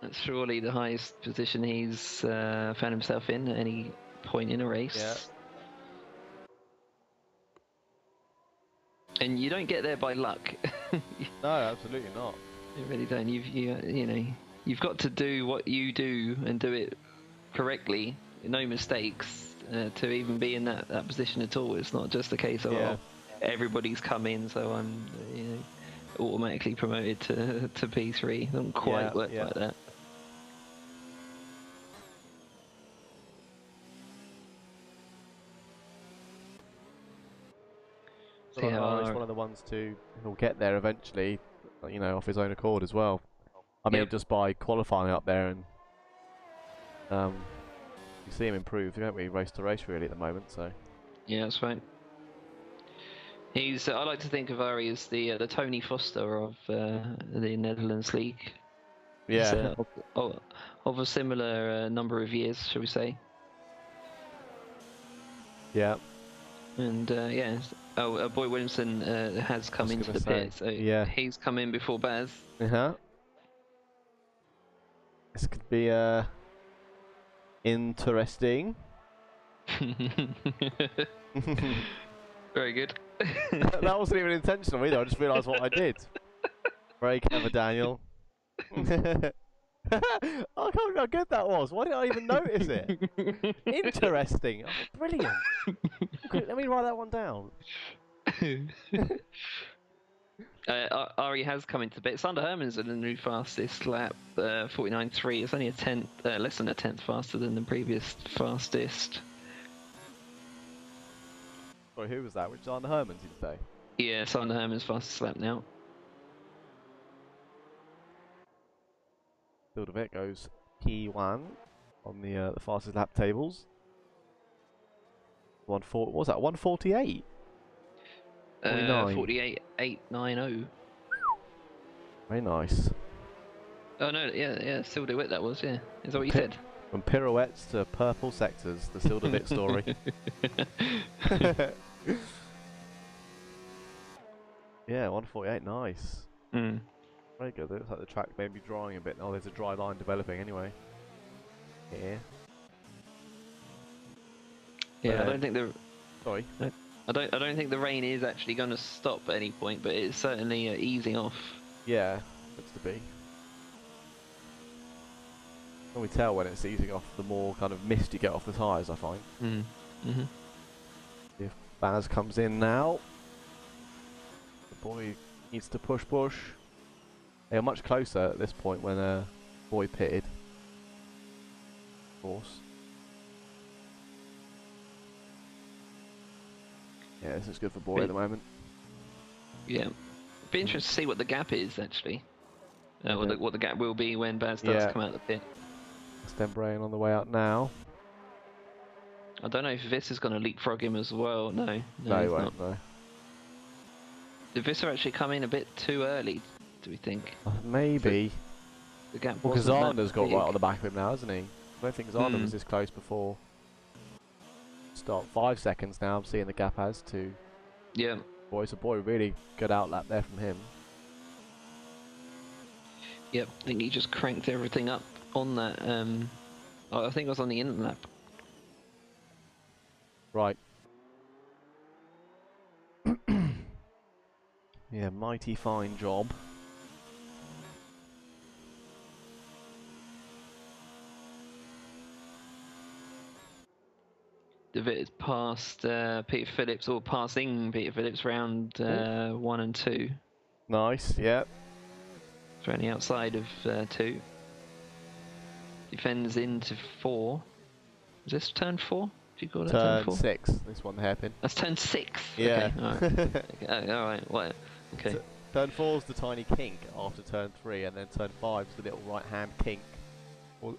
That's surely the highest position he's found himself in at any point in a race.
Yeah.
And you don't get there by luck.
No, absolutely not.
You really don't. You've got to do what you do and do it correctly, no mistakes, to even be in that position at all. It's not just a case of everybody's come in, so I'm automatically promoted to P3. It doesn't quite work like that.
So he's one of the ones who'll get there eventually, off his own accord as well. I mean, just by qualifying up there, and you see him improve, don't we? Race to race, really, at the moment. So
yeah, that's right. He's. I like to think of Ari as the Tony Foster of the Netherlands League.
Yeah.
Of a similar number of years, shall we say?
Yeah.
And Boy Williamson has come into the pit, so he's come in before Baz.
This could be interesting.
Very good.
That wasn't even intentional either. I just realised what I did. Very clever, Daniel. I can't remember how good that was. Why didn't I even notice it? Interesting. Oh, brilliant. Let me write that one down.
Ari has come into bit. Sander Herman's at the new fastest lap, 49.3. It's only a tenth, less than a tenth faster than the previous fastest.
Sorry, who was that? Which Sander Herman did you say?
Yeah, Sander Herman's fastest lap now.
Build of it goes P1 on the fastest lap tables. 140. What was that? 148.
48.890.
Very nice.
Oh no, yeah, still do it. That was Is that what you said?
From pirouettes to purple sectors, the Silver Bit story. Yeah, 148. Nice. Very good. It looks like the track may be drying a bit. Oh, there's a dry line developing anyway. Here.
Yeah, I don't think
Sorry.
I don't think the rain is actually going to stop at any point, but it's certainly easing off.
Yeah, looks to be. When we tell when it's easing off, the more kind of mist you get off the tyres, I find. If Baz comes in now, the boy needs to push. They are much closer at this point when boy pitted. Of course. Yeah, this is good for boy at the moment.
Yeah, be interested to see what the gap is actually. What the gap will be when Baz does come out of the pit.
Stenbrain on the way out now.
I don't know if Viss is going to leapfrog him as well. No,
he won't. No.
Did Visser actually come in a bit too early? Do we think?
Maybe.
The gap.
Well, because Zarna's got right on the back of him now, hasn't he? I don't think Zarna was this close before. Start 5 seconds now. I'm seeing the gap has to.
Yeah.
Boy, really good outlap there from him.
Yep, I think he just cranked everything up on that. I think it was on the in lap.
Right. Yeah, mighty fine job.
DeVitt is past Peter Phillips, or passing Peter Phillips round 1 and 2.
Nice, yeah.
So only outside of 2. Defends into 4. Is this turn 4? Do you call it turn 4?
6. This one, the hairpin.
That's turn 6.
Yeah.
Okay, all right. Okay, all right. Well, okay.
So, turn 4 is the tiny kink after turn 3, and then turn 5 is the little right hand kink. Well,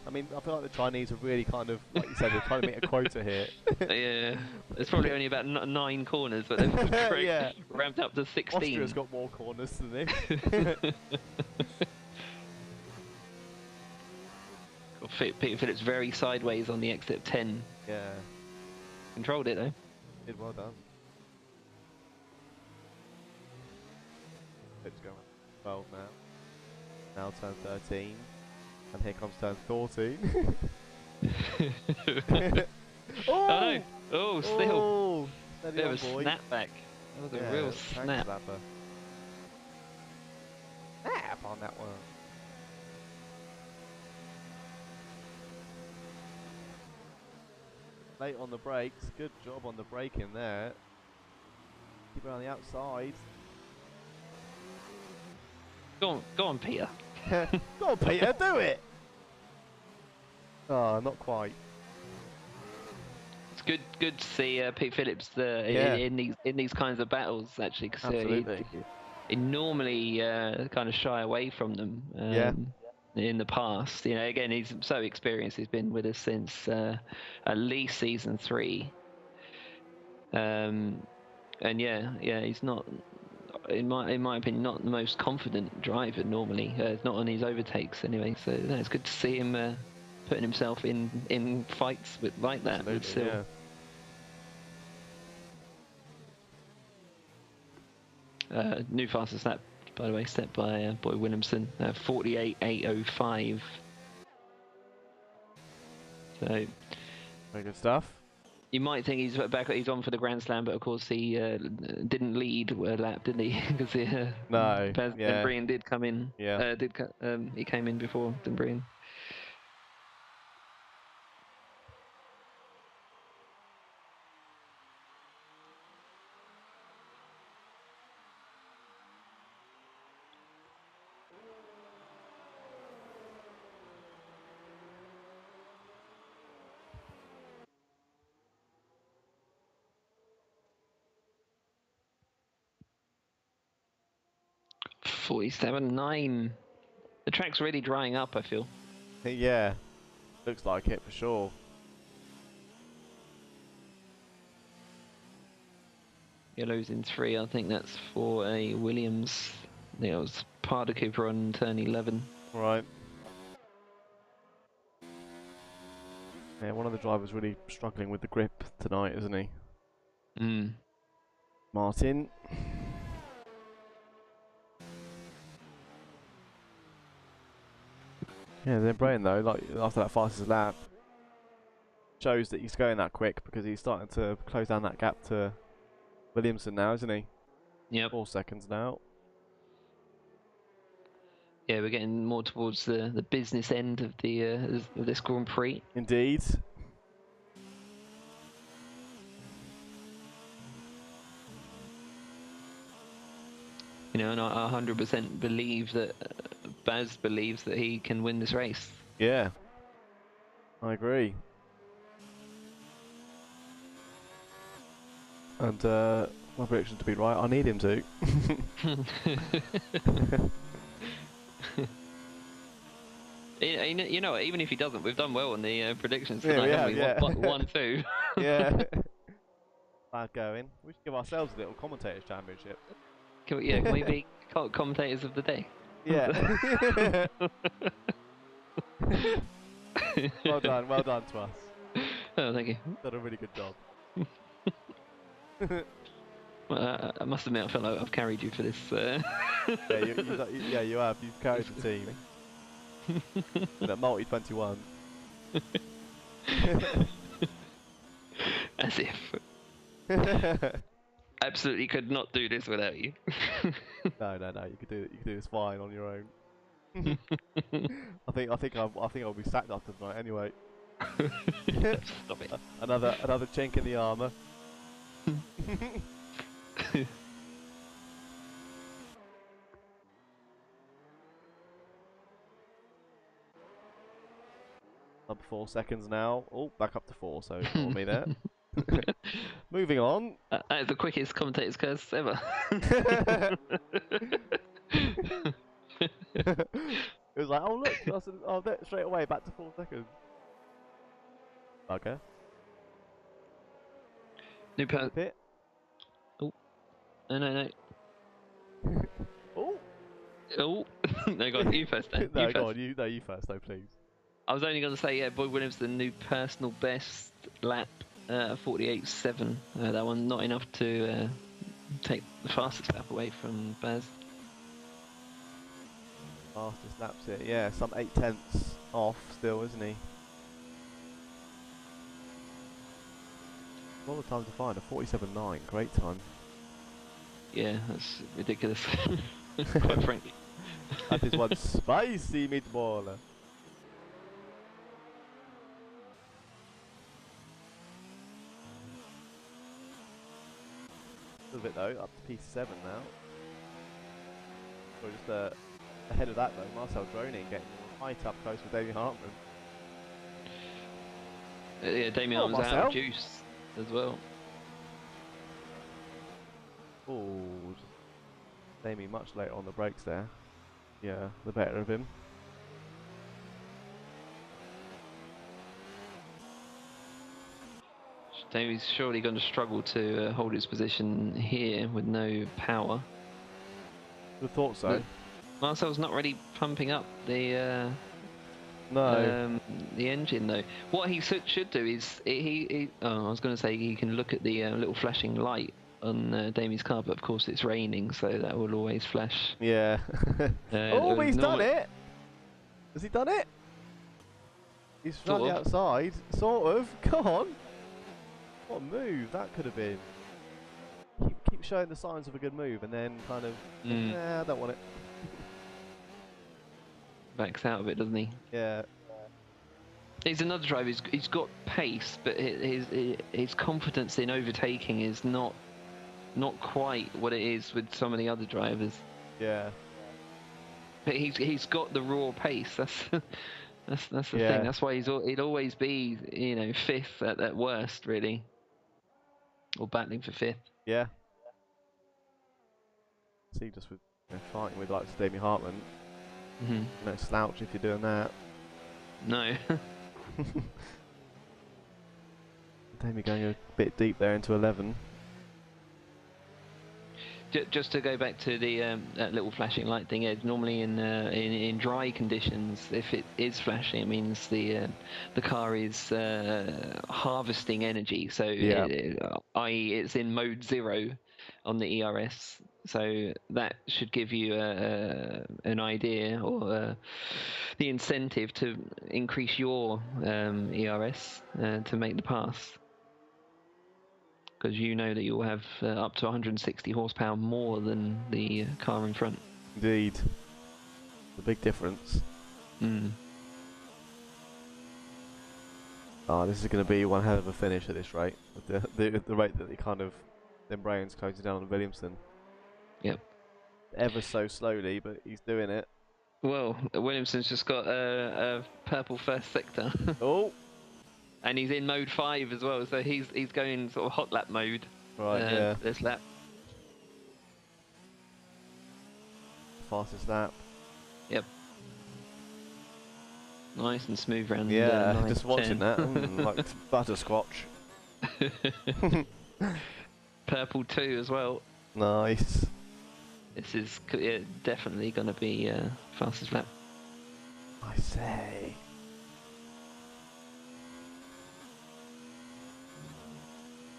I mean, I feel like the Chinese are really kind of, like you said, they're trying to make a quota here.
Yeah, it's probably only about 9 corners, but they've ramped up to 16.
Austria's got more corners than this.
Peter Phillips very sideways on the exit 10.
Yeah.
Controlled it though.
Did well done. It's going 12 now. Now turn 13. And here comes turn 14.
Oh no! Oh, still.
Oh,
bit of a snapback. That was a real snap.
Snap on that one. Late on the brakes. Good job on the braking there. Keep it on the outside.
Go on, Peter.
Go on, Peter, do it! Oh, not quite.
It's good to see Pete Phillips in these kinds of battles, actually, because he normally kind of shy away from them in the past. You know, again, he's so experienced. He's been with us since at least season 3. And he's not, in my opinion, not the most confident driver normally. Not on his overtakes anyway. So it's good to see him putting himself in fights like that.
Absolutely,
New fastest lap, by the way, set by Boy Williamson, 48.805. So
very good stuff.
You might think he's on for the Grand Slam, but of course he didn't lead a lap, didn't he? Because Denbrian did come in.
Yeah.
He came in before Denbrian. .47.9. The track's really drying up, I feel.
Yeah, looks like it for sure.
Yellows in 3, I think that's for a Williams. I think it was Parda Cooper on turn 11.
Right. Yeah, one of the drivers really struggling with the grip tonight, isn't he? Martin. Yeah, then Brian though, like after that fastest lap, shows that he's going that quick because he's starting to close down that gap to Williamson now, isn't he?
Yeah.
4 seconds now.
Yeah, we're getting more towards the business end of this Grand Prix.
Indeed.
You know, and I 100% believe that Baz believes that he can win this race.
Yeah, I agree. And my prediction to be right, I need him to.
You know, even if he doesn't, we've done well on the predictions tonight, haven't we? 1-2.
Yeah. Bad going. We should give ourselves a little commentators championship.
Can we be commentators of the day?
Yeah. Well done to us.
Oh, thank you.
Done a really good job.
Well, I must admit, I feel like I've carried you for this.
Yeah, you have. You've carried the team. That multi-21.
As if. Absolutely could not do this without you.
No. You could do this fine on your own. I think I'll be sacked after tonight anyway.
Stop it.
Another chink in the armour. Up 4 seconds now. Oh, back up to 4. So ignore me there. Moving on.
That is the quickest commentator's curse ever.
It was like, oh look, straight away back to 4 seconds. Okay.
New
pit.
Oh. No.
Oh.
Oh. No, go on, you first then.
No, go on, you first though, please.
I was only going to say, yeah, Boy Williams, the new personal best lap, 48.7. That one not enough to take the fastest lap away from Baz.
Fastest laps it, yeah, some 0.8 off still, isn't he? What the time to find? A 47.9, great time.
Yeah, that's ridiculous. Quite frankly.
That is one spicy meatball. A little bit though, up to P7 now. We're just ahead of that though, Marcel Droning getting right up close with Damien Hartman.
Yeah, Damien was out of juice as well.
Oh, Damien much later on the brakes there. Yeah, the better of him.
Damien's surely going to struggle to hold his position here with no power.
I thought so.
But Marcel's not really pumping up the the engine though. What he should do is I was going to say he can look at the little flashing light on Damien's car, but of course it's raining, so that will always flash.
Yeah. Oh, he's done it! Has he done it? He's run the outside, sort of. Come on! What a move that could have been. Keep showing the signs of a good move and then kind of, nah, I don't want it.
Backs out of it, doesn't he?
Yeah.
He's another driver. He's got pace, but his confidence in overtaking is not quite what it is with some of the other drivers.
Yeah.
But he's got the raw pace. That's the thing. That's why he'd always be, you know, fifth at worst, really, or battling for fifth.
Yeah. See, just with fighting with like Damien Hartman. No slouch if you're doing that.
No.
Damien going a bit deep there into 11.
Just to go back to the that little flashing light thing, normally in dry conditions, if it is flashing, it means the car is harvesting energy. So, i.e., it's in mode 0 on the ERS. So that should give you an idea or the incentive to increase your ERS to make the pass. Because you know that you'll have up to 160 horsepower more than the car in front.
Indeed. The big difference. Oh, this is going to be one hell of a finish at this rate. The rate that then Brian's closing down on Williamson.
Yep.
Ever so slowly, but he's doing it.
Well, Williamson's just got a purple first sector.
Oh!
And he's in mode 5 as well, so he's going sort of hot lap mode.
Right, yeah.
This lap.
Fastest lap.
Yep. Nice and smooth round.
Yeah, just watching that, like butterscotch.
Purple 2 as well.
Nice.
This is definitely going to be fastest lap.
I say.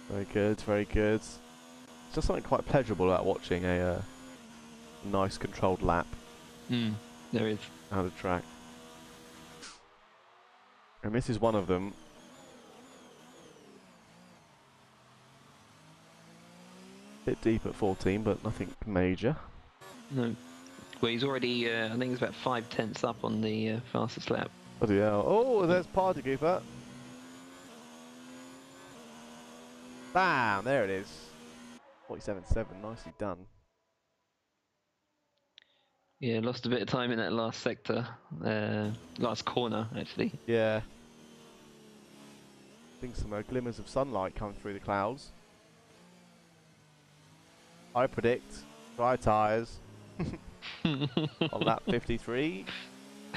Very good, very good. It's just something quite pleasurable about watching a nice controlled lap.
There is.
Out of track. And this is one of them. Bit deep at 14, but nothing major.
No. Well, he's already, I think he's about 5/10 up on the fastest lap.
Bloody hell. Oh, there's Party Cooper. Bam! There it is. 47.7. Nicely done.
Yeah, lost a bit of time in that last sector. Last corner, actually.
Yeah. I think some glimmers of sunlight coming through the clouds. I predict dry tyres on lap 53.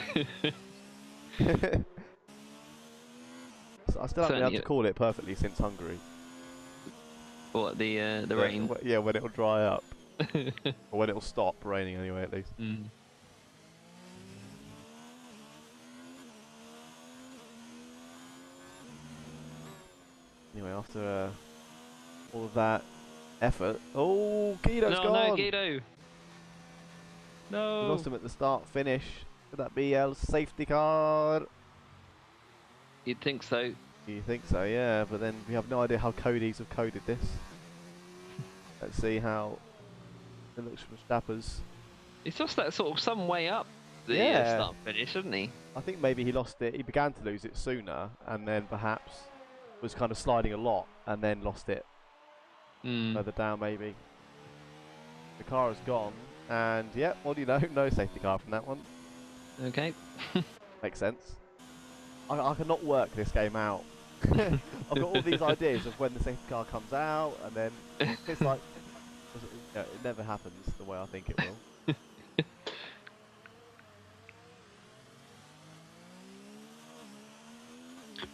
So I still haven't been able to call it perfectly since Hungary.
What, the rain?
Yeah, when it'll dry up. Or when it'll stop raining anyway, at least. Anyway, after all of that effort... Oh, Guido's gone!
No, Guido! No!
We lost him at the start finish. Could that be L's safety car?
You'd think so.
You think so, yeah, but then we have no idea how Cody's have coded this. Let's see how It looks for Stappers.
It's just that sort of some way up the start finish, isn't he?
I think maybe he lost it. He began to lose it sooner, and then perhaps was kind of sliding a lot, and then lost it further down. Maybe the car has gone, and yeah, what do you know? No safety car from that one.
Okay.
Makes sense. I cannot work this game out. I've got all these ideas of when the safety car comes out, and then it's like it never happens the way I think it will.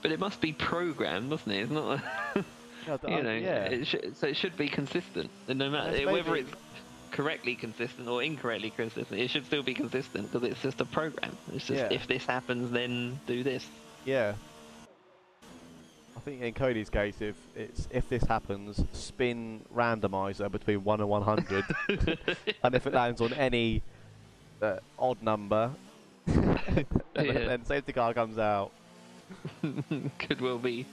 But it must be programmed, mustn't it? It's not. So it should be consistent, and no matter whether it's correctly consistent or incorrectly consistent, it should still be consistent because it's just a program. It's just if this happens, then do this.
Yeah. I think in Cody's case, if this happens, spin randomizer between 1 and 100, and if it lands on any odd number, then safety car comes out.
Could well be.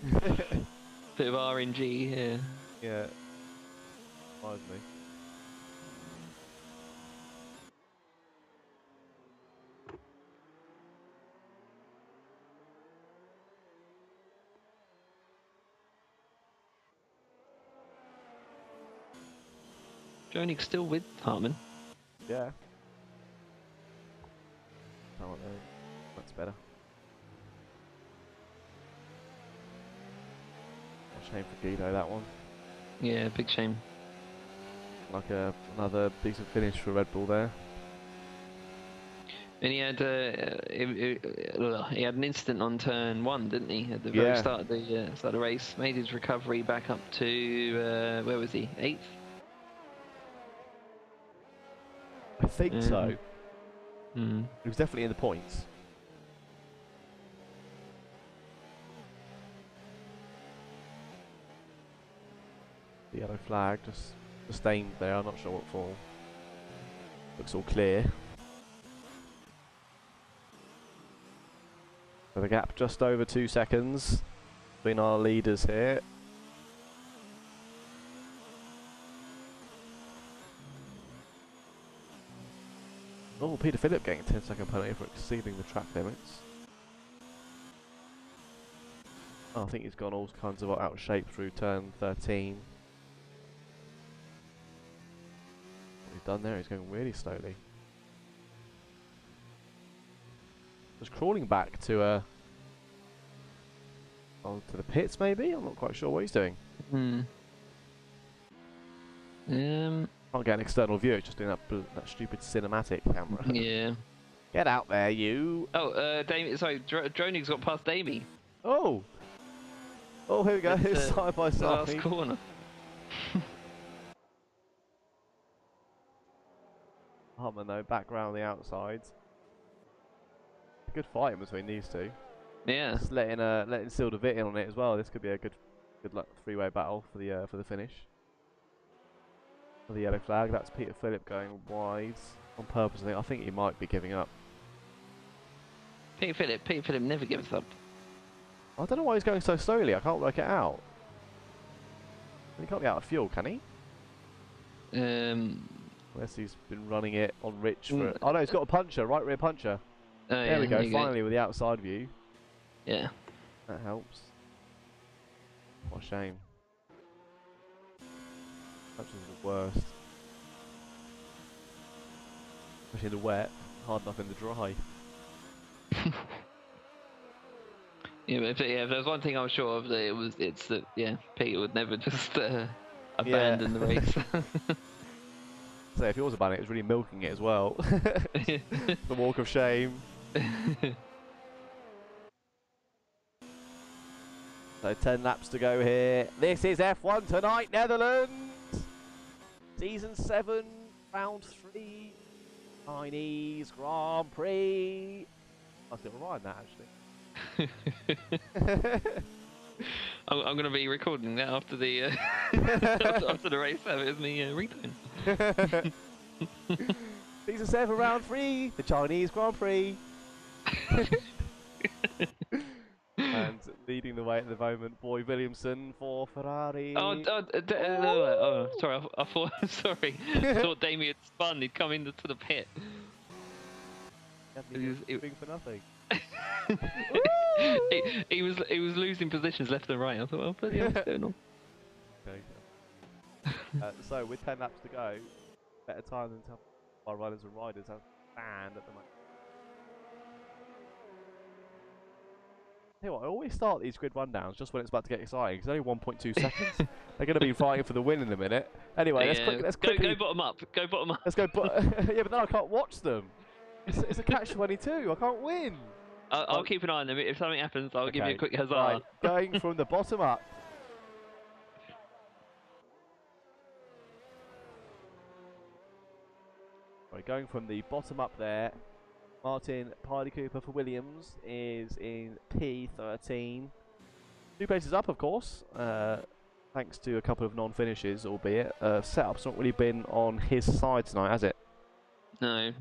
Bit of RNG here.
Yeah. Surprised me.
Jonik's still with Hartman.
Yeah. Oh, no. That's better. Shame for Guido, that one.
Yeah, big shame.
Like another decent finish for Red Bull there.
And he had an incident on turn 1, didn't he? At the very start of the race, made his recovery back up to where was he? 8th.
I think so. He was definitely in the points. The yellow flag just sustained there, I'm not sure what for. Looks all clear. So the gap just over 2 seconds between our leaders here. Oh, Peter Phillip getting a 10-second penalty for exceeding the track limits. Oh, I think he's gone all kinds of out of shape through turn 13. What he's done there, he's going really slowly. Just crawling back to to the pits maybe? I'm not quite sure what he's doing. Can't get an external view, it's just doing that stupid cinematic camera.
Yeah.
Get out there, you!
Oh, Dronik's got past Damie.
Oh! Oh, here we go, side by side.
Last corner.
Hartman though, back round the outside. Good fight between these two.
Yeah.
Just letting Sil de Vit in on it as well. This could be a good three-way battle for the finish. For the yellow flag, that's Peter Phillip going wide on purpose. I think he might be giving up.
Peter Phillip never gives up.
I don't know why he's going so slowly. I can't work it out. He can't be out of fuel, can he? Unless he's been running it on Rich for. Oh no, he's got a puncher, right rear puncher.
Oh,
there we go. Finally, with the outside view.
Yeah.
That helps. What a shame. Punches are the worst. Especially in the wet, hard enough in the dry.
Yeah, but if there's one thing I was sure of, it's that Peter would never just abandon the race.
So if he was abandoning it, was really milking it as well. The walk of shame. So 10 laps to go here. This is F1 tonight, Netherlands. Season 7, round 3, Chinese Grand Prix. I was going to rhyme that actually.
I'm going to be recording that after the after the race. That is me ringtone.
Season 7, round 3, the Chinese Grand Prix. And leading the way at the moment. Boy Williamson for Ferrari.
Sorry. I thought. Sorry. I thought Damien had spun. He'd come into the pit.
Moving for nothing.
he was losing positions left and right. I thought, bloody hell, what's going on?
Okay. So with 10 laps to go, better time than our runners and riders have stand at the moment. Tell you what, I always start these grid rundowns just when it's about to get exciting. It's only 1.2 seconds. They're going to be fighting for the win in a minute. Anyway, let's quickly
go bottom up. Go bottom up.
Let's go. Yeah, but then I can't watch them. It's a catch-22. I can't win.
I'll keep an eye on them. If something happens, I'll give you a quick huzzah.
Right, going from the bottom up. Right, going from the bottom up there. Martin Piley Cooper for Williams is in P13. 2 places up, of course, thanks to a couple of non-finishes, albeit. Setup's not really been on his side tonight, has it?
No,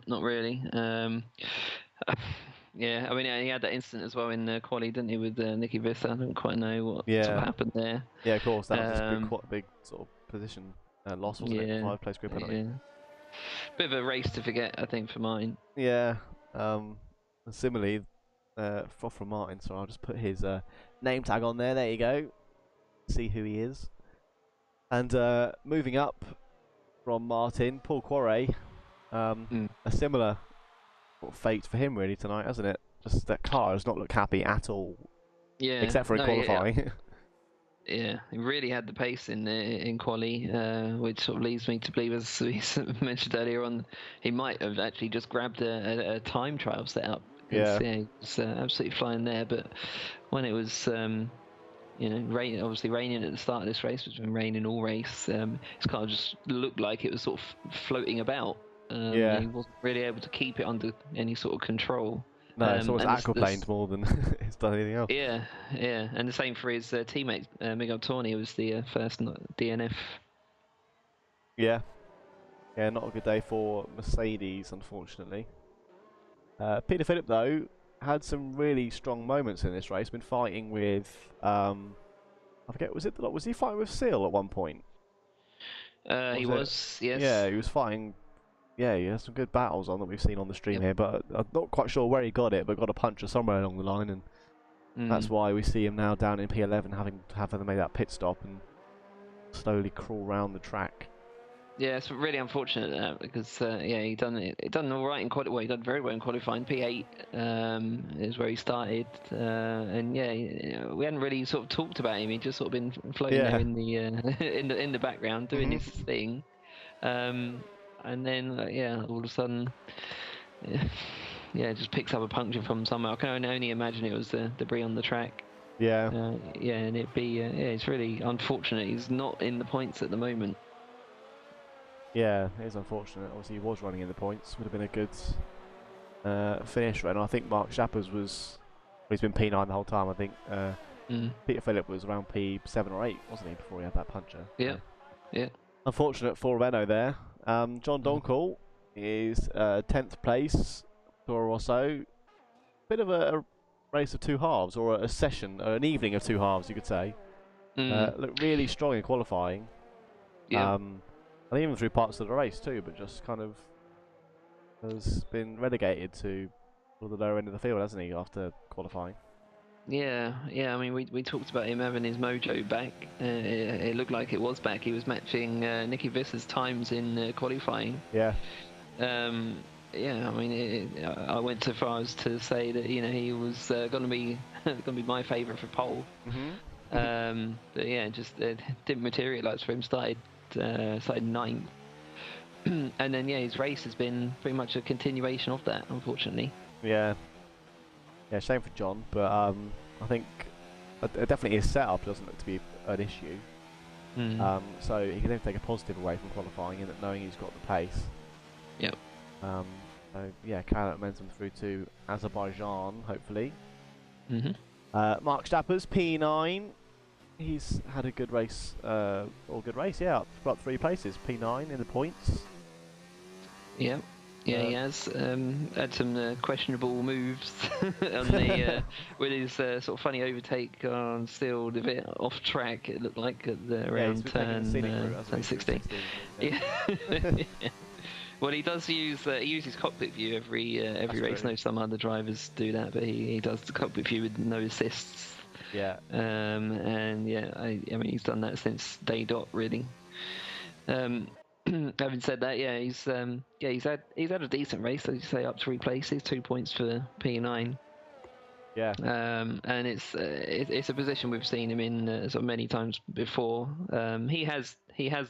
not really. Yeah, I mean, he had that incident as well in quali, didn't he, with Nicky Visser? I don't quite know what sort of happened there.
Yeah, of course. That was quite a big sort of position loss, wasn't it? 5-place grid penalty.
Yeah. Bit of a race to forget, I think, for mine.
Yeah. Similarly, from Martin, so I'll just put his name tag on there. There you go. See who he is. And moving up from Martin, Paul Quarry. A similar fate for him really tonight, hasn't it? Just that car does not look happy at all. Yeah. Except for in qualifying.
Yeah, he really had the pace in quali, which sort of leads me to believe, as we mentioned earlier on, he might have actually just grabbed a time trial setup. Yeah, he was absolutely flying there. But when it was, obviously raining at the start of this race, it's been raining all race. His car just looked like it was sort of floating about. He wasn't really able to keep it under any sort of control.
No, it's almost aquaplaned more than it's done anything else.
Yeah, and the same for his teammate Miguel Torni. Was the first DNF.
Yeah, not a good day for Mercedes, unfortunately. Peter Phillip though had some really strong moments in this race. Been fighting with I forget, was he fighting with Seal at one point?
He was, yes.
Yeah, he was fighting. Yeah, he has some good battles on that we've seen on the stream here, but I'm not quite sure where he got it, but got a puncher somewhere along the line, and that's why we see him now down in P11, having made that pit stop and slowly crawl around the track. Yeah,
it's really unfortunate because he done all right in qualifying. Well, he done very well in qualifying. P8 is where he started, and we hadn't really sort of talked about him. He just sort of been floating there in the in the background doing his thing. And then, all of a sudden, just picks up a puncture from somewhere. I can only imagine it was the debris on the track.
Yeah.
And it'd be, it's really unfortunate. He's not in the points at the moment.
Yeah, it is unfortunate. Obviously, he was running in the points. Would have been a good finish. And I think Mark Schappers he's been P9 the whole time. I think Peter Phillip was around P7 or 8, wasn't he, before he had that puncher?
Yeah.
Unfortunate for Renault there. John Donkall is 10th place, Toro Rosso. Bit of a race of two halves, or a session, or an evening of two halves, you could say. Looked really strong in qualifying. Yeah. And even through parts of the race too, but just kind of has been relegated to the lower end of the field, hasn't he, after qualifying?
Yeah. I mean, we talked about him having his mojo back. It looked like it was back. He was matching Nicky Visser's times in qualifying.
Yeah.
I mean, I went so far as to say that he was going to be my favourite for pole. But just didn't materialise for him. Started 9th, and then his race has been pretty much a continuation of that, unfortunately.
Yeah, shame for John, but I think definitely his setup doesn't look to be an issue. So he can then take a positive away from qualifying, in that knowing he's got the pace.
Yep.
Carry that momentum through to Azerbaijan, hopefully. Mark Stappers, P9. He's had a good race, up 3 places, P9 in the points.
Yeah. Yeah, he has had some questionable moves on the with his sort of funny overtake on still a bit off track. It looked like at the around turn 60. Yeah. Well, he does use he uses cockpit view every race. I know some other drivers do that, but he does the cockpit view with no assists.
Yeah.
And yeah, I mean he's done that since day dot really. Having said that, yeah, he's had a decent race. As you say, up 3 places, 2 points for P9.
Yeah.
And it's a position we've seen him in sort of many times before. He has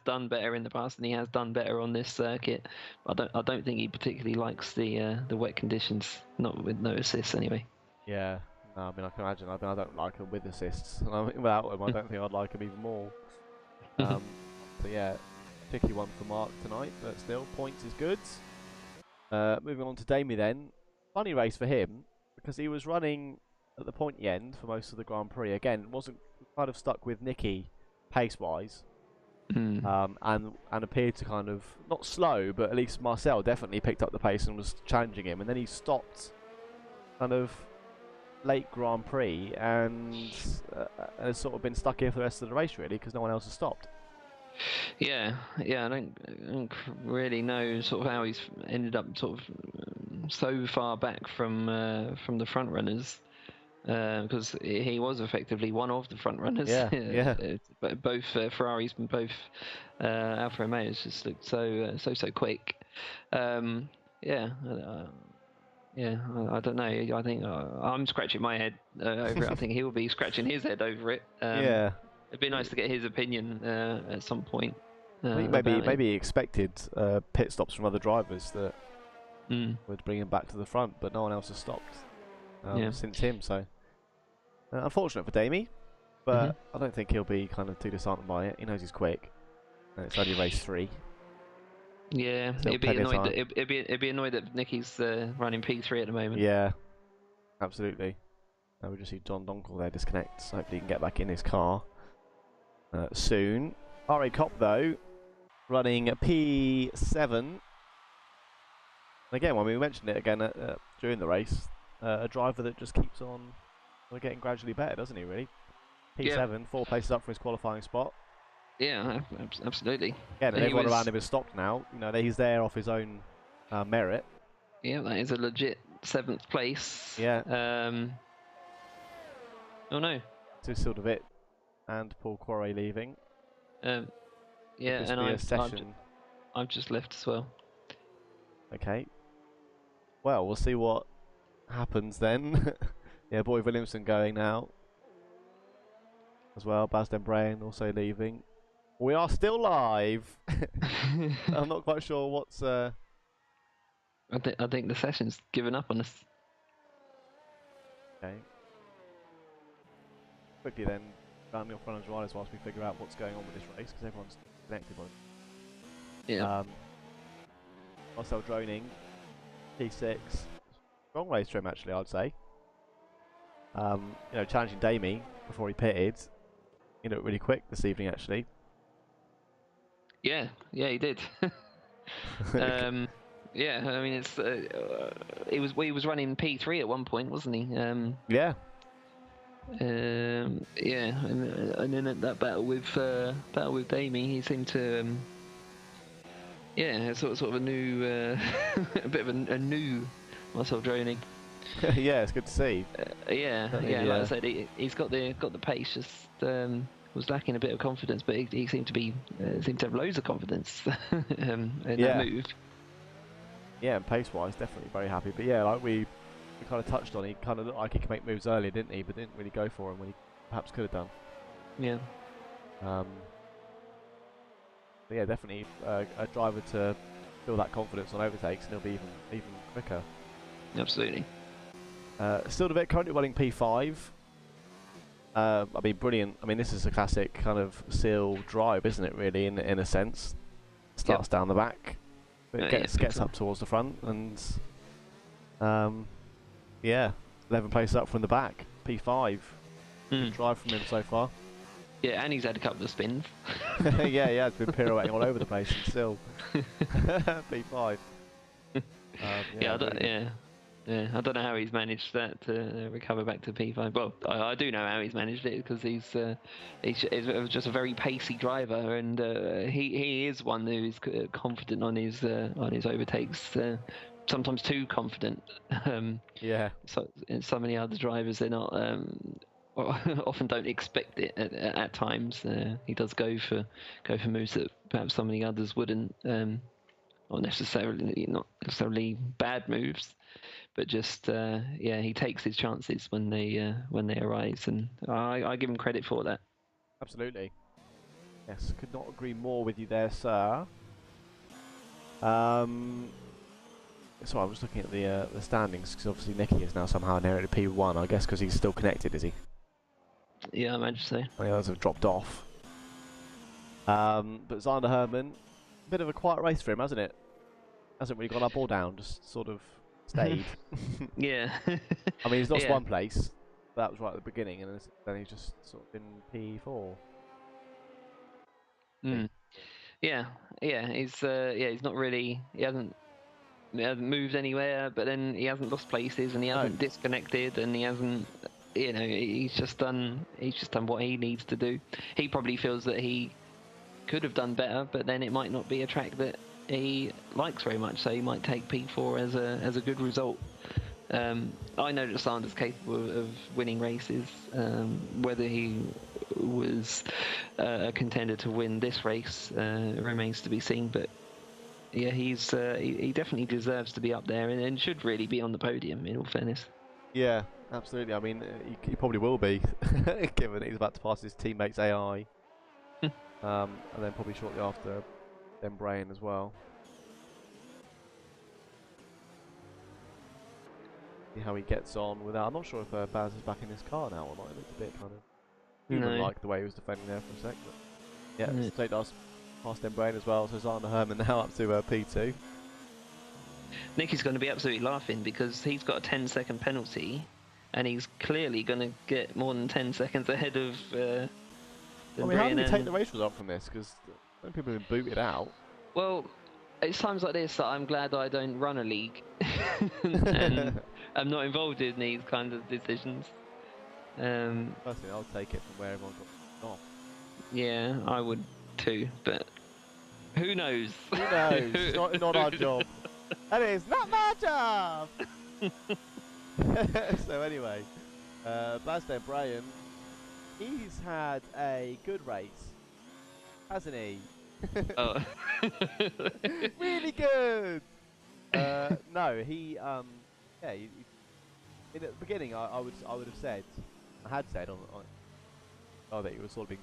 done better in the past, and he has done better on this circuit. I don't think he particularly likes the wet conditions, not with no assists anyway.
Yeah. No, I mean I can imagine. I don't like him with assists, and I mean, without him, I don't think I'd like him even more. So yeah. Tricky one for Mark tonight, but still, points is good. Moving on to Damie then. Funny race for him, because he was running at the pointy end for most of the Grand Prix. Again, wasn't kind of stuck with Nicky pace-wise, and appeared to kind of, not slow, but at least Marcel definitely picked up the pace and was challenging him, and then he stopped kind of late Grand Prix and has sort of been stuck here for the rest of the race really, because no one else has stopped.
Yeah, I don't really know sort of how he's ended up sort of so far back from the front runners, because he was effectively one of the front runners.
Yeah.
Both Ferraris and both Alfa Romeos just looked so quick. I don't know. I think I'm scratching my head over it. I think he'll be scratching his head over it.
Yeah.
It'd be nice to get his opinion at some point.
I think maybe he expected pit stops from other drivers that would bring him back to the front, but no one else has stopped since him. So unfortunate for Damie, but I don't think he'll be kind of too disheartened by it. He knows he's quick, and it's only race 3.
Yeah,
Still
he'd be annoyed that Nicky's running P3 at the moment.
Yeah, absolutely. We just see John Donkel there disconnect, so hopefully he can get back in his car soon. R.A. Cop though, running P7. And again, when we mentioned it again during the race, a driver that just keeps on getting gradually better, doesn't he? Really, P7, 4 places up for his qualifying spot.
Yeah, absolutely.
Again, and everyone around him is stopped now. You know, he's there off his own merit.
Yeah, that is a legit 7th place.
Yeah.
Oh no.
To Sildavit and Paul Quarry leaving.
Yeah, and I've just left as well.
Okay. Well, we'll see what happens then. Yeah, Boy Williamson going now as well. Baz Brain also leaving. We are still live. I'm not quite sure what's.
I think the session's given up on us.
Okay. Quickly then, round your front and riders whilst we figure out what's going on with this race, because everyone's connected on it.
Yeah.
Also droning, P6. Wrong race for him actually, I'd say. Challenging Damie before he pitted. He looked really quick this evening actually.
Yeah, he did. Yeah, I mean he was running P3 at one point, wasn't he?
Yeah.
And then at that battle with Damie, he seemed to sort of a new a bit of a new Marcel droning.
Yeah, it's good to see.
Like I said, he's got the pace. Just was lacking a bit of confidence, but he seemed to have loads of confidence in that move.
Yeah, and pace-wise, definitely very happy. But yeah, like we kind of touched on, he kind of looked like he could make moves earlier, didn't he? But didn't really go for him when he perhaps could have done.
Yeah.
But yeah, definitely a driver to feel that confidence on overtakes, and he'll be even quicker.
Absolutely.
Still a bit currently running P5. I mean, brilliant. I mean, this is a classic kind of seal drive, isn't it? Really, in a sense, starts down the back, but gets up towards the front, and 11 places up from the back. P5. Good drive from him so far.
Yeah, and he's had a couple of spins.
Yeah, it's been pirouetting all over the place and still P5.
Yeah,
really
yeah. I don't know how he's managed that to recover back to P5. Well, I do know how he's managed it because he's just a very pacey driver, and he is one who's confident on his overtakes. Sometimes too confident.
Yeah.
So some of the other drivers, they're not. Often don't expect it at times. He does go for moves that perhaps some of the others wouldn't. Not necessarily bad moves, but just he takes his chances when they arise, and I give him credit for that.
Absolutely. Yes, could not agree more with you there, sir. So I'm just looking at the standings because obviously Nicky is now somehow inherited P1. I guess because he's still connected, is he?
Yeah, I imagine so.
The others have dropped off. But Zander Herman, a bit of a quiet race for him, hasn't it? Hasn't really gone up or down, just sort of stayed.
Yeah.
I mean, he's lost one place. That was right at the beginning, and then he's just sort of been P4.
Yeah. He's not really. He hasn't moved anywhere, but then he hasn't lost places, and he hasn't disconnected, and he hasn't. He's just done what he needs to do. He probably feels that he could have done better, but then it might not be a track that he likes very much, so he might take P4 as a good result. I know that Zander's capable of winning races. Whether he was a contender to win this race remains to be seen, but yeah, he definitely deserves to be up there and should really be on the podium, in all fairness.
Yeah, absolutely. I mean, he probably will be, given that he's about to pass his teammate's AI. And then probably shortly after, then Brain as well. See how he gets on without. I'm not sure if Baz is back in his car now or not. It looks a bit kind of human-like the way he was defending there for a sec. But yeah, State does pass then Brain as well. So Zander Herman now up to P2.
Nicky's going to be absolutely laughing because he's got a 10-second penalty, and he's clearly going to get more than 10 seconds ahead of.
I mean, how do we take the race result from this? Because people have been booted out.
Well, it's times like this that I'm glad I don't run a league, and I'm not involved in these kind of decisions.
Personally, I'll take it from where everyone got off.
Yeah, I would too, but who knows?
Who knows? It's not our job. That is not my job! So anyway, Blasden Brian, he's had a good race, hasn't he?
Oh.
Really good! No, he, in the beginning I would have said, I had said that he was sort of being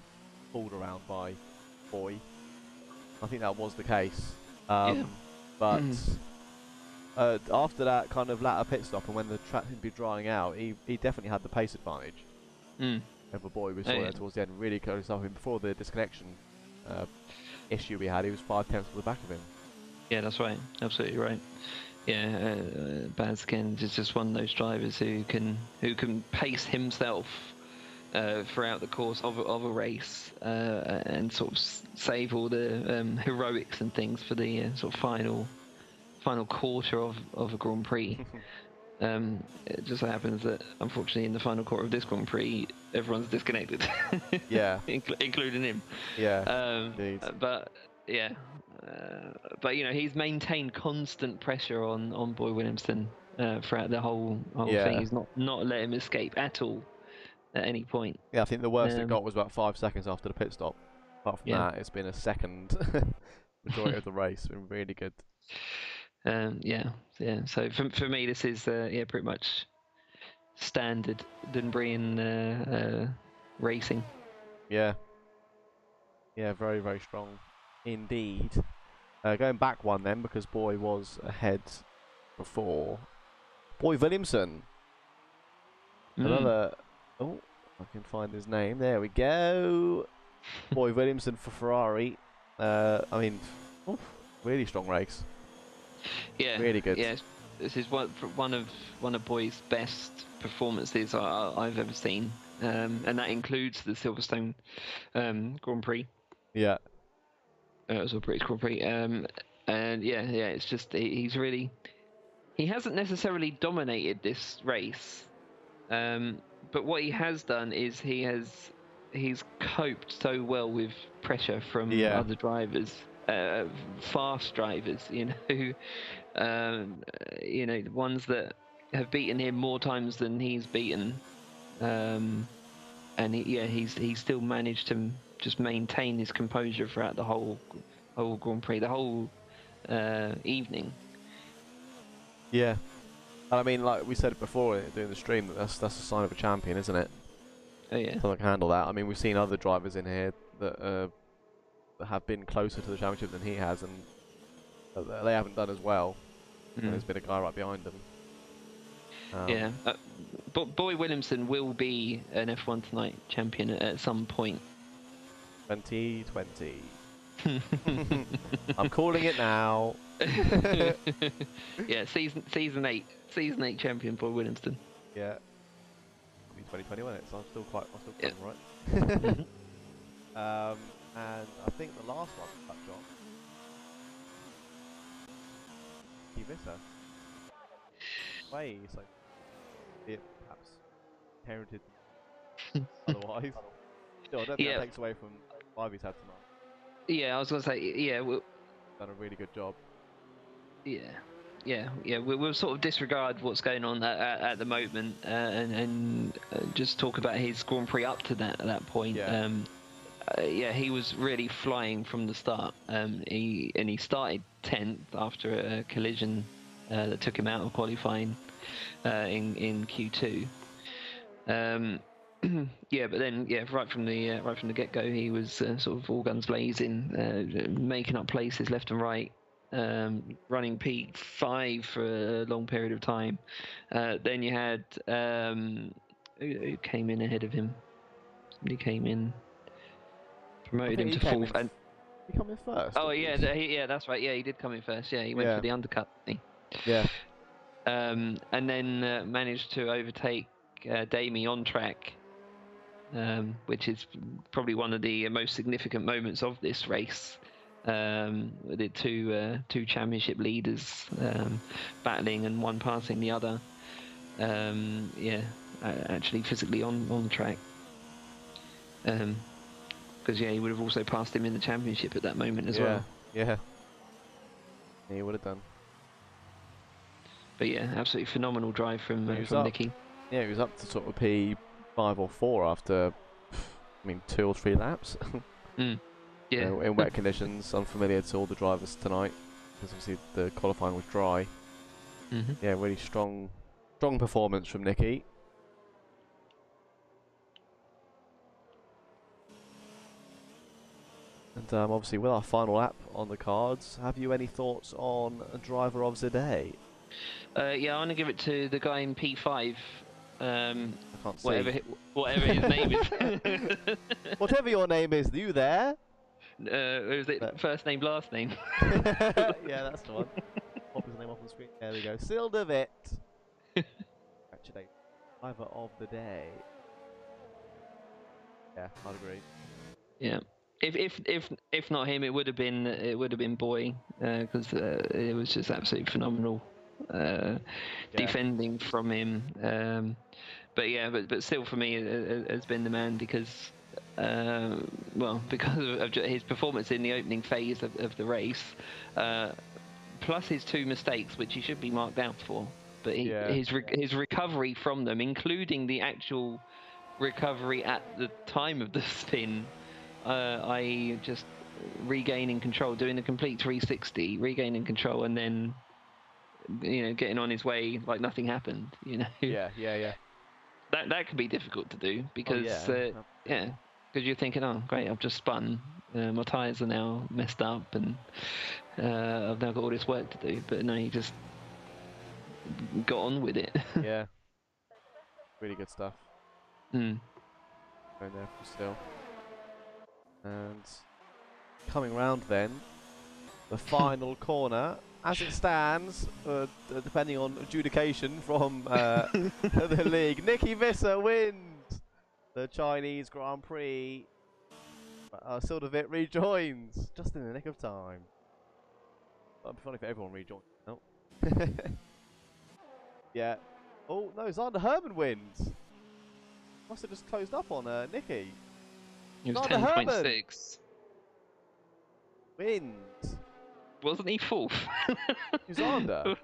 pulled around by Boy. I think that was the case. But after that kind of latter pit stop and when the track seemed to be drying out, he definitely had the pace advantage. Over Boy, we saw that towards the end, really close up him before the disconnection issue we had. He was 5 tenths to the back of him.
Yeah, that's right. Absolutely right. Yeah, Baz again is just one of those drivers who can pace himself throughout the course of a race and sort of save all the heroics and things for the sort of final quarter of a Grand Prix. It just so happens that unfortunately in the final quarter of this Grand Prix everyone's disconnected.
Yeah.
Including him.
Yeah. Indeed.
But yeah. But he's maintained constant pressure on Boy Williamson throughout the whole thing. He's not let him escape at all at any point.
Yeah, I think the worst it got was about 5 seconds after the pit stop. Apart from that, it's been a second majority of the race. It's been really good.
So for me, this is pretty much standard Dunbrian racing.
Yeah, very, very strong indeed. Going back one then, because Boy was ahead before. Boy Williamson. Another. Oh, I can find his name. There we go. Boy Williamson for Ferrari. I mean, really strong race.
Yeah,
really good.
Yeah, this is one of Boy's best performances I've ever seen, and that includes the Silverstone Grand Prix.
Yeah.
It was a British Grand Prix, and it's just he's really he hasn't necessarily dominated this race, but what he has done is he's coped so well with pressure from other drivers, fast drivers, the ones that have beaten him more times than he's beaten, and he's still managed to just maintain his composure throughout the whole Grand Prix, the whole evening.
Yeah, I mean, like we said before doing the stream, that's a sign of a champion, isn't it?
Oh yeah.
Someone can handle that. I mean, we've seen other drivers in here that have been closer to the championship than he has, and they haven't done as well. And there's been a guy right behind them.
But Boy Williamson will be an F1 Tonight champion at some point.
2020. I'm calling it now.
Yeah, season 8 champion Boy Williamson.
Yeah. It'll be 2020, won't it? So I'm still quite right. And I think the last one to touch on, Kivissa. Way, so it perhaps inherited otherwise. Still, I don't think that takes away from what he's had tonight.
Yeah, I was going to say,
done a really good job.
We'll sort of disregard what's going on at the moment and just talk about his Grand Prix up to that point. He was really flying from the start. He started 10th after a collision that took him out of qualifying in Q2. But then right from the get-go, he was sort of all guns blazing, making up places left and right, running P5 for a long period of time. Then you had who came in ahead of him. Somebody came in, promoted him to fourth, and
he came in first.
Oh yeah, that's right. Yeah, he did come in first. Yeah, he went for the undercut.
Yeah.
And then managed to overtake Damie on track. Which is probably one of the most significant moments of this race. The two championship leaders battling and one passing the other. Actually physically on track. Because he would have also passed him in the championship at that moment as well.
Yeah, he would have done.
But absolutely phenomenal drive from Nicky.
Yeah, he was up to sort of P5 or 4 after, 2 or 3 laps. In wet conditions, unfamiliar to all the drivers tonight, because obviously the qualifying was dry. Yeah, really strong performance from Nicky. And obviously with our final lap on the cards, have you any thoughts on a driver of the day?
I want to give it to the guy in P5.
I can't
see. Whatever his name is.
Whatever your name is, you there?
Was it first name, last name?
Yeah, that's the one. Pop his name off on the screen. There we go. Sildavit. Actually, driver of the day. Yeah, I'd agree.
Yeah. If not him, it would have been Boy, because it was just absolutely phenomenal defending from him. But still for me has been the man because because of his performance in the opening phase of the race, plus his 2 mistakes, which he should be marked out for. But his recovery from them, including the actual recovery at the time of the spin. I just regaining control, doing a complete 360, regaining control, and then getting on his way like nothing happened.
Yeah.
That can be difficult to do because because you're thinking, oh great, I've just spun, my tyres are now messed up, and I've now got all this work to do. But no, you just got on with it.
Yeah, really good stuff. Going there for still. And coming round then, the final corner, as it stands, depending on adjudication from the league, Nicky Visser wins the Chinese Grand Prix. Sildavit rejoins just in the nick of time. That'd be funny if everyone rejoined. No. Yeah. Oh, no, Zander Herman wins. Must have just closed up on Nicky.
He was
Zander Herman
10.6.
wins.
Wasn't he fourth?
Zander?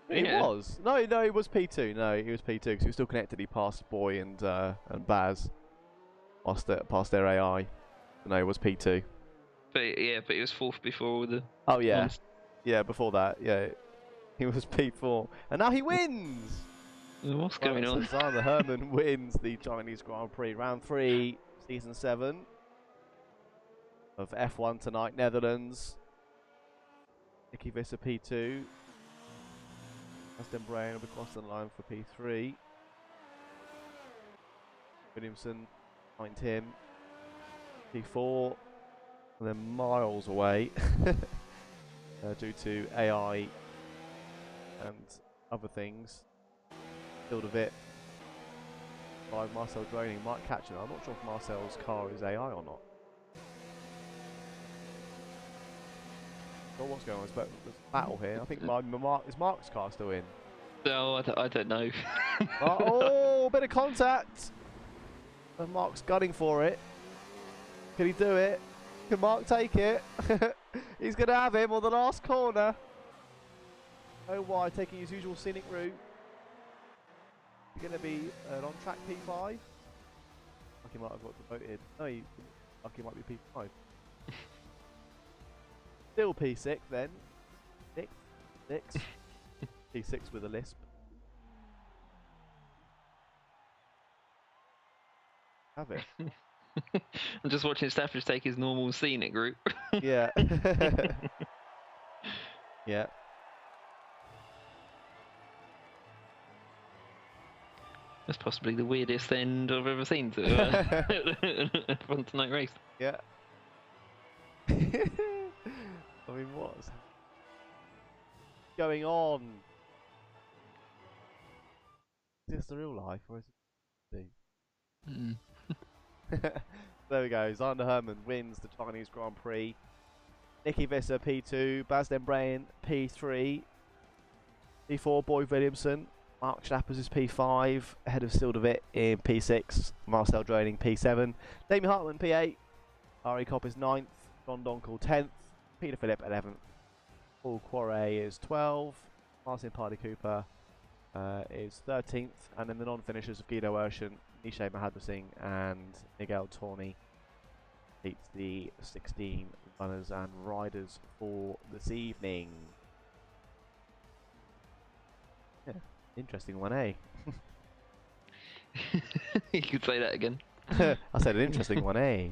He
Yeah.
was. No, he was P2. No, he was P2 because he was still connected. He passed Boy and Baz. Past their AI. No, he was P2.
But he was fourth before all the.
Oh, yeah.
ones.
Yeah, before that, yeah. He was P4. And now he wins!
What's going on?
So Zander Herman wins the Chinese Grand Prix Round 3, Season 7 of F1 tonight, Netherlands. Nicky Visser P2. Aston Brain will be crossing the line for P3. Williamson behind him. P4. And then miles away due to AI and other things. Field of it by Marcel Droning might catch him. I'm not sure if Marcel's car is AI or not. Not what's going on. There's a battle here. I think is Mark's car still in?
No, I don't know.
Oh, bit of contact. And Mark's gunning for it. Can he do it? Can Mark take it? He's going to have him on the last corner. Oh, why? Taking his usual scenic route. He's going to be an on-track P5. Lucky might have got demoted. No, Lucky might be P5. Still P6 then. Six. P6 with a lisp. Have it.
I'm just watching Stafford take his normal scenic route.
Yeah. Yeah.
That's possibly the weirdest end I've ever seen to F1 tonight race.
Yeah. I mean, what's going on? Is this the real life or is it There we go. Zander Herman wins the Chinese Grand Prix. Nicky Visser P2, Baz Brain P3, P4 Boy Williamson, Mark Schnappers is P5, ahead of Sildevit in P6, Marcel Droning P7, Damien Hartman P8, Ari Kopp is 9th, John Donkel 10th, Peter Phillip 11th, Paul Quarret is 12th, Martin Parley Cooper is 13th, and then the non-finishers of Guido Urshan, Nishay Mahathir Singh and Miguel Torney beats the 16 runners and riders for this evening. Yeah, interesting one, eh?
You could say that again.
I said an interesting one, eh?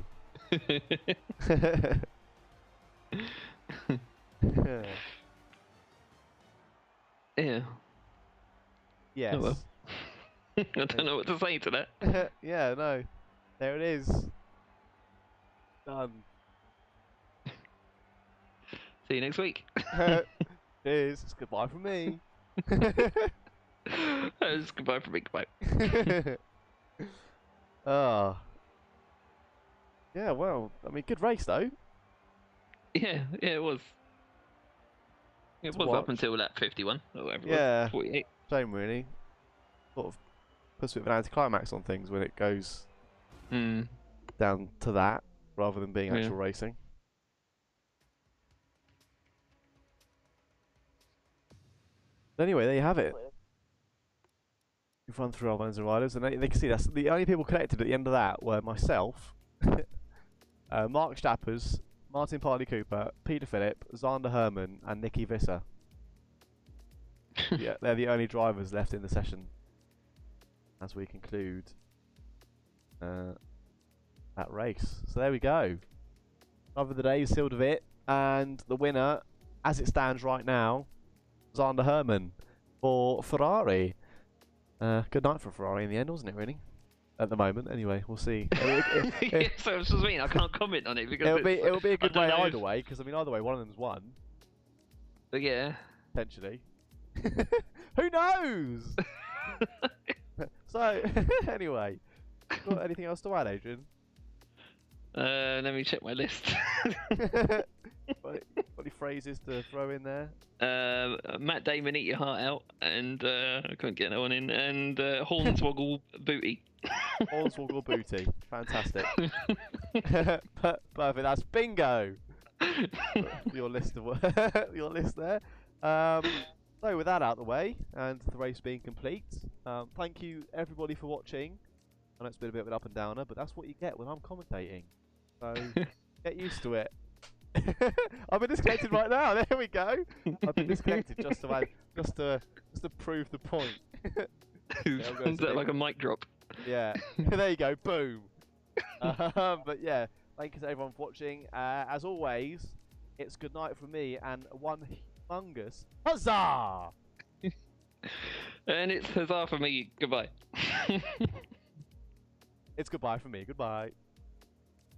Yeah.
Yes.
Oh well. I don't know what to say to that.
Yeah, no. There it is. Done.
See you next week.
Cheers. It's goodbye from me.
It's goodbye from me. Goodbye.
Ah. Yeah, well, I mean, good race though.
Yeah, it was. It was up until lap 51 or whatever.
Yeah.
48.
Shame, really. Sort of puts a bit of an anticlimax on things when it goes down to that rather than being actual racing. But anyway, there you have it. We've run through our runners and riders, and they can see that's the only people connected at the end of that were myself, Mark Stappers, Martin Parley Cooper, Peter Phillip, Zander Herman, and Nicky Visser. Yeah, they're the only drivers left in the session as we conclude that race. So there we go. Driver of the day is Sildevit, and the winner, as it stands right now, Zander Herman for Ferrari. Good night for Ferrari in the end, wasn't it, really? At the moment, anyway, we'll see.
Yeah, so it's just mean I can't comment on it because
it'll be a good way either way, because I mean either way one of them's won.
But yeah.
Potentially. Who knows? So anyway, got anything else to add, Adrian?
Let me check my list.
Got any phrases to throw in there?
Matt Damon, Eat Your Heart Out, and I couldn't get that one in, and Hornswoggle Booty.
Hornswoggle Booty. Fantastic. Perfect. That's bingo. Your list of your list there. So with that out of the way and the race being complete, thank you everybody for watching. I know it's been a bit of an up and downer, but that's what you get when I'm commentating. So get used to it. I've been disconnected right now. There we go. I've been disconnected just to prove the point.
Is that like a mic drop?
Yeah. There you go. Boom. But yeah, thank you to everyone for watching. As always, it's good night from me and one humongous huzzah.
And it's huzzah for me. Goodbye.
It's goodbye from me. Goodbye.